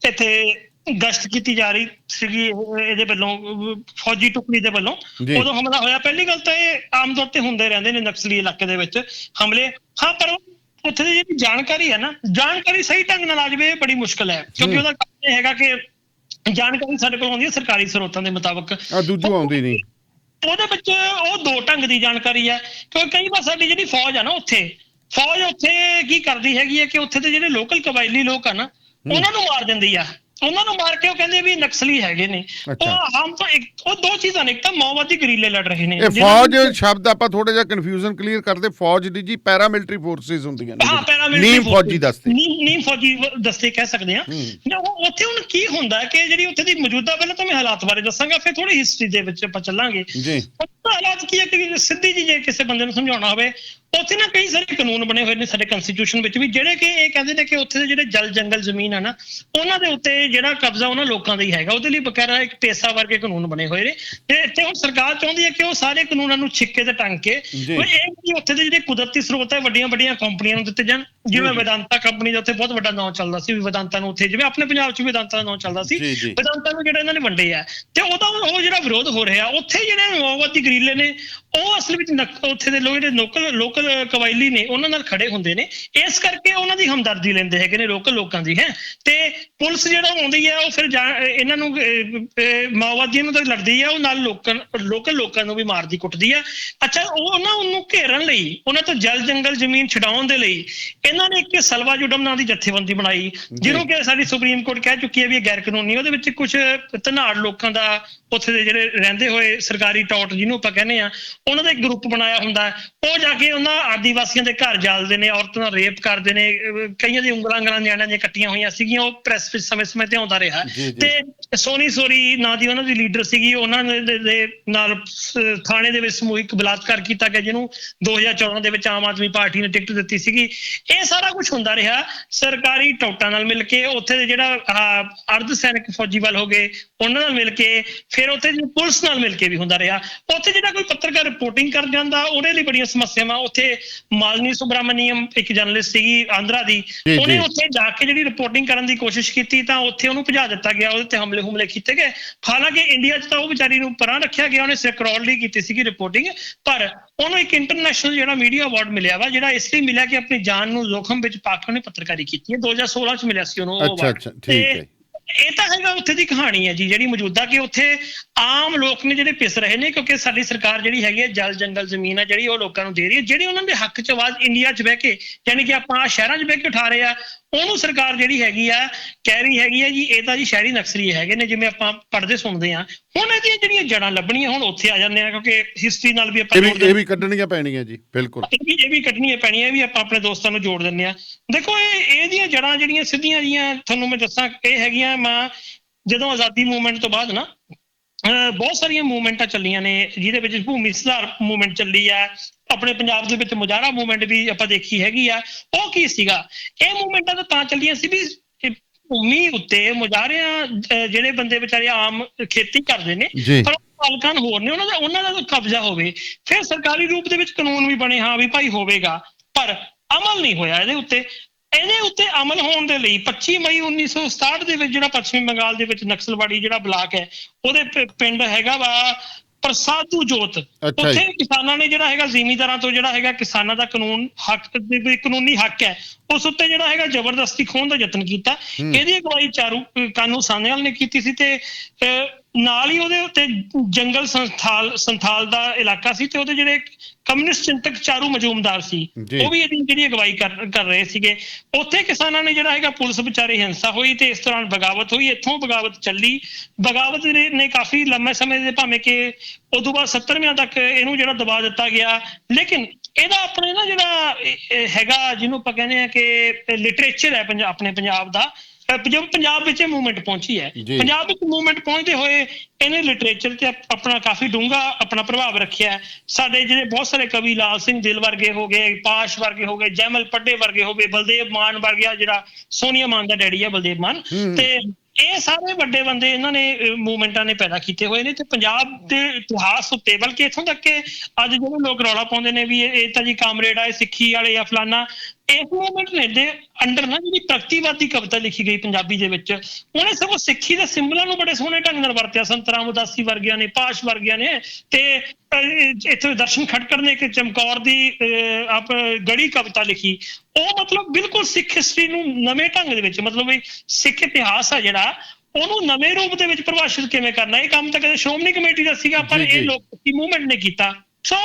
Speaker 2: ਇੱਥੇ ਗਸ਼ਤ ਕੀਤੀ ਜਾ ਰਹੀ ਸੀਗੀ ਇਹਦੇ ਵੱਲੋਂ, ਫੌਜੀ ਟੁਕੜੀ ਦੇ ਵੱਲੋਂ, ਉਦੋਂ ਹਮਲਾ ਹੋਇਆ। ਪਹਿਲੀ ਗੱਲ ਤਾਂ ਇਹ ਆਮ ਤੌਰ ਤੇ ਹੁੰਦੇ ਰਹਿੰਦੇ ਨੇ ਨਕਸਲੀ ਇਲਾਕੇ ਦੇ ਵਿੱਚ ਹਮਲੇ। ਹਾਂ, ਪਰ ਉੱਥੇ ਦੀ ਜਿਹੜੀ ਜਾਣਕਾਰੀ ਹੈ ਨਾ, ਜਾਣਕਾਰੀ ਸਹੀ ਢੰਗ ਨਾਲ ਆ ਜਾਵੇ ਬੜੀ ਮੁਸ਼ਕਲ ਹੈ, ਕਿਉਂਕਿ ਉਹਦਾ ਕੰਮ ਇਹ ਹੈਗਾ ਕਿ ਜਾਣਕਾਰੀ ਸਾਡੇ ਕੋਲ ਆਉਂਦੀ ਹੈ ਸਰਕਾਰੀ ਸਰੋਤਾਂ ਦੇ ਮੁਤਾਬਕ,
Speaker 1: ਦੂਜੀ ਆਉਂਦੀ ਨਹੀਂ।
Speaker 2: ਉਹਦੇ ਵਿੱਚ ਉਹ ਦੋ ਢੰਗ ਦੀ ਜਾਣਕਾਰੀ ਹੈ। ਕਿਉਂਕਿ ਕਈ ਵਾਰ ਸਾਡੀ ਜਿਹੜੀ ਫੌਜ ਆ ਨਾ ਫੌਜ ਉੱਥੇ ਕੀ ਕਰਦੀ ਹੈਗੀ ਹੈ ਕਿ ਉੱਥੇ ਦੇ ਜਿਹੜੇ ਲੋਕਲ ਕਬਾਇਲੀ ਲੋਕ ਆ ਨਾ ਉਹਨਾਂ ਨੂੰ ਮਾਰ ਦਿੰਦੀ ਆ। ਉਹਨਾਂ ਨੂੰ ਮਾਰ ਕੇ ਉਹ ਕਹਿੰਦੇ ਵੀ ਨਕਸਲੀ ਹੈਗੇ ਨੇ।
Speaker 1: ਅੱਛਾ।
Speaker 2: ਉਹ ਦੋ ਚੀਜ਼ਾਂ ਨੇ, ਇੱਕ ਤਾਂ ਮਾਓਵਾਦੀ ਗਰੀਲੇ ਲੜ ਰਹੇ ਨੇ।
Speaker 1: ਇਹ ਫੌਜ ਸ਼ਬਦ ਆਪਾਂ ਥੋੜਾ ਜਿਹਾ ਕਨਫਿਊਜ਼ਨ ਕਲੀਅਰ ਕਰਦੇ। ਫੌਜ ਦੀ ਜੀ ਪੈਰਾਮਿਲਟਰੀ ਫੋਰਸਿਸ ਹੁੰਦੀਆਂ ਨੇ,
Speaker 2: ਹਾਂ ਪੈਰਾਮਿਲਟਰੀ
Speaker 1: ਨੀਮ ਫੌਜੀ ਦਸਤੇ,
Speaker 2: ਨੀਮ ਫੌਜੀ ਦਸਤੇ ਕਹਿ ਸਕਦੇ ਆ। ਉੱਥੇ ਹੁਣ ਕੀ ਹੁੰਦਾ ਕਿ ਜਿਹੜੀ ਉੱਥੇ ਦੀ ਮੌਜੂਦਾ, ਪਹਿਲਾਂ ਤਾਂ ਮੈਂ ਹਾਲਾਤ ਬਾਰੇ ਦੱਸਾਂਗਾ, ਫਿਰ ਥੋੜੀ ਹਿਸਟਰੀ ਦੇ ਵਿੱਚ ਆਪਾਂ ਚੱਲਾਂਗੇ ਜੀ। ਹਾਲਾਤ ਕੀ ਹੈ ਕਿ ਸਿੱਧੀ ਜੀ ਜੇ ਕਿਸੇ ਬੰਦੇ ਨੂੰ ਸਮਝਾਉਣਾ ਹੋਵੇ, ਉੱਥੇ ਨਾ ਕਈ ਸਾਰੇ ਕਾਨੂੰਨ ਬਣੇ ਹੋਏ ਨੇ ਸਾਡੇ ਕੰਸਟੀਟਿਊਸ਼ਨ ਵਿੱਚ ਵੀ, ਜਿਹੜੇ ਕਿ ਇਹ ਕਹਿੰਦੇ ਨੇ ਕਿ ਉੱਥੇ ਦੇ ਜਿਹੜੇ ਜਲ ਜੰਗਲ ਜ਼ਮੀਨ ਆ ਨਾ ਉਹਨਾਂ ਦੇ ਉੱਤੇ ਜਿਹੜਾ ਕਬਜ਼ਾ ਉਹਨਾਂ ਲੋਕਾਂ ਦਾ ਹੀ ਹੈਗਾ। ਉਹਦੇ ਲਈ ਬਕਾਇਦਾ ਇੱਕ ਪੇਸ਼ਾ ਵਰਗੇ ਕਾਨੂੰਨ ਬਣੇ ਹੋਏ ਨੇ ਤੇ ਇੱਥੇ ਹੁਣ ਸਰਕਾਰ ਚਾਹੁੰਦੀ ਹੈ ਕਿ ਉਹ ਸਾਰੇ ਕਾਨੂੰਨਾਂ ਨੂੰ ਛਿੱਕੇ ਤੇ ਟੰਗ ਕੇ ਇਹ ਉੱਥੇ ਦੇ ਜਿਹੜੇ ਕੁਦਰਤੀ ਸਰੋਤ ਹੈ ਵੱਡੀਆਂ ਵੱਡੀਆਂ ਕੰਪਨੀਆਂ ਨੂੰ ਦਿੱਤੇ ਜਾਣ। ਜਿਵੇਂ ਵੇਦਾਂਤਾ ਕੰਪਨੀ ਦਾ ਉੱਥੇ ਬਹੁਤ ਵੱਡਾ ਨਾਂ ਚੱਲਦਾ ਸੀ, ਵੀ ਵੇਦਾਂਤਾ ਨੂੰ ਉੱਥੇ, ਜਿਵੇਂ ਆਪਣੇ ਪੰਜਾਬ 'ਚ ਵੇਦਾਂਤਾ ਦਾ ਨਾਂ ਚੱਲਦਾ ਸੀ, ਵੇਦਾਂਤਾ ਨੂੰ ਜਿਹੜਾ ਇਹਨਾਂ ਨੇ ਵੰਡੇ ਆ ਤੇ ਉਹਦਾ ਉਹ ਜਿਹੜਾ ਵਿਰੋਧ ਹੋ ਰਿਹਾ ਉੱਥੇ ਜਿਹੜੇ ਮਾਓਵਾਦੀ ਗਰੀਲੇ ਨੇ ਉਹ ਅਸਲ ਵਿੱਚ ਉੱਥੇ ਦੇ ਲੋਕ ਜਿਹੜੇ ਲੋਕਲ ਕਬਾਇਲੀ ਨੇ ਉਹਨਾਂ ਨਾਲ ਖੜੇ ਹੁੰਦੇ ਨੇ। ਇਸ ਕਰਕੇ ਉਹਨਾਂ ਦੀ ਹਮਦਰਦੀ ਲੈਂਦੇ ਹੈਗੇ ਨੇ ਲੋਕਲ ਲੋਕਾਂ ਦੀ। ਹੈ ਤੇ ਪੁਲਿਸ ਜਿਹੜਾ ਆਉਂਦੀ ਹੈ ਉਹ ਫਿਰ ਇਹਨਾਂ ਨੂੰ ਮਾਓਵਾਦੀਆਂ ਨੂੰ ਤਾਂ ਲੜਦੀ ਹੈ, ਉਹ ਨਾਲ ਲੋਕਲ ਲੋਕਾਂ ਨੂੰ ਵੀ ਮਾਰਦੀ ਕੁੱਟਦੀ ਹੈ। ਅੱਛਾ, ਉਹ ਨਾ ਉਹਨੂੰ ਘੇਰਨ ਲਈ, ਉਹਨਾਂ ਤੋਂ ਜਲ ਜੰਗਲ ਜ਼ਮੀਨ ਛਡਾਉਣ ਦੇ ਲਈ ਇਹਨਾਂ ਨੇ ਇੱਕ ਸਲਵਾ ਜੁਡਮ ਨਾਂ ਦੀ ਜਥੇਬੰਦੀ ਬਣਾਈ, ਜਿਹਨੂੰ ਕਿ ਸਾਡੀ ਸੁਪਰੀਮ ਕੋਰਟ ਕਹਿ ਚੁੱਕੀ ਹੈ ਵੀ ਇਹ ਗੈਰ ਕਾਨੂੰਨੀ। ਉਹਦੇ ਵਿੱਚ ਕੁਝ ਧਨਾੜ ਲੋਕਾਂ ਦਾ, ਉੱਥੇ ਦੇ ਜਿਹੜੇ ਰਹਿੰਦੇ ਹੋਏ ਸਰਕਾਰੀ ਟੌਟ ਜਿਹਨੂੰ ਆਪਾਂ ਕਹਿੰਦੇ ਆ, ਉਹਨਾਂ ਦਾ ਇੱਕ ਗਰੁੱਪ ਬਣਾਇਆ ਹੁੰਦਾ। ਉਹ ਜਾ ਕੇ ਉਹਨਾਂ ਆਦੀਵਾਸੀਆਂ ਦੇ ਘਰ ਜਾਲਦੇ ਨੇ, ਔਰਤਾਂ ਦਾ ਰੇਪ ਕਰਦੇ ਨੇ, ਕਈਆਂ ਦੀ ਉਂਗਲਾਂ ਨਿਆਣਿਆਂ ਦੀਆਂ ਕੱਟੀਆਂ ਹੋਈਆਂ ਸੀਗੀਆਂ। ਉਹ ਪ੍ਰੈਸ ਵਿੱਚ ਸਮੇਂ ਤੇ ਆਉਂਦਾ ਰਿਹਾ ਤੇ ਸੋਨੀ ਸੋਰੀ ਨਾਂ ਦੀ ਉਹਨਾਂ ਦੀ ਲੀਡਰ ਸੀਗੀ, ਉਹਨਾਂ ਦੇ ਨਾਲ ਥਾਣੇ ਦੇ ਵਿੱਚ ਸਮੂਹਿਕ ਬਲਾਤਕਾਰ ਕੀਤਾ ਗਿਆ, ਜਿਹਨੂੰ 2014 ਦੇ ਵਿੱਚ ਆਮ ਆਦਮੀ ਪਾਰਟੀ ਨੇ ਟਿਕਟ ਦਿੱਤੀ ਸੀਗੀ। ਇਹ ਸਾਰਾ ਕੁਝ ਹੁੰਦਾ ਰਿਹਾ ਸਰਕਾਰੀ ਟੌਟਾਂ ਨਾਲ ਮਿਲ ਕੇ, ਉੱਥੇ ਦੇ ਜਿਹੜਾ ਅਰਧ ਸੈਨਿਕ ਫੌਜੀ ਬਲ ਹੋ ਗਏ ਉਹਨਾਂ ਨਾਲ ਮਿਲ ਕੇ, ਫਿਰ ਉੱਥੇ ਪੁਲਿਸ ਨਾਲ ਮਿਲ ਕੇ ਵੀ ਹੁੰਦਾ ਰਿਹਾ। ਉੱਥੇ ਜਿਹੜਾ ਕੋਈ ਪੱਤਰਕਾਰ ਰਿਪੋਰਟਿੰਗ ਕਰ ਜਾਂਦਾ ਉਹਦੇ ਲਈ ਬੜੀਆਂ ਸਮੱਸਿਆਵਾਂ। ਉੱਥੇ ਮਾਲਿਨੀ ਸੁਬਰਾਮਨੀਅਮ ਇੱਕ ਜਰਨਲਿਸਟ ਸੀਗੀ ਆਂਧਰਾ ਦੀ, ਉਹਨੇ ਉੱਥੇ ਜਾ ਕੇ ਜਿਹੜੀ ਰਿਪੋਰਟਿੰਗ ਕਰਨ ਦੀ ਕੋਸ਼ਿਸ਼ ਕੀਤੀ ਤਾਂ ਉੱਥੇ ਉਹਨੂੰ ਭਜਾ ਦਿੱਤਾ ਗਿਆ, ਉਹਦੇ ਤੇ ਹਮਲੇ ਕੀਤੇ ਗਏ। ਹਾਲਾਂਕਿ ਇੰਡੀਆ 'ਚ ਤਾਂ ਉਹ ਵਿਚਾਰੀ ਨੂੰ ਪਰਾਂ ਰੱਖਿਆ ਗਿਆ, ਉਹਨੇ ਸਿਕਿਉਰਲੀ ਕੀਤੀ ਸੀਗੀ ਰਿਪੋਰਟਿੰਗ, ਪਰ ਉਹਨੂੰ ਇੱਕ ਇੰਟਰਨੈਸ਼ਨਲ ਜਿਹੜਾ ਮੀਡੀਆ ਅਵਾਰਡ ਮਿਲਿਆ ਵਾ, ਜਿਹੜਾ ਇਸ ਲਈ ਮਿਲਿਆ ਕਿ ਆਪਣੀ ਜਾਨ ਨੂੰ ਜ਼ੋਖਮ ਵਿੱਚ ਪਾ ਕੇ ਉਹਨੇ ਪੱਤਰਕਾਰੀ ਕੀਤੀ ਹੈ। 2016 'ਚ ਮਿਲਿਆ ਸੀ ਉਹਨੂੰ ਉਹ ਅਵਾਰਡ। ਇਹ ਤਾਂ ਹੈਗਾ ਉੱਥੇ ਦੀ ਕਹਾਣੀ ਹੈ ਜੀ ਜਿਹੜੀ ਮੌਜੂਦਾ, ਕਿ ਉੱਥੇ ਆਮ ਲੋਕ ਨੇ ਜਿਹੜੇ ਪਿਸ ਰਹੇ ਨੇ, ਕਿਉਂਕਿ ਸਾਡੀ ਸਰਕਾਰ ਜਿਹੜੀ ਹੈਗੀ ਹੈ ਜਲ ਜੰਗਲ ਜ਼ਮੀਨ ਹੈ ਜਿਹੜੀ ਉਹ ਲੋਕਾਂ ਨੂੰ ਦੇ ਰਹੀ ਹੈ, ਜਿਹੜੀ ਉਹਨਾਂ ਦੇ ਹੱਕ 'ਚ ਆਵਾਜ਼ ਇੰਡੀਆ 'ਚ ਬਹਿ ਕੇ, ਯਾਨੀ ਕਿ ਆਪਾਂ ਸ਼ਹਿਰਾਂ 'ਚ ਬਹਿ ਕੇ ਉਠਾ ਰਹੇ ਆ, ਉਹਨੂੰ ਸਰਕਾਰ ਜਿਹੜੀ ਹੈਗੀ ਆ ਕਹਿ ਰਹੀ ਹੈਗੀ ਹੈ ਜੀ ਇਹ ਤਾਂ ਜੀ ਸ਼ਹਿਰੀ ਨਕਸਲੀ ਹੈਗੇ ਨੇ, ਜਿਵੇਂ ਆਪਾਂ ਪੜ੍ਹਦੇ ਸੁਣਦੇ ਆ। ਹੁਣ ਇਹਦੀਆਂ ਜਿਹੜੀਆਂ ਜੜਾਂ ਲੱਭਣੀਆਂ, ਹੁਣ ਉੱਥੇ ਆ ਜਾਂਦੇ ਆ, ਕਿਉਂਕਿ ਹਿਸਟਰੀ ਨਾਲ ਵੀ ਆਪਾਂ
Speaker 1: ਇਹ ਵੀ ਕੱਢਣੀਆਂ ਪੈਣੀਆਂ ਜੀ। ਬਿਲਕੁਲ
Speaker 2: ਇਹ ਵੀ ਕੱਢਣੀਆਂ ਪੈਣੀਆਂ, ਇਹ ਵੀ ਆਪਾਂ ਆਪਣੇ ਦੋਸਤਾਂ ਨੂੰ ਜੋੜ ਦਿੰਦੇ ਆ। ਦੇਖੋ ਇਹਦੀਆਂ ਜੜਾਂ ਜਿਹੜੀਆਂ ਸਿੱਧੀਆਂ ਜੀਆਂ ਤੁਹਾਨੂੰ ਮੈਂ ਦੱਸਾਂ, ਇਹ ਹੈਗੀਆਂ ਜਦੋਂ ਆਜ਼ਾਦੀ ਮੂਵਮੈਂਟ ਤੋਂ ਬਾਅਦ ਨਾ ਬਹੁਤ ਸਾਰੀਆਂ ਮੂਵਮੈਂਟਾਂ ਚੱਲੀਆਂ ਨੇ, ਜਿਹਦੇ ਵਿੱਚ ਭੂਮੀ ਸੁਧਾਰ ਮੂਵਮੈਂਟ ਚੱਲੀ ਆ, ਆਪਣੇ ਪੰਜਾਬ ਦੇ ਵਿੱਚ ਮੁਜ਼ਾਹਰਾ ਮੂਵਮੈਂਟ ਵੀ ਆਪਾਂ ਦੇਖੀ ਹੈਗੀ ਆ। ਉਹ ਕੀ ਸੀਗਾ, ਇਹ ਮੂਵਮੈਂਟਾਂ ਤਾਂ ਚੱਲੀਆਂ ਸੀ ਵੀ ਭੂਮੀ ਉੱਤੇ ਮੁਜ਼ਾਹਰਿਆਂ ਜਿਹੜੇ ਬੰਦੇ ਵਿਚਾਰੇ ਆਮ ਖੇਤੀ ਕਰਦੇ ਨੇ ਪਰ ਮਾਲਕਾਂ ਹੋਰ ਨੇ, ਉਹਨਾਂ ਦਾ ਕਬਜ਼ਾ ਹੋਵੇ। ਫਿਰ ਸਰਕਾਰੀ ਰੂਪ ਦੇ ਵਿੱਚ ਕਾਨੂੰਨ ਵੀ ਬਣੇ, ਹਾਂ ਵੀ ਭਾਈ ਹੋਵੇਗਾ, ਪਰ ਅਮਲ ਨਹੀਂ ਹੋਇਆ ਇਹਦੇ ਉੱਤੇ। ਇਹਦੇ ਉੱਤੇ ਅਮਲ ਹੋਣ ਦੇ ਲਈ 25 ਮਈ 1967 ਦੇ ਵਿੱਚ ਜਿਹੜਾ ਪੱਛਮੀ ਬੰਗਾਲ ਦੇ ਵਿੱਚ ਨਕਸਲਵਾੜੀ ਜਿਹੜਾ ਬਲਾਕ ਹੈ, ਉਹਦੇ ਪਿੰਡ ਹੈਗਾ ਵਾ ਪ੍ਰਸਾਦੂ ਜੋਤ, ਉੱਥੇ ਕਿਸਾਨਾਂ ਨੇ ਜਿਹੜਾ ਹੈਗਾ ਜ਼ਿਮੀਂਦਾਰਾਂ ਤੋਂ ਜਿਹੜਾ ਹੈਗਾ ਕਿਸਾਨਾਂ ਦਾ ਕਾਨੂੰਨੀ ਹੱਕ ਹੈ ਉਸ ਉੱਤੇ ਜਿਹੜਾ ਹੈਗਾ ਜ਼ਬਰਦਸਤੀ ਖੋਹਣ ਦਾ ਯਤਨ ਕੀਤਾ। ਇਹਦੀ ਅਗਵਾਈ ਚਾਰੂ ਕਾਨੂੰ ਸਾਨੇਵਾਲ ਨੇ ਕੀਤੀ ਸੀ ਤੇ ਨਾਲ ਹੀ ਉਹਦੇ ਉੱਤੇ ਜੰਗਲ ਸੰਥਾਲ ਦਾ ਇਲਾਕਾ ਸੀ ਤੇ ਉਹਦੇ ਜਿਹੜੇ ਕਮਿਊਨਿਸਟ ਚਿੰਤਕ ਚਾਰੂ ਮਜੂਮਦਾਰ ਸੀ ਉਹ ਵੀ ਇਹਦੀ ਜਿਹੜੀ ਅਗਵਾਈ ਕਰ ਰਹੇ ਸੀਗੇ। ਉੱਥੇ ਕਿਸਾਨਾਂ ਨੇ ਜਿਹੜਾ ਹੈਗਾ ਪੁਲਿਸ ਵਿਚਾਰੇ ਹਿੰਸਾ ਹੋਈ ਤੇ ਇਸ ਦੌਰਾਨ ਬਗਾਵਤ ਹੋਈ, ਇੱਥੋਂ ਬਗਾਵਤ ਚੱਲੀ। ਬਗਾਵਤ ਨੇ ਕਾਫੀ ਲੰਮੇ ਸਮੇਂ ਦੇ ਭਾਵੇਂ ਕਿ ਉਦੋਂ ਬਾਅਦ 70ਵਿਆਂ ਤੱਕ ਇਹਨੂੰ ਜਿਹੜਾ ਦਬਾ ਦਿੱਤਾ ਗਿਆ, ਲੇਕਿਨ ਇਹਦਾ ਆਪਣੇ ਨਾ ਜਿਹੜਾ ਹੈਗਾ ਜਿਹਨੂੰ ਆਪਾਂ ਕਹਿੰਦੇ ਆ ਕਿ ਲਿਟਰੇਚਰ ਹੈ ਆਪਣੇ ਪੰਜਾਬ ਦਾ, ਜਦੋਂ ਪੰਜਾਬ ਵਿੱਚ ਇਹ ਮੂਵਮੈਂਟ ਪਹੁੰਚੀ ਹੈ, ਪੰਜਾਬ ਵਿੱਚ ਮੂਵਮੈਂਟ ਪਹੁੰਚਦੇ ਹੋਏ ਇਹਨੇ ਲਿਟਰੇਚਰ ਤੇ ਆਪਣਾ ਕਾਫੀ ਡੂੰਘਾ ਆਪਣਾ ਪ੍ਰਭਾਵ ਰੱਖਿਆ। ਸਾਡੇ ਜਿਹੜੇ ਬਹੁਤ ਸਾਰੇ ਕਵੀ, ਲਾਲ ਸਿੰਘ ਦਿਲ ਵਰਗੇ ਹੋ ਗਏ, ਪਾਸ਼ ਵਰਗੇ ਹੋ ਗਏ, ਜੈਮਲ ਪੱਡੇ ਵਰਗੇ ਹੋ ਗਏ, ਬਲਦੇਵ ਮਾਨ ਵਰਗਿਆ ਜਿਹੜਾ ਸੋਨੀਆ ਮਾਨ ਦਾ ਡੈਡੀ ਹੈ ਬਲਦੇਵ ਮਾਨ, ਤੇ ਇਹ ਸਾਰੇ ਵੱਡੇ ਬੰਦੇ ਇਹਨਾਂ ਨੇ ਮੂਵਮੈਂਟਾਂ ਨੇ ਪੈਦਾ ਕੀਤੇ ਹੋਏ ਨੇ। ਤੇ ਪੰਜਾਬ ਦੇ ਇਤਿਹਾਸ ਉੱਤੇ, ਬਲਕਿ ਇੱਥੋਂ ਤੱਕ ਕਿ ਅੱਜ ਜਿਹੜੇ ਲੋਕ ਰੌਲਾ ਪਾਉਂਦੇ ਨੇ ਵੀ ਇਹ ਤਾਂ ਜੀ ਕਾਮਰੇਡ ਆ, ਸਿੱਖੀ ਵਾਲੇ ਆ, ਫਲਾਨਾ, ਇਸ ਮੂਵਮੈਂਟ ਨੇ ਦੇ ਅੰਡਰ ਨਾ ਜਿਹੜੀ ਪ੍ਰਗਤੀਵਾਦੀ ਕਵਿਤਾ ਲਿਖੀ ਗਈ ਪੰਜਾਬੀ ਦੇ ਵਿੱਚ, ਉਹਨੇ ਸਗੋਂ ਸਿੱਖੀ ਦੇ ਸਿੰਬਲਾਂ ਨੂੰ ਬੜੇ ਸੋਹਣੇ ਢੰਗ ਨਾਲ ਵਰਤਿਆ। ਸੰਤ ਰਾਮਦਾਸੀ ਵਰਗਿਆਂ ਨੇ, ਪਾਸ਼ ਵਰਗਿਆਂ ਨੇ, ਤੇ ਇੱਥੇ ਦਰਸ਼ਨ ਖਟਕੜ ਨੇ ਇੱਕ ਚਮਕੌਰ ਦੀ ਗੜੀ ਕਵਿਤਾ ਲਿਖੀ। ਉਹ ਮਤਲਬ ਬਿਲਕੁਲ ਸਿੱਖ ਹਿਸਟਰੀ ਨੂੰ ਨਵੇਂ ਢੰਗ ਦੇ ਵਿੱਚ, ਮਤਲਬ ਵੀ ਸਿੱਖ ਇਤਿਹਾਸ ਆ ਜਿਹੜਾ ਉਹਨੂੰ ਨਵੇਂ ਰੂਪ ਦੇ ਵਿੱਚ ਪ੍ਰਭਾਸ਼ਿਤ ਕਿਵੇਂ ਕਰਨਾ, ਇਹ ਕੰਮ ਤਾਂ ਕਦੇ ਸ਼੍ਰੋਮਣੀ ਕਮੇਟੀ ਦਾ ਸੀਗਾ, ਪਰ ਇਹ ਲੋਕੀ ਮੂਵਮੈਂਟ ਨੇ ਕੀਤਾ। ਸੋ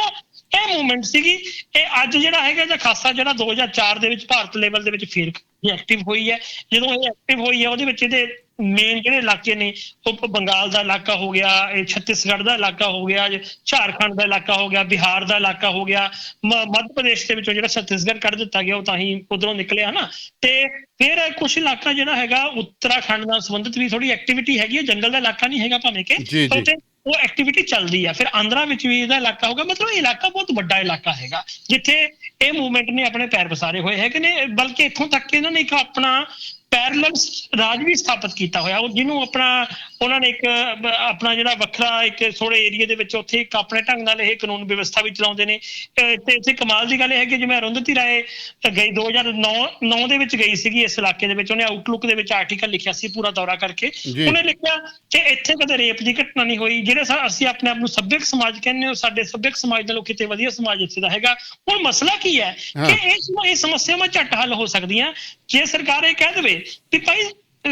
Speaker 2: ਇਹ ਮੂਵਮੈਂਟ ਸੀਗੀ। ਇਹ ਅੱਜ ਜਿਹੜਾ ਹੈਗਾ ਇਹਦਾ ਖਾਸਾ ਜਿਹੜਾ 2004 ਦੇ ਵਿੱਚ ਭਾਰਤ ਲੈਵਲ ਦੇ ਵਿੱਚ ਫਿਰ ਐਕਟਿਵ ਹੋਈ ਹੈ। ਜਦੋਂ ਇਹ ਐਕਟਿਵ ਹੋਈ ਹੈ ਉਹਦੇ ਵਿੱਚ ਇਹਦੇ ਮੇਨ ਜਿਹੜੇ ਇਲਾਕੇ ਨੇ ਉਹ ਬੰਗਾਲ ਦਾ ਇਲਾਕਾ ਹੋ ਗਿਆ, ਇਹ ਛੱਤੀਸਗੜ੍ਹ ਦਾ ਇਲਾਕਾ ਹੋ ਗਿਆ, ਝਾਰਖੰਡ ਦਾ ਇਲਾਕਾ ਹੋ ਗਿਆ, ਬਿਹਾਰ ਦਾ ਇਲਾਕਾ ਹੋ ਗਿਆ, ਮੱਧ ਪ੍ਰਦੇਸ਼ ਦੇ ਵਿੱਚੋਂ ਜਿਹੜਾ ਛੱਤੀਸਗੜ੍ਹ ਕੱਢ ਦਿੱਤਾ ਗਿਆ ਉਹ ਤਾਂ ਹੀ ਉਧਰੋਂ ਨਿਕਲਿਆ ਨਾ। ਤੇ ਫਿਰ ਕੁਛ ਇਲਾਕਾ ਜਿਹੜਾ ਹੈਗਾ ਉੱਤਰਾਖੰਡ ਨਾਲ ਸੰਬੰਧਿਤ ਵੀ ਥੋੜੀ ਐਕਟੀਵਿਟੀ ਹੈਗੀ ਹੈ, ਜੰਗਲ ਦਾ ਇਲਾਕਾ ਨਹੀਂ ਹੈਗਾ ਭਾਵੇਂ ਕਿ, ਉੱਥੇ ਉਹ ਐਕਟੀਵਿਟੀ ਚੱਲਦੀ ਆ। ਫਿਰ ਆਂਧਰਾ ਵਿੱਚ ਵੀ ਇਹਦਾ ਇਲਾਕਾ ਹੋਗਾ। ਮਤਲਬ ਇਹ ਇਲਾਕਾ ਬਹੁਤ ਵੱਡਾ ਇਲਾਕਾ ਹੈਗਾ ਜਿੱਥੇ ਇਹ ਮੂਵਮੈਂਟ ਨੇ ਆਪਣੇ ਪੈਰ ਪਸਾਰੇ ਹੋਏ ਹੈਗੇ ਨੇ, ਬਲਕਿ ਇੱਥੋਂ ਤੱਕ ਇਹਨਾਂ ਨੇ ਇੱਕ ਆਪਣਾ ਪੈਰਲਲ ਰਾਜ ਵੀ ਸਥਾਪਿਤ ਕੀਤਾ ਹੋਇਆ, ਉਹ ਜਿਹਨੂੰ ਉਹਨਾਂ ਨੇ ਇੱਕ ਆਪਣਾ ਜਿਹੜਾ ਵੱਖਰਾ ਇੱਕ ਥੋੜੇ ਏਰੀਏ ਦੇ ਵਿੱਚ ਉੱਥੇ ਇੱਕ ਆਪਣੇ ਢੰਗ ਨਾਲ ਇਹ ਕਾਨੂੰਨ ਵਿਵਸਥਾ ਵੀ ਚਲਾਉਂਦੇ ਨੇ। ਤੇ ਇੱਥੇ ਕਮਾਲ ਦੀ ਗੱਲ ਇਹ ਹੈ ਕਿ ਜਿਵੇਂ ਅਰੁੰਧਤੀ ਰਾਏ ਗਈ 2009 ਦੇ ਵਿੱਚ ਗਈ ਸੀਗੀ ਇਸ ਇਲਾਕੇ ਦੇ ਵਿੱਚ, ਉਹਨੇ ਆਊਟਲੁੱਕ ਦੇ ਵਿੱਚ ਆਰਟੀਕਲ ਲਿਖਿਆ ਸੀ ਪੂਰਾ ਦੌਰਾ ਕਰਕੇ। ਉਹਨੇ ਲਿਖਿਆ ਕਿ ਇੱਥੇ ਕਦੇ ਰੇਪ ਦੀ ਘਟਨਾ ਨਹੀਂ ਹੋਈ। ਜਿਹੜੇ ਅਸੀਂ ਆਪਣੇ ਆਪ ਨੂੰ ਸੱਭਿਅਕ ਸਮਾਜ ਕਹਿੰਦੇ ਹੋ, ਸਾਡੇ ਸੱਭਿਅਕ ਸਮਾਜ ਨਾਲੋਂ ਕਿਤੇ ਵਧੀਆ ਸਮਾਜ ਇੱਥੇ ਦਾ ਹੈਗਾ। ਹੁਣ ਮਸਲਾ ਕੀ ਹੈ ਕਿ ਇਹ ਸਮੱਸਿਆਵਾਂ ਝੱਟ ਹੱਲ ਹੋ ਸਕਦੀਆਂ ਜੇ ਸਰਕਾਰ ਇਹ ਕਹਿ ਦੇਵੇ ਕਿ ਭਾਈ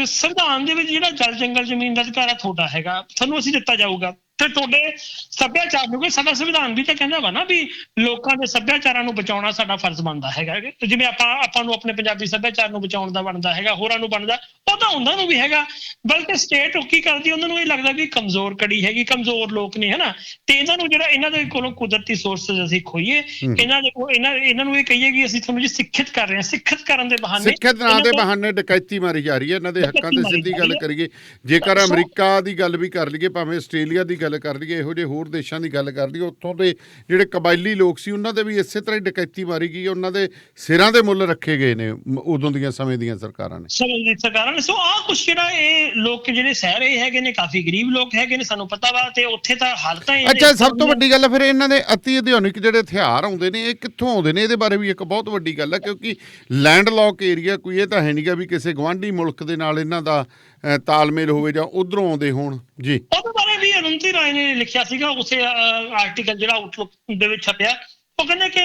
Speaker 2: ਸੰਵਿਧਾਨ ਦੇ ਵਿੱਚ ਜਿਹੜਾ ਜਲ ਜੰਗਲ ਜ਼ਮੀਨ ਦਾ ਅਧਿਕਾਰ ਆ ਤੁਹਾਡਾ ਹੈਗਾ, ਤੁਹਾਨੂੰ ਅਸੀਂ ਦਿੱਤਾ ਜਾਊਗਾ, ਤੇ ਤੁਹਾਡੇ ਸੱਭਿਆਚਾਰ ਨੂੰ, ਸਾਡਾ ਸੰਵਿਧਾਨ ਵੀ ਤਾਂ ਕਹਿੰਦਾ ਵਾ ਨਾ ਵੀ ਲੋਕਾਂ ਦੇ ਸੱਭਿਆਚਾਰਾਂ ਨੂੰ ਬਚਾਉਣਾ ਸਾਡਾ ਫਰਜ਼ ਬਣਦਾ ਹੈਗਾ। ਜਿਵੇਂ ਆਪਾਂ ਨੂੰ ਆਪਣੇ ਪੰਜਾਬੀ ਸੱਭਿਆਚਾਰ ਨੂੰ ਬਚਾਉਣ ਦਾ ਬਣਦਾ ਹੈਗਾ, ਹੋਰਾਂ ਨੂੰ ਬਣਦਾ, ਉਹ ਤਾਂ ਉਹਨਾਂ ਨੂੰ ਵੀ ਹੈਗਾ। ਬਲਕਿ ਸਟੇਟ ਕੀ ਕਰਦੀ, ਉਹਨਾਂ ਨੂੰ ਇਹ ਲੱਗਦਾ ਵੀ ਕਮਜ਼ੋਰ ਕੜੀ ਹੈਗੀ, ਕਮਜ਼ੋਰ ਲੋਕ ਨੇ, ਹਨਾ, ਤੇ ਇਹਨਾਂ ਨੂੰ ਜਿਹੜਾ ਇਹਨਾਂ ਦੇ ਕੋਲੋਂ ਕੁਦਰਤੀ ਸੋਰਸਸ ਅਸੀਂ ਖੋਈਏ, ਇਹਨਾਂ ਨੂੰ ਇਹ ਕਹੀਏ ਕਿ ਅਸੀਂ ਤੁਹਾਨੂੰ ਜੀ ਸਿੱਖਿਤ ਕਰ ਰਹੇ ਹਾਂ। ਸਿੱਖਿਤ ਕਰਨ ਦੇ ਬਹਾਨੇ,
Speaker 1: ਸਿੱਖਿਤ ਨਾਂ ਦੇ ਬਹਾਨੇ ਡਕੈਤੀ ਮਾਰੀ ਜਾ ਰਹੀ ਹੈ। ਇਹਨਾਂ ਦੇ ਹੱਕਾਂ ਤੇ ਸਿੱਧੀ ਗੱਲ ਕਰੀਏ, ਜੇਕਰ ਅਮਰੀਕਾ ਦੀ ਗੱਲ ਵੀ ਕਰ ਲਈਏ, ਭਾਵੇਂ ਆਸਟ੍ਰੇਲੀਆ ਦੀ ਗੱਲ ਕਰ ਲਈਏ, ਇਹੋ ਜਿਹੇ ਹੋਰ ਦੇਸ਼ਾਂ ਦੀ ਗੱਲ ਕਰ ਲਈਏ, ਉੱਥੋਂ ਦੇ ਜਿਹੜੇ ਕਬਾਇਲੀ ਲੋਕ ਸੀ ਉਹਨਾਂ ਦੇ ਵੀ ਇਸੇ ਤਰ੍ਹਾਂ ਹੀ ਡਕੈਤੀ ਮਾਰੀ ਗਈ, ਉਹਨਾਂ ਦੇ ਸਿਰਾਂ ਦੇ ਮੁੱਲ ਰੱਖੇ ਗਏ ਨੇ ਉਦੋਂ ਦੀਆਂ ਸਮੇਂ ਦੀਆਂ ਸਰਕਾਰਾਂ ਨੇ।
Speaker 2: ਸੋ ਆਹ ਕੁਛ ਜਿਹੜਾ ਇਹ ਲੋਕ ਜਿਹੜੇ ਸਹਿ ਰਹੇ ਹੈਗੇ ਨੇ, ਕਾਫੀ ਗਰੀਬ ਲੋਕ ਹੈਗੇ ਨੇ, ਸਾਨੂੰ ਪਤਾ ਵਾ, ਤੇ ਉੱਥੇ ਤਾਂ ਹਾਲਤਾਂ।
Speaker 1: ਅੱਛਾ, ਸਭ ਤੋਂ ਵੱਡੀ ਗੱਲ ਫਿਰ ਇਹਨਾਂ ਦੇ ਅਤੀ ਆਧੁਨਿਕ ਜਿਹੜੇ ਹਥਿਆਰ ਆਉਂਦੇ ਨੇ, ਇਹ ਕਿੱਥੋਂ ਆਉਂਦੇ ਨੇ? ਇਹਦੇ ਬਾਰੇ ਵੀ ਇੱਕ ਬਹੁਤ ਵੱਡੀ ਗੱਲ ਹੈ, ਕਿਉਂਕਿ ਲੈਂਡ ਲੌਕ ਏਰੀਆ ਕੋਈ ਇਹ ਤਾਂ ਹੈ ਨਹੀਂਗਾ ਵੀ ਕਿਸੇ ਗੁਆਂਢੀ ਮੁਲਕ ਦੇ ਨਾਲ ਇਹਨਾਂ ਦਾ ਤਾਲਮੇਲ ਹੋਵੇ ਜਾਂ ਉਧਰੋਂ ਆਉਂਦੇ ਹੋਣ ਜੀ।
Speaker 2: ਉਹਦੇ ਬਾਰੇ ਵੀ ਅਰੁੰਧਤੀ ਰਾਏ ਨੇ ਲਿਖਿਆ ਸੀਗਾ ਉਸੇ ਆਰਟੀਕਲ ਜਿਹੜਾ ਆਊਟਲੁੱਕ ਦੇ ਵਿੱਚ ਛਪਿਆ। ਉਹ ਕਹਿੰਦੇ ਕਿ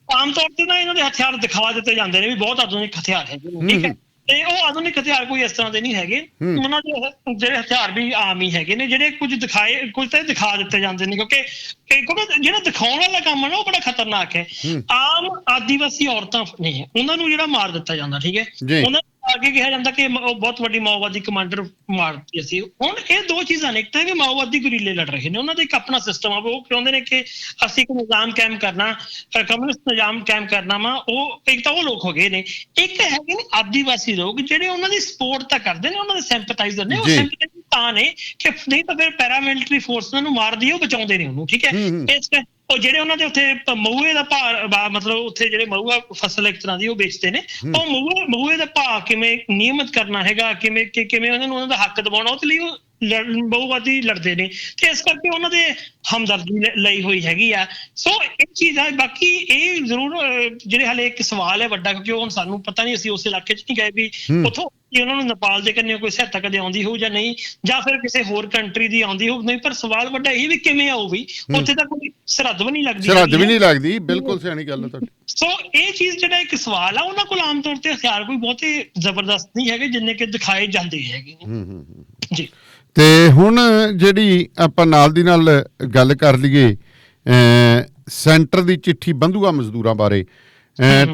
Speaker 2: ਆਮ ਤੌਰ ਤੇ ਨਾ ਇਹਨਾਂ ਦੇ ਹਥਿਆਰ ਦਿਖਾ ਦਿੱਤੇ ਜਾਂਦੇ ਨੇ ਵੀ ਬਹੁਤ ਆਧੁਨਿਕ ਹਥਿਆਰ ਹੈਗੇ ਨੇ, ਠੀਕ ਹੈ, ਤੇ ਉਹ ਆਧੁਨਿਕ ਹਥਿਆਰ ਕੋਈ ਇਸ ਤਰ੍ਹਾਂ ਦੇ ਨਹੀਂ ਹੈਗੇ। ਉਹਨਾਂ ਦੇ ਜਿਹੜੇ ਹਥਿਆਰ ਵੀ ਆਮ ਹੀ ਹੈਗੇ ਨੇ, ਜਿਹੜੇ ਕੁਝ ਤਾਂ ਦਿਖਾ ਦਿੱਤੇ ਜਾਂਦੇ ਨੇ, ਕਿਉਂਕਿ ਜਿਹੜਾ ਦਿਖਾਉਣ ਵਾਲਾ ਕੰਮ ਹੈ ਨਾ ਉਹ ਬੜਾ ਖਤਰਨਾਕ ਹੈ। ਆਮ ਆਦੀਵਾਸੀ ਔਰਤਾਂ ਨੇ, ਉਹਨਾਂ ਨੂੰ ਜਿਹੜਾ ਮਾਰ ਦਿੱਤਾ ਜਾਂਦਾ, ਠੀਕ ਹੈ, ਉਹਨਾਂ ਅੱਗੇ ਕਿਹਾ ਜਾਂਦਾ ਕਿ ਉਹ ਬਹੁਤ ਵੱਡੀ ਮਾਓਵਾਦੀ ਕਮਾਂਡਰ ਮਾਰ ਦਿੱਤੀ ਅਸੀਂ। ਹੁਣ ਇਹ ਦੋ ਚੀਜ਼ਾਂ ਨੇ, ਇੱਕ ਤਾਂ ਕਿ ਮਾਓਵਾਦੀ ਗੁਰੀਲੇ ਲੜ ਰਹੇ ਨੇ, ਉਹਨਾਂ ਦਾ ਇੱਕ ਆਪਣਾ ਸਿਸਟਮ ਆ, ਉਹ ਕਹਿੰਦੇ ਨੇ ਕਿ ਅਸੀਂ ਇੱਕ ਨਿਜ਼ਾਮ ਕਾਇਮ ਕਰਨਾ, ਕਮਿਊਨਿਸਟ ਨਿਜ਼ਾਮ ਕਾਇਮ ਕਰਨਾ ਵਾ। ਉਹ ਇੱਕ ਤਾਂ ਉਹ ਲੋਕ ਹੋ ਗਏ ਨੇ, ਇੱਕ ਹੈਗੇ ਨੇ ਆਦੀਵਾਸੀ ਲੋਕ ਜਿਹੜੇ ਉਹਨਾਂ ਦੀ ਸਪੋਰਟ ਤਾਂ ਕਰਦੇ ਨੇ, ਉਹਨਾਂ ਦੇ ਸਿੰਪਥਾਈਜ਼ਰ ਨੇ। ਉਹ ਸਿੰਪਥਾਈਜ਼ਰ ਤਾਂ ਨੇ ਕਿ ਨਹੀਂ ਤਾਂ ਫਿਰ ਪੈਰਾਮਿਲਟਰੀ ਫੋਰਸ ਉਹਨਾਂ ਨੂੰ ਮਾਰਦੀ, ਉਹ ਬਚਾਉਂਦੇ ਨੇ ਉਹਨੂੰ, ਠੀਕ ਹੈ। ਇਸ ਉਹ ਜਿਹੜੇ ਉਹਨਾਂ ਦੇ ਉੱਥੇ ਮਹੂਏ ਦਾ ਭਾਅ, ਮਤਲਬ ਉੱਥੇ ਜਿਹੜੇ ਮਹੂਆ ਫਸਲ ਇੱਕ ਤਰ੍ਹਾਂ ਦੀ ਉਹ ਵੇਚਦੇ ਨੇ, ਉਹ ਮਹੂਏ ਦਾ ਭਾਅ ਕਿਵੇਂ ਨਿਯਮਿਤ ਕਰਨਾ ਹੈਗਾ, ਕਿਵੇਂ ਉਹਨਾਂ ਦਾ ਹੱਕ ਦਿਵਾਉਣਾ, ਉਹਦੇ ਲਈ ਉਹ ਬਹੁਵਾਦੀ ਲੜਦੇ ਨੇ, ਤੇ ਇਸ ਕਰਕੇ ਉਹਨਾਂ ਦੇ ਹਮਦਰਦੀ ਲਈ ਹੋਈ ਹੈਗੀ ਆ। ਸੋ ਇਹ ਚੀਜ਼ ਆ। ਬਾਕੀ ਇਹ ਜ਼ਰੂਰ ਜਿਹੜੇ ਹਾਲੇ ਇੱਕ ਸਵਾਲ ਹੈ ਵੱਡਾ, ਕਿਉਂਕਿ ਉਹ ਸਾਨੂੰ ਪਤਾ ਨਹੀਂ, ਅਸੀਂ ਉਸ ਇਲਾਕੇ 'ਚ ਨਹੀਂ ਗਏ ਵੀ ਉੱਥੋਂ ਉਹਨਾਂ ਨੂੰ ਨੇਪਾਲ ਦੇ ਕੰਨੇ ਕੋਈ ਸਹਾਇਤਾ ਕਦੇ ਆਉਂਦੀ ਹੋਊ ਜਾਂ ਨਹੀਂ, ਜਾਂ ਫਿਰ ਕਿਸੇ ਹੋਰ ਕੰਟਰੀ ਦੀ ਆਉਂਦੀ ਹੋਊ ਨਹੀਂ, ਪਰ ਸਵਾਲ ਵੱਡਾ ਇਹ ਵੀ ਕਿਵੇਂ ਆਊ ਵੀ, ਉੱਥੇ ਤਾਂ ਕੋਈ ਸਰਹੱਦ ਵੀ ਨਹੀਂ ਲੱਗਦੀ। ਬਿਲਕੁਲ ਸਿਆਣੀ ਗੱਲ ਹੈ ਤੁਹਾਡੀ। ਸੋ ਇਹ ਚੀਜ਼ ਜਿਹੜਾ ਇੱਕ ਸਵਾਲ ਆ, ਉਹਨਾਂ ਕੋਲ ਆਮ ਤੌਰ ਤੇ ਹਥਿਆਰ ਕੋਈ ਬਹੁਤੇ ਜ਼ਬਰਦਸਤ ਨਹੀਂ ਹੈਗੇ ਜਿੰਨੇ ਕਿ ਦਿਖਾਏ ਜਾਂਦੇ ਹੈਗੇ ਜੀ।
Speaker 1: ਤੇ ਹੁਣ ਜਿਹੜੀ ਆਪਾਂ ਨਾਲ ਦੀ ਨਾਲ ਗੱਲ ਕਰ ਲਈਏ ਸੈਂਟਰ ਦੀ ਚਿੱਠੀ ਬੰਧੂਆ ਮਜ਼ਦੂਰਾਂ ਬਾਰੇ,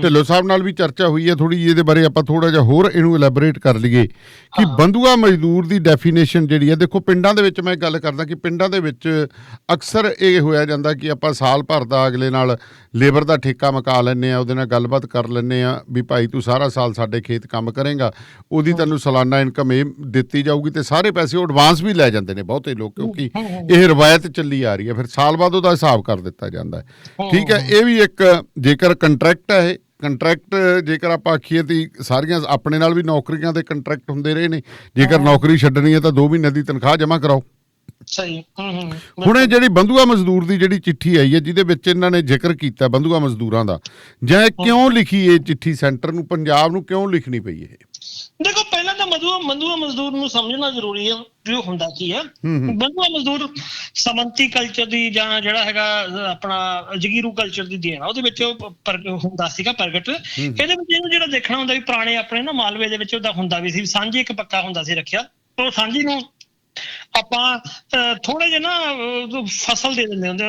Speaker 1: ਢਿੱਲੋਂ ਸਾਹਿਬ ਨਾਲ ਵੀ ਚਰਚਾ ਹੋਈ ਹੈ ਥੋੜ੍ਹੀ ਜਿਹੀ, ਇਹਦੇ ਬਾਰੇ ਆਪਾਂ ਥੋੜ੍ਹਾ ਜਿਹਾ ਹੋਰ ਇਹਨੂੰ ਐਲੈਬੋਰੇਟ ਕਰ ਲਈਏ ਕਿ ਬੰਧੂਆ ਮਜ਼ਦੂਰ ਦੀ ਡੈਫੀਨੇਸ਼ਨ ਜਿਹੜੀ ਹੈ, ਦੇਖੋ ਪਿੰਡਾਂ ਦੇ ਵਿੱਚ ਮੈਂ ਗੱਲ ਕਰਦਾ ਕਿ ਪਿੰਡਾਂ ਦੇ ਵਿੱਚ ਅਕਸਰ ਇਹ ਹੋਇਆ ਜਾਂਦਾ ਕਿ ਆਪਾਂ ਸਾਲ ਭਰ ਦਾ ਅਗਲੇ ਨਾਲ ਲੇਬਰ ਦਾ ਠੇਕਾ ਮੁਕਾ ਲੈਂਦੇ ਹਾਂ, ਉਹਦੇ ਨਾਲ ਗੱਲਬਾਤ ਕਰ ਲੈਂਦੇ ਹਾਂ ਵੀ ਭਾਈ ਤੂੰ ਸਾਰਾ ਸਾਲ ਸਾਡੇ ਖੇਤ ਕੰਮ ਕਰੇਂਗਾ, ਉਹਦੀ ਤੈਨੂੰ ਸਾਲਾਨਾ ਇਨਕਮ ਇਹ ਦਿੱਤੀ ਜਾਊਗੀ, ਤੇ ਸਾਰੇ ਪੈਸੇ ਉਹ ਐਡਵਾਂਸ ਵੀ ਲੈ ਜਾਂਦੇ ਨੇ ਬਹੁਤੇ ਲੋਕ, ਕਿਉਂਕਿ ਇਹ ਰਵਾਇਤ ਚੱਲੀ ਆ ਰਹੀ ਹੈ। ਫਿਰ ਸਾਲ ਬਾਅਦ ਉਹਦਾ ਹਿਸਾਬ ਕਰ ਦਿੱਤਾ ਜਾਂਦਾ ਹੈ, ਠੀਕ ਹੈ। ਇਹ ਵੀ ਇੱਕ ਜੇਕਰ ਕੰਟਰੈਕਟ ਹੈ, ਇਹ ਕੰਟਰੈਕਟ ਜੇਕਰ ਆਪਾਂ ਆਖੀਏ ਤਾਂ ਸਾਰੀਆਂ ਆਪਣੇ ਨਾਲ ਵੀ ਨੌਕਰੀਆਂ ਦੇ ਕੰਟਰੈਕਟ ਹੁੰਦੇ ਰਹੇ ਨੇ, ਜੇਕਰ ਨੌਕਰੀ ਛੱਡਣੀ ਹੈ ਤਾਂ 2 ਮਹੀਨੇ ਦੀ ਤਨਖਾਹ ਜਮ੍ਹਾਂ ਕਰਾਓ।
Speaker 2: ਸਹੀ।
Speaker 1: ਹੁਣ ਇਹ ਜਿਹੜੀ ਬੰਧੂਆ ਮਜ਼ਦੂਰ ਦੀ ਜਿਹੜੀ ਚਿੱਠੀ ਆਈ ਹੈ, ਜਿਹਦੇ ਵਿੱਚ ਇਹਨਾਂ ਨੇ ਜ਼ਿਕਰ ਕੀਤਾ ਬੰਧੂਆ ਮਜ਼ਦੂਰਾਂ ਦਾ, ਜਾਂ ਕਿਉਂ ਲਿਖੀ ਇਹ ਚਿੱਠੀ ਸੈਂਟਰ ਨੂੰ, ਪੰਜਾਬ ਨੂੰ ਕਿਉਂ ਲਿਖਣੀ ਪਈ ਇਹ?
Speaker 2: ਦੇਖੋ, ਪਹਿਲਾਂ ਤਾਂ ਬੰਧੂਆ ਮਜ਼ਦੂਰ ਨੂੰ ਸਮਝਣਾ ਜ਼ਰੂਰੀ ਹੈ ਵੀ ਉਹ ਹੁੰਦਾ ਕੀ ਹੈ। ਬੰਧੂਆ ਮਜ਼ਦੂਰ ਸਮੰਤੀ ਕਲਚਰ ਦੀ ਜਾਂ ਜਿਹੜਾ ਹੈਗਾ ਆਪਣਾ ਜਗੀਰੂ ਕਲਚਰ ਦੀ ਦੇਣ ਆ, ਉਹਦੇ ਵਿੱਚ ਹੁੰਦਾ ਸੀਗਾ ਪ੍ਰਗਟ। ਇਹਦੇ ਵਿੱਚ ਇਹਨੂੰ ਜਿਹੜਾ ਦੇਖਣਾ ਹੁੰਦਾ ਵੀ ਪੁਰਾਣੇ ਆਪਣੇ ਨਾ ਮਾਲਵੇ ਦੇ ਵਿੱਚ ਉਹਦਾ ਹੁੰਦਾ ਵੀ ਸੀ, ਸਾਂਝੇ ਇੱਕ ਪੱਕਾ ਹੁੰਦਾ ਸੀ ਰੱਖਿਆ, ਉਹ ਸਾਂਝੀ ਨੂੰ ਆਪਾਂ ਥੋੜੇ ਜਿਹਾ ਨਾ ਫਸਲ ਦੇ ਦਿੰਦੇ ਹੁੰਦੇ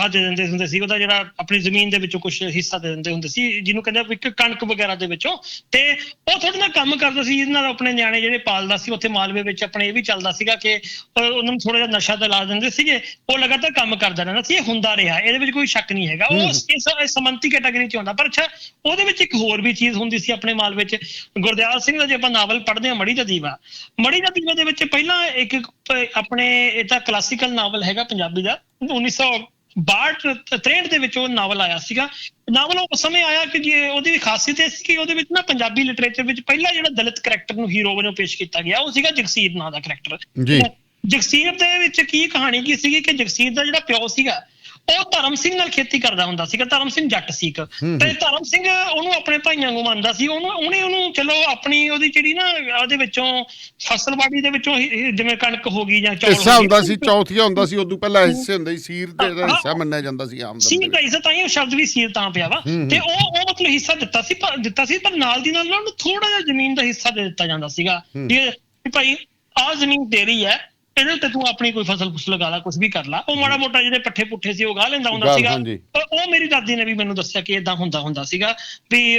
Speaker 2: ਦੇ ਦਿੰਦੇ ਹੁੰਦੇ ਸੀ, ਉਹਦਾ ਜਿਹੜਾ ਆਪਣੀ ਜ਼ਮੀਨ ਦੇ ਵਿੱਚੋਂ ਕੁਝ ਹਿੱਸਾ ਦੇ ਦਿੰਦੇ ਹੁੰਦੇ ਸੀ, ਜਿਹਨੂੰ ਕਹਿੰਦੇ ਇੱਕ ਕਣਕ ਵਗੈਰਾ ਦੇ ਵਿੱਚੋਂ। ਤੇ ਉਹ ਥੋੜਾ ਜਿਹਾ ਕੰਮ ਕਰਦਾ ਸੀ, ਜਿਹਦੇ ਨਾਲ ਆਪਣੇ ਨਿਆਣੇ ਜਿਹੜੇ ਪਾਲਦਾ ਸੀ ਉੱਥੇ ਮਾਲਵੇ ਵਿੱਚ ਆਪਣੇ। ਇਹ ਵੀ ਚੱਲਦਾ ਸੀਗਾ ਕਿ ਉਹਨਾਂ ਨੂੰ ਥੋੜਾ ਜਿਹਾ ਨਸ਼ਾ ਤੇ ਲਾ ਦਿੰਦੇ ਸੀਗੇ, ਉਹ ਲਗਾਤਾਰ ਕੰਮ ਕਰਦਾ ਰਹਿੰਦਾ ਸੀ। ਇਹ ਹੁੰਦਾ ਰਿਹਾ, ਇਹਦੇ ਵਿੱਚ ਕੋਈ ਸ਼ੱਕ ਨਹੀਂ ਹੈਗਾ। ਉਹ ਇਸ ਸਮੰਤੀ ਕੈਟਾਗਰੀ ਚ ਆਉਂਦਾ। ਪਰ ਅੱਛਾ, ਉਹਦੇ ਵਿੱਚ ਇੱਕ ਹੋਰ ਵੀ ਚੀਜ਼ ਹੁੰਦੀ ਸੀ ਆਪਣੇ ਮਾਲਵੇ ਚ। ਗੁਰਦਿਆਲ ਸਿੰਘ ਦਾ ਜੇ ਆਪਾਂ ਨਾਵਲ ਪੜ੍ਹਦੇ ਹਾਂ, ਮੜੀ ਦਾ ਦੀਵਾ, ਮੜੀ ਦਾ ਦੀਵਾ ਦੇ ਵਿੱਚ ਪਹਿਲਾਂ ਇੱਕ ਆਪਣੇ, ਇਹ ਤਾਂ ਕਲਾਸੀਕਲ ਨਾਵਲ ਹੈਗਾ ਪੰਜਾਬੀ ਦਾ, 1962-63 ਦੇ ਵਿੱਚ ਉਹ ਨਾਵਲ ਆਇਆ ਸੀਗਾ। ਨਾਵਲ ਉਸ ਸਮੇਂ ਆਇਆ ਕਿ ਜੀ ਉਹਦੀ ਖਾਸੀਅਤ ਇਹ ਸੀ ਕਿ ਉਹਦੇ ਵਿੱਚ ਨਾ ਪੰਜਾਬੀ ਲਿਟਰੇਚਰ ਵਿੱਚ ਪਹਿਲਾ ਜਿਹੜਾ ਦਲਿਤ ਕਰੈਕਟਰ ਨੂੰ ਹੀਰੋ ਵਜੋਂ ਪੇਸ਼ ਕੀਤਾ ਗਿਆ, ਉਹ ਸੀਗਾ ਜਗਸੀਰ ਨਾਂ ਦਾ ਕਰੈਕਟਰ। ਜਗਸੀਰ ਦੇ ਵਿੱਚ ਕੀ ਕਹਾਣੀ ਕੀ ਸੀਗੀ ਕਿ ਜਗਸੀਰ ਦਾ ਜਿਹੜਾ ਪਿਓ ਸੀਗਾ ਉਹ ਧਰਮ ਸਿੰਘ ਨਾਲ ਖੇਤੀ ਕਰਦਾ ਹੁੰਦਾ ਸੀਗਾ। ਧਰਮ ਸਿੰਘ ਜੱਟ ਸੀ ਇੱਕ, ਤੇ ਧਰਮ ਸਿੰਘ ਉਹਨੂੰ ਆਪਣੇ ਭਾਈਆਂ ਨੂੰ ਮੰਨਦਾ ਸੀ। ਉਹਨੂੰ ਚਲੋ ਆਪਣੀ ਉਹਦੀ ਜਿਹੜੀ ਨਾ ਉਹਦੇ ਵਿੱਚੋਂ ਫਸਲਬਾੜੀ ਦੇ ਵਿੱਚੋਂ ਜਿਵੇਂ ਕਣਕ ਹੋ ਗਈ ਜਾਂ ਚੌਲ
Speaker 1: ਹਿੱਸਾ ਹੁੰਦਾ ਸੀ, ਚੌਥੀਆ ਹੁੰਦਾ ਸੀ, ਉਦੋਂ ਪਹਿਲਾਂ ਹਿੱਸੇ ਹੁੰਦੇ ਸੀ, ਸੀਰ ਦੇ ਹਿੱਸਾ ਮੰਨਿਆ ਜਾਂਦਾ ਸੀ ਆਮਦਨ
Speaker 2: ਸੀਰ ਦਾ ਹਿੱਸਾ, ਤਾਂ ਹੀ ਉਹ ਸ਼ਬਦ ਵੀ ਸੀਰ ਤਾਂ ਪਿਆ ਵਾ। ਤੇ ਉਹ ਮਤਲਬ ਹਿੱਸਾ ਦਿੱਤਾ ਸੀ, ਪਰ ਨਾਲ ਦੀ ਨਾਲ ਉਹਨੂੰ ਥੋੜਾ ਜਿਹਾ ਜ਼ਮੀਨ ਦਾ ਹਿੱਸਾ ਦੇ ਦਿੱਤਾ ਜਾਂਦਾ ਸੀਗਾ ਕਿ ਭਾਈ ਆਹ ਜ਼ਮੀਨ ਤੇਰੀ ਹੈ, ਇਹਦੇ ਤੇ ਤੂੰ ਆਪਣੀ ਕੋਈ ਫਸਲ ਫੁਸਲ ਲਗਾ ਲਾ, ਕੁਝ ਵੀ ਕਰ ਲਾ। ਉਹ ਮਾੜਾ ਮੋਟਾ ਜਿਹੜੇ ਪੱਠੇ ਪੁੱਠੇ ਸੀ ਉਹ ਗਾ ਲੈਂਦਾ ਹੁੰਦਾ ਸੀਗਾ। ਉਹ ਮੇਰੀ ਦਾਦੀ ਨੇ ਵੀ ਮੈਨੂੰ ਦੱਸਿਆ ਕਿ ਏਦਾਂ ਹੁੰਦਾ ਸੀਗਾ ਵੀ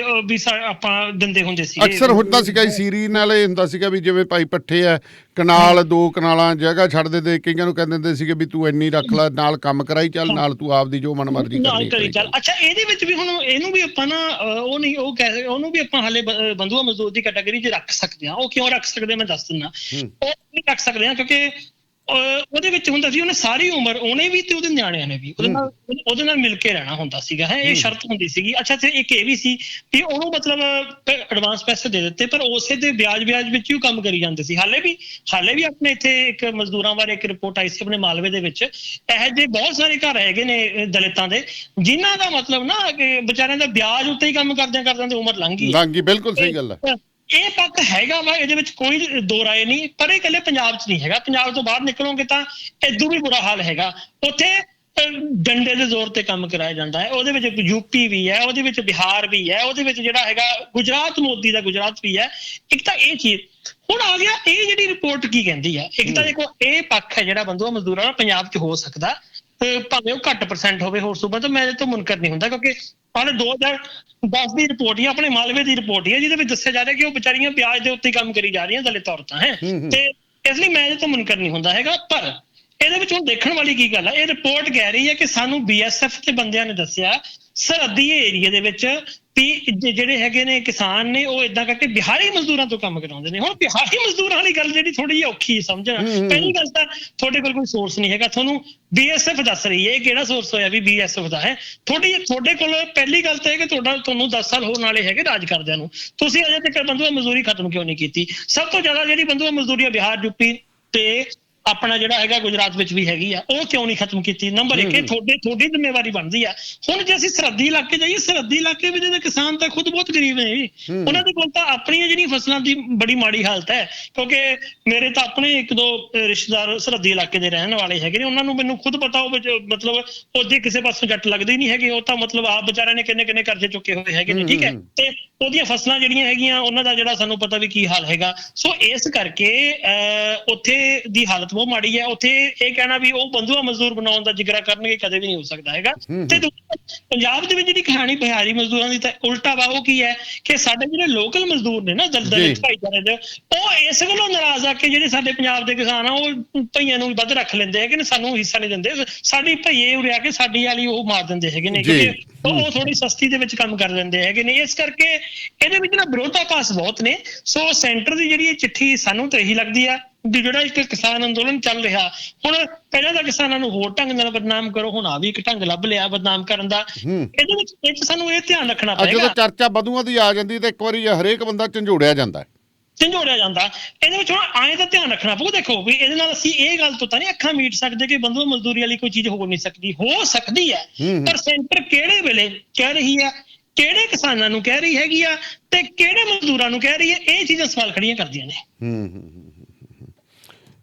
Speaker 2: ਆਪਾਂ ਦਿੰਦੇ ਹੁੰਦੇ ਸੀ।
Speaker 1: ਅਕਸਰ ਹੁੰਦਾ ਸੀਗਾ ਸੀਰੀ ਨਾਲ ਇਹ ਹੁੰਦਾ ਸੀਗਾ ਵੀ ਜਿਵੇਂ ਭਾਈ ਪੱਠੇ ਆ, ਕਨਾਲ 2 ਕਨਾਲਾਂ ਜਗ੍ਹਾ ਛੱਡਦੇ ਤੇ ਕਈਆਂ ਨੂੰ ਕਹਿੰਦੇ ਹੁੰਦੇ ਸੀਗੇ ਵੀ ਤੂੰ ਇੰਨੀ ਰੱਖ ਲੈ, ਨਾਲ ਕੰਮ ਕਰਾਈ ਚੱਲ, ਨਾਲ ਤੂੰ ਆਪਦੀ ਜੋ ਮਨਮਰਜ਼ੀ ਕਰੀ ਚੱਲ।
Speaker 2: ਅੱਛਾ, ਇਹਦੇ ਵਿੱਚ ਵੀ ਹੁਣ ਇਹਨੂੰ ਵੀ ਆਪਾਂ ਨਾ ਉਹ ਨਹੀਂ, ਉਹ ਕਹਿ ਉਹਨੂੰ ਵੀ ਆਪਾਂ ਹਾਲੇ ਬੰਧੂਆ ਮਜ਼ਦੂਰ ਦੀ ਕੈਟਾਗਰੀ 'ਚ ਰੱਖ ਸਕਦੇ ਹਾਂ। ਉਹ ਕਿਉਂ ਰੱਖ ਸਕਦੇ ਮੈਂ ਦੱਸ ਦਿੰਦਾ। ਉਹ ਨਹੀਂ ਰੱਖ ਸਕਦੇ ਹਾਂ ਕਿਉਂਕਿ ਉਹਦੇ ਵਿੱਚ ਹੁੰਦਾ ਸੀ ਉਹਨੇ ਸਾਰੀ ਉਮਰ, ਉਹਨੇ ਵੀ ਤੇ ਉਹਦੇ ਨਿਆਣਿਆਂ ਨੇ ਵੀ ਉਹਦੇ ਨਾਲ ਮਿਲ ਕੇ ਰਹਿਣਾ ਹੁੰਦਾ ਸੀਗਾ। ਇਹ ਸ਼ਰਤ ਹੁੰਦੀ ਸੀਗੀ। ਅੱਛਾ, ਤੇ ਇੱਕ ਇਹ ਵੀ ਸੀ ਵੀ ਉਹਨੂੰ ਮਤਲਬ ਐਡਵਾਂਸ ਪੈਸੇ ਦੇ ਦਿੱਤੇ, ਪਰ ਉਸੇ ਦੇ ਵਿਆਜ ਵਿੱਚ ਹੀ ਉਹ ਕੰਮ ਕਰੀ ਜਾਂਦੇ ਸੀ। ਹਾਲੇ ਵੀ ਆਪਣੇ ਇੱਥੇ ਇੱਕ ਮਜ਼ਦੂਰਾਂ ਬਾਰੇ ਇੱਕ ਰਿਪੋਰਟ ਆਈ ਸੀ ਆਪਣੇ ਮਾਲਵੇ ਦੇ ਵਿੱਚ। ਇਹੋ ਜਿਹੇ ਬਹੁਤ ਸਾਰੇ ਘਰ ਹੈਗੇ ਨੇ ਦਲਿਤਾਂ ਦੇ, ਜਿਨ੍ਹਾਂ ਦਾ ਮਤਲਬ ਨਾ ਕਿ ਵਿਚਾਰਿਆਂ ਦਾ ਵਿਆਜ ਉੱਤੇ ਹੀ ਕੰਮ ਕਰਦਿਆਂ ਤੇ ਉਮਰ ਲੰਘ ਗਈ।
Speaker 1: ਬਿਲਕੁਲ ਸਹੀ ਗੱਲ ਹੈ।
Speaker 2: ਇਹ ਪੱਖ ਹੈਗਾ ਵਾ, ਇਹਦੇ ਵਿੱਚ ਕੋਈ ਦੋ ਰਾਏ ਨਹੀਂ। ਪਰ ਇਹ ਇਕੱਲੇ ਪੰਜਾਬ 'ਚ ਨਹੀਂ ਹੈਗਾ। ਪੰਜਾਬ ਤੋਂ ਬਾਹਰ ਨਿਕਲੋਗੇ ਤਾਂ ਇਦੋਂ ਵੀ ਬੁਰਾ ਹਾਲ ਹੈਗਾ। ਉੱਥੇ ਡੰਡੇ ਦੇ ਜ਼ੋਰ ਤੇ ਕੰਮ ਕਰਾਇਆ ਜਾਂਦਾ ਹੈ। ਉਹਦੇ ਵਿੱਚ ਯੂਪੀ ਵੀ ਹੈ, ਉਹਦੇ ਵਿੱਚ ਬਿਹਾਰ ਵੀ ਹੈ, ਉਹਦੇ ਵਿੱਚ ਜਿਹੜਾ ਹੈਗਾ ਗੁਜਰਾਤ, ਮੋਦੀ ਦਾ ਗੁਜਰਾਤ ਵੀ ਹੈ। ਇੱਕ ਤਾਂ ਇਹ ਚੀਜ਼ ਹੁਣ ਆ ਗਿਆ। ਇਹ ਜਿਹੜੀ ਰਿਪੋਰਟ ਕੀ ਕਹਿੰਦੀ ਹੈ, ਇੱਕ ਤਾਂ ਦੇਖੋ ਇਹ ਪੱਖ ਹੈ ਜਿਹੜਾ ਬੰਧੂਆ ਮਜ਼ਦੂਰਾਂ ਦਾ ਪੰਜਾਬ 'ਚ ਹੋ ਸਕਦਾ, ਭਾਵੇਂ ਉਹ ਘੱਟ % ਹੋਵੇ ਹੋਰ ਸੂਬਾ ਤੋਂ। ਮੈਂ ਇਹਦੇ ਤੋਂ ਮੁਨਕਰ ਨਹੀਂ ਹੁੰਦਾ ਕਿਉਂਕਿ ਹਾਲੇ 2010 ਦੀ ਰਿਪੋਰਟ ਹੀ ਆਪਣੇ ਮਾਲਵੇ ਦੀ ਰਿਪੋਰਟ ਹੀ ਹੈ, ਜਿਹਦੇ ਵਿੱਚ ਦੱਸਿਆ ਜਾ ਰਿਹਾ ਕਿ ਉਹ ਵਿਚਾਰੀਆਂ ਵਿਆਜ ਦੇ ਉੱਤੇ ਕੰਮ ਕਰੀ ਜਾ ਰਹੀਆਂ ਦਲਿਤ ਔਰਤਾਂ ਹੈ। ਤੇ ਇਸ ਲਈ ਮੈਂ ਇਹਦੇ ਤੋਂ ਮੁਨਕਰ ਨਹੀਂ ਹੁੰਦਾ ਹੈਗਾ। ਪਰ ਇਹਦੇ ਵਿੱਚ ਹੁਣ ਦੇਖਣ ਵਾਲੀ ਕੀ ਗੱਲ ਹੈ, ਇਹ ਰਿਪੋਰਟ ਕਹਿ ਰਹੀ ਹੈ ਕਿ ਸਾਨੂੰ BSF ਦੇ ਬੰਦਿਆਂ ਨੇ ਦੱਸਿਆ ਸਰਹੱਦੀ ਏਰੀਏ ਦੇ ਵਿੱਚ ਵੀ ਜਿਹੜੇ ਹੈਗੇ ਨੇ ਕਿਸਾਨ ਨੇ, ਉਹ ਏਦਾਂ ਕਰਕੇ ਬਿਹਾਰੀ ਮਜ਼ਦੂਰਾਂ ਤੋਂ ਕੰਮ ਕਰਾਉਂਦੇ ਨੇ। ਹੁਣ ਬਿਹਾਰੀ ਮਜ਼ਦੂਰਾਂ ਵਾਲੀ ਗੱਲ ਜਿਹੜੀ ਥੋੜੀ ਜਿਹੀ ਔਖੀ ਸਮਝਣਾ। ਪਹਿਲੀ ਗੱਲ ਤਾਂ ਤੁਹਾਡੇ ਕੋਲ ਕੋਈ ਸੋਰਸ ਨਹੀਂ ਹੈਗਾ, ਤੁਹਾਨੂੰ BSF ਦੱਸ ਰਹੀ ਹੈ। ਇਹ ਕਿਹੜਾ ਸੋਰਸ ਹੋਇਆ ਵੀ BSF ਦਾ ਹੈ? ਤੁਹਾਡੇ ਕੋਲ ਪਹਿਲੀ ਗੱਲ ਤਾਂ ਇਹ ਕਿ ਤੁਹਾਨੂੰ 10 ਸਾਲ ਹੋਣ ਵਾਲੇ ਹੈਗੇ ਰਾਜ ਕਰਦਿਆਂ ਨੂੰ, ਤੁਸੀਂ ਅਜੇ ਤੱਕ ਬੰਧੂਆ ਮਜ਼ਦੂਰੀ ਖਤਮ ਕਿਉਂ ਨਹੀਂ ਕੀਤੀ? ਸਭ ਤੋਂ ਜ਼ਿਆਦਾ ਜਿਹੜੀ ਬੰਧੂਆ ਮਜ਼ਦੂਰੀ ਬਿਹਾਰ, ਯੂਪੀ ਤੇ ਆਪਣਾ ਜਿਹੜਾ ਹੈਗਾ ਗੁਜਰਾਤ ਵਿੱਚ ਵੀ ਹੈਗੀ ਆ, ਉਹ ਕਿਉਂ ਨਹੀਂ ਖਤਮ ਕੀਤੀ? ਨੰਬਰ 1 ਇਹ ਤੁਹਾਡੀ ਜ਼ਿੰਮੇਵਾਰੀ ਬਣਦੀ ਆ। ਹੁਣ ਜੇ ਅਸੀਂ ਸਰਹੱਦੀ ਇਲਾਕੇ ਜਾਈਏ, ਸਰਹੱਦੀ ਇਲਾਕੇ ਵਿੱਚ ਦੇ ਕਿਸਾਨ ਤਾਂ ਖੁਦ ਬਹੁਤ ਗਰੀਬ ਨੇ। ਉਹਨਾਂ ਦੇ ਕੋਲ ਤਾਂ ਆਪਣੀਆਂ ਜਿਹੜੀਆਂ ਫਸਲਾਂ ਦੀ ਬੜੀ ਮਾੜੀ ਹਾਲਤ ਹੈ, ਕਿਉਂਕਿ ਮੇਰੇ ਤਾਂ ਆਪਣੇ 1-2 ਰਿਸ਼ਤੇਦਾਰ ਸਰਹੱਦੀ ਇਲਾਕੇ ਦੇ ਰਹਿਣ ਵਾਲੇ ਹੈਗੇ ਨੇ। ਉਹਨਾਂ ਨੂੰ ਮੈਨੂੰ ਖੁਦ ਪਤਾ, ਉਹ ਮਤਲਬ ਉਹਦੇ ਕਿਸੇ ਪਾਸੋਂ ਜੱਟ ਲੱਗਦੇ ਹੀ ਨਹੀਂ ਹੈਗੇ। ਉਹ ਤਾਂ ਮਤਲਬ ਆਪ ਵਿਚਾਰਿਆਂ ਨੇ ਕਿੰਨੇ ਕਰਜ਼ੇ ਚੁੱਕੇ ਹੋਏ ਹੈਗੇ ਨੇ, ਠੀਕ ਹੈ। ਤੇ ਉਹਦੀਆਂ ਫਸਲਾਂ ਜਿਹੜੀਆਂ ਹੈਗੀਆਂ, ਉਹਨਾਂ ਦਾ ਜਿਹੜਾ ਸਾਨੂੰ ਪਤਾ ਵੀ ਕੀ ਹਾਲ ਹੈਗਾ। ਸੋ ਇਸ ਕਰਕੇ ਉੱਥੇ ਦੀ ਹਾਲਤ ਬਹੁਤ ਮਾੜੀ ਹੈ। ਉੱਥੇ ਇਹ ਕਹਿਣਾ ਵੀ ਉਹ ਬੰਧੂਆ ਮਜ਼ਦੂਰ ਬਣਾਉਣ ਦਾ ਜਿਗਰਾ ਕਰਨਗੇ ਕਦੇ ਵੀ ਨਹੀਂ ਹੋ ਸਕਦਾ ਹੈਗਾ। ਤੇ ਪੰਜਾਬ ਦੇ ਵਿੱਚ ਜਿਹੜੀ ਕਹਾਣੀ ਬਿਹਾਰੀ ਮਜ਼ਦੂਰਾਂ ਦੀ ਤਾਂ ਉਲਟਾ ਵਾ। ਉਹ ਕੀ ਹੈ ਕਿ ਸਾਡੇ ਜਿਹੜੇ ਲੋਕਲ ਮਜ਼ਦੂਰ ਨੇ ਨਾ ਦਲਿਤ ਭਾਈਚਾਰੇ ਦੇ, ਉਹ ਇਸ ਵੱਲੋਂ ਨਾਰਾਜ਼ ਆ ਕਿ ਜਿਹੜੇ ਸਾਡੇ ਪੰਜਾਬ ਦੇ ਕਿਸਾਨ ਆ ਉਹ ਭਈਆਂ ਨੂੰ ਵੱਧ ਰੱਖ ਲੈਂਦੇ ਹੈਗੇ ਨੇ, ਸਾਨੂੰ ਹਿੱਸਾ ਨਹੀਂ ਦਿੰਦੇ। ਸਾਡੀ ਭਈਏ ਉਰੇ ਆ ਕੇ ਸਾਡੀ ਵਾਲੀ ਉਹ ਮਾਰ ਦਿੰਦੇ ਹੈਗੇ ਨੇ, ਕਿਉਂਕਿ ਉਹ ਥੋੜੀ ਸਸਤੀ ਦੇ ਵਿੱਚ ਕੰਮ ਕਰ ਦਿੰਦੇ ਹੈਗੇ ਨੇ। ਇਸ ਕਰਕੇ ਇਹਦੇ ਵਿੱਚ ਨਾ ਵਿਰੋਧਾਭਾਸ ਬਹੁਤ ਨੇ। ਸੋ ਸੈਂਟਰ ਦੀ ਜਿਹੜੀ ਇਹ ਚਿੱਠੀ ਸਾਨੂੰ ਤਾਂ ਇਹੀ ਲੱਗਦੀ ਆ ਵੀ ਜਿਹੜਾ ਇੱਕ ਕਿਸਾਨ ਅੰਦੋਲਨ ਚੱਲ ਰਿਹਾ, ਹੁਣ ਪਹਿਲਾਂ ਤਾਂ ਕਿਸਾਨਾਂ ਨੂੰ ਹੋਰ ਢੰਗ ਨਾਲ ਬਦਨਾਮ ਕਰੋ, ਹੁਣ ਆ ਵੀ ਇੱਕ ਢੰਗ ਲੱਭ ਲਿਆ ਬਦਨਾਮ ਕਰਨ ਦਾ। ਇਹਦੇ ਵਿੱਚ ਸਾਨੂੰ ਇਹ ਧਿਆਨ ਰੱਖਣਾ ਪਏਗਾ।
Speaker 1: ਜਦੋਂ ਚਰਚਾ ਬਧੂਆਂ ਦੀ ਆ ਜਾਂਦੀ ਤਾਂ ਇੱਕ ਵਾਰੀ ਹਰੇਕ ਬੰਦਾ ਝੰਜੋੜਿਆ ਜਾਂਦਾ।
Speaker 2: ਇਹਦੇ ਵਿੱਚ ਹੁਣ ਆਏ ਤਾਂ ਧਿਆਨ ਰੱਖਣਾ ਪਊ। ਦੇਖੋ ਵੀ ਇਹਦੇ ਨਾਲ ਅਸੀਂ ਇਹ ਗੱਲ ਤੋਂ ਤਾਂ ਨਹੀਂ ਅੱਖਾਂ ਮੀਟ ਸਕਦੇ ਕਿ ਬੰਧੂਆ ਮਜ਼ਦੂਰੀ ਵਾਲੀ ਕੋਈ ਚੀਜ਼ ਹੋ ਨਹੀਂ ਸਕਦੀ। ਹੋ ਸਕਦੀ ਹੈ, ਪਰ ਸੈਂਟਰ ਕਿਹੜੇ ਵੇਲੇ ਕਹਿ ਰਹੀ ਹੈ, ਕਿਹੜੇ ਕਿਸਾਨਾਂ ਨੂੰ ਕਹਿ ਰਹੀ ਹੈਗੀ ਆ, ਤੇ ਕਿਹੜੇ ਮਜ਼ਦੂਰਾਂ ਨੂੰ ਕਹਿ ਰਹੀ ਹੈ, ਇਹ ਚੀਜ਼ਾਂ ਸਵਾਲ ਖੜੀਆਂ ਕਰਦੀਆਂ ਨੇ।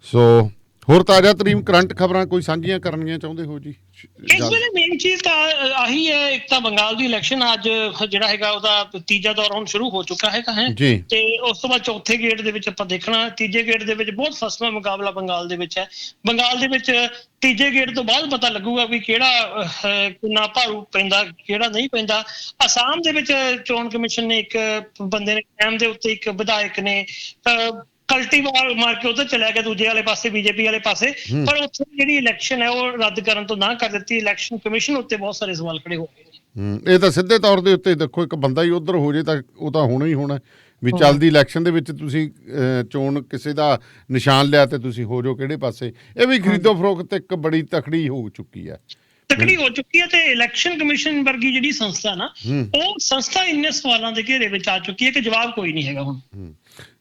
Speaker 1: ਸੋ ਹੋਰ ਤਾਜ਼ਾ ਤਰੀਨ ਕਰੰਟ ਖਬਰਾਂ ਕੋਈ ਸਾਂਝੀਆਂ ਕਰਨੀਆਂ ਚਾਹੁੰਦੇ ਹੋ ਜੀ?
Speaker 2: ਇਸ ਵੇਲੇ ਮੇਨ ਚੀਜ਼ ਤਾਂ ਆਹੀ ਹੈ, ਇੱਕ ਤਾਂ ਬੰਗਾਲ ਦੀ ਇਲੈਕਸ਼ਨ ਅੱਜ ਜਿਹੜਾ ਹੈਗਾ ਉਹਦਾ ਤੀਜਾ ਦੌਰ ਹੁਣ ਸ਼ੁਰੂ ਹੋ ਚੁੱਕਾ ਹੈਗਾ ਹੈ,
Speaker 1: ਜੀ
Speaker 2: ਤੇ ਉਸ ਤੋਂ ਬਾਅਦ ਚੌਥੇ ਗੇੜ ਦੇ ਵਿੱਚ ਆਪਾਂ ਦੇਖਣਾ। ਤੀਜੇ ਗੇੜ ਦੇ ਵਿੱਚ ਬਹੁਤ ਫਸਵਾਂ ਮੁਕਾਬਲਾ ਬੰਗਾਲ ਦੇ ਵਿੱਚ ਹੈ। ਬੰਗਾਲ ਦੇ ਵਿੱਚ ਤੀਜੇ ਗੇੜ ਤੋਂ ਬਾਅਦ ਪਤਾ ਲੱਗੂਗਾ ਵੀ ਕਿਹੜਾ ਕਿੰਨਾ ਭਾਰੂ ਪੈਂਦਾ, ਕਿਹੜਾ ਨਹੀਂ ਪੈਂਦਾ। ਅਸਾਮ ਦੇ ਵਿੱਚ ਚੋਣ ਕਮਿਸ਼ਨ ਨੇ ਇੱਕ ਬੰਦੇ ਨੇ ਟਾਈਮ ਦੇ ਉੱਤੇ, ਇੱਕ ਵਿਧਾਇਕ ਨੇ ਕਲਟੀ ਮਾਰ ਕੇ ਉਧਰ ਚਲਿਆ ਗਿਆ, ਦੂਜੇ ਵਾਲੇ ਪਾਸੇ, ਬੀਜੇਪੀ ਵਾਲੇ ਪਾਸੇ। ਪਰ ਉੱਥੇ ਜਿਹੜੀ ਇਲੈਕਸ਼ਨ ਹੈ ਉਹ ਰੱਦ ਕਰਨ ਤੋਂ ਨਾ ਕਰ ਦਿੱਤੀ। ਇਲੈਕਸ਼ਨ ਕਮਿਸ਼ਨ ਉੱਤੇ ਬਹੁਤ ਸਾਰੇ ਸਵਾਲ ਖੜੇ ਹੋ ਗਏ।
Speaker 1: ਇਹ ਤਾਂ ਸਿੱਧੇ ਤੌਰ ਦੇ ਉੱਤੇ ਦੇਖੋ, ਇੱਕ ਬੰਦਾ ਹੀ ਉਧਰ ਹੋ ਜੇ ਤਾਂ ਉਹ ਤਾਂ ਹੋਣਾ ਹੀ ਹੋਣਾ ਵੀ ਚੱਲਦੀ ਇਲੈਕਸ਼ਨ ਦੇ ਵਿੱਚ ਤੁਸੀਂ ਚੋਣ ਕਿਸੇ ਦਾ ਨਿਸ਼ਾਨ ਲਿਆ ਤੇ ਤੁਸੀਂ ਹੋ ਜਾਓ ਕਿਹੜੇ ਪਾਸੇ। ਇਹ ਵੀ ਖਰੀਦੋ ਫਰੋਖਤ ਇੱਕ ਬੜੀ ਤਕੜੀ ਹੋ ਚੁੱਕੀ ਹੈ,
Speaker 2: ਤਕੜੀ ਹੋ ਚੁੱਕੀ ਹੈ। ਤੇ ਇਲੈਕਸ਼ਨ ਕਮਿਸ਼ਨ ਵਰਗੀ ਜਿਹੜੀ ਸੰਸਥਾ ਨਾ, ਉਹ ਸੰਸਥਾ ਇੰਨੇ ਸਵਾਲਾਂ ਦੇ ਘੇਰੇ ਵਿੱਚ ਆ ਚੁੱਕੀ ਹੈ ਕਿ ਜਵਾਬ ਕੋਈ ਨਹੀਂ ਹੈਗਾ ਹੁਣ।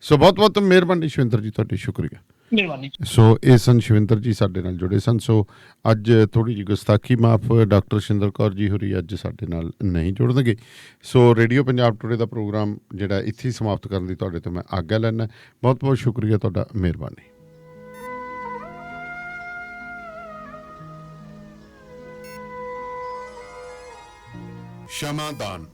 Speaker 1: ਸੋ ਬਹੁਤ ਬਹੁਤ ਮਿਹਰਬਾਨੀ ਸ਼ਿਵਿੰਦਰ ਜੀ, ਤੁਹਾਡੀ ਸ਼ੁਕਰੀਆ।
Speaker 2: ਮਿਹਰਬਾਨੀ।
Speaker 1: ਸੋ ਇਹ ਸਨ ਸ਼ਿਵਿੰਦਰ ਜੀ ਸਾਡੇ ਨਾਲ ਜੁੜੇ ਸਨ। ਸੋ ਅੱਜ ਥੋੜ੍ਹੀ ਜਿਹੀ ਗੁਸਤਾਖੀ ਮਾਫ, ਡਾਕਟਰ ਸ਼ਿੰਦਰ ਕੌਰ ਜੀ ਹੋਰੀ ਅੱਜ ਸਾਡੇ ਨਾਲ ਨਹੀਂ ਜੁੜਨਗੇ। ਸੋ ਰੇਡੀਓ ਪੰਜਾਬ ਟੁਡੇ ਦਾ ਪ੍ਰੋਗਰਾਮ ਜਿਹੜਾ ਇੱਥੇ ਹੀ ਸਮਾਪਤ ਕਰਨ ਦੀ ਤੁਹਾਡੇ ਤੋਂ ਮੈਂ ਆਗਿਆ ਲੈਣਾ। ਬਹੁਤ ਬਹੁਤ ਸ਼ੁਕਰੀਆ ਤੁਹਾਡਾ, ਮਿਹਰਬਾਨੀ।
Speaker 3: ਸ਼ਮਾਦਾਨ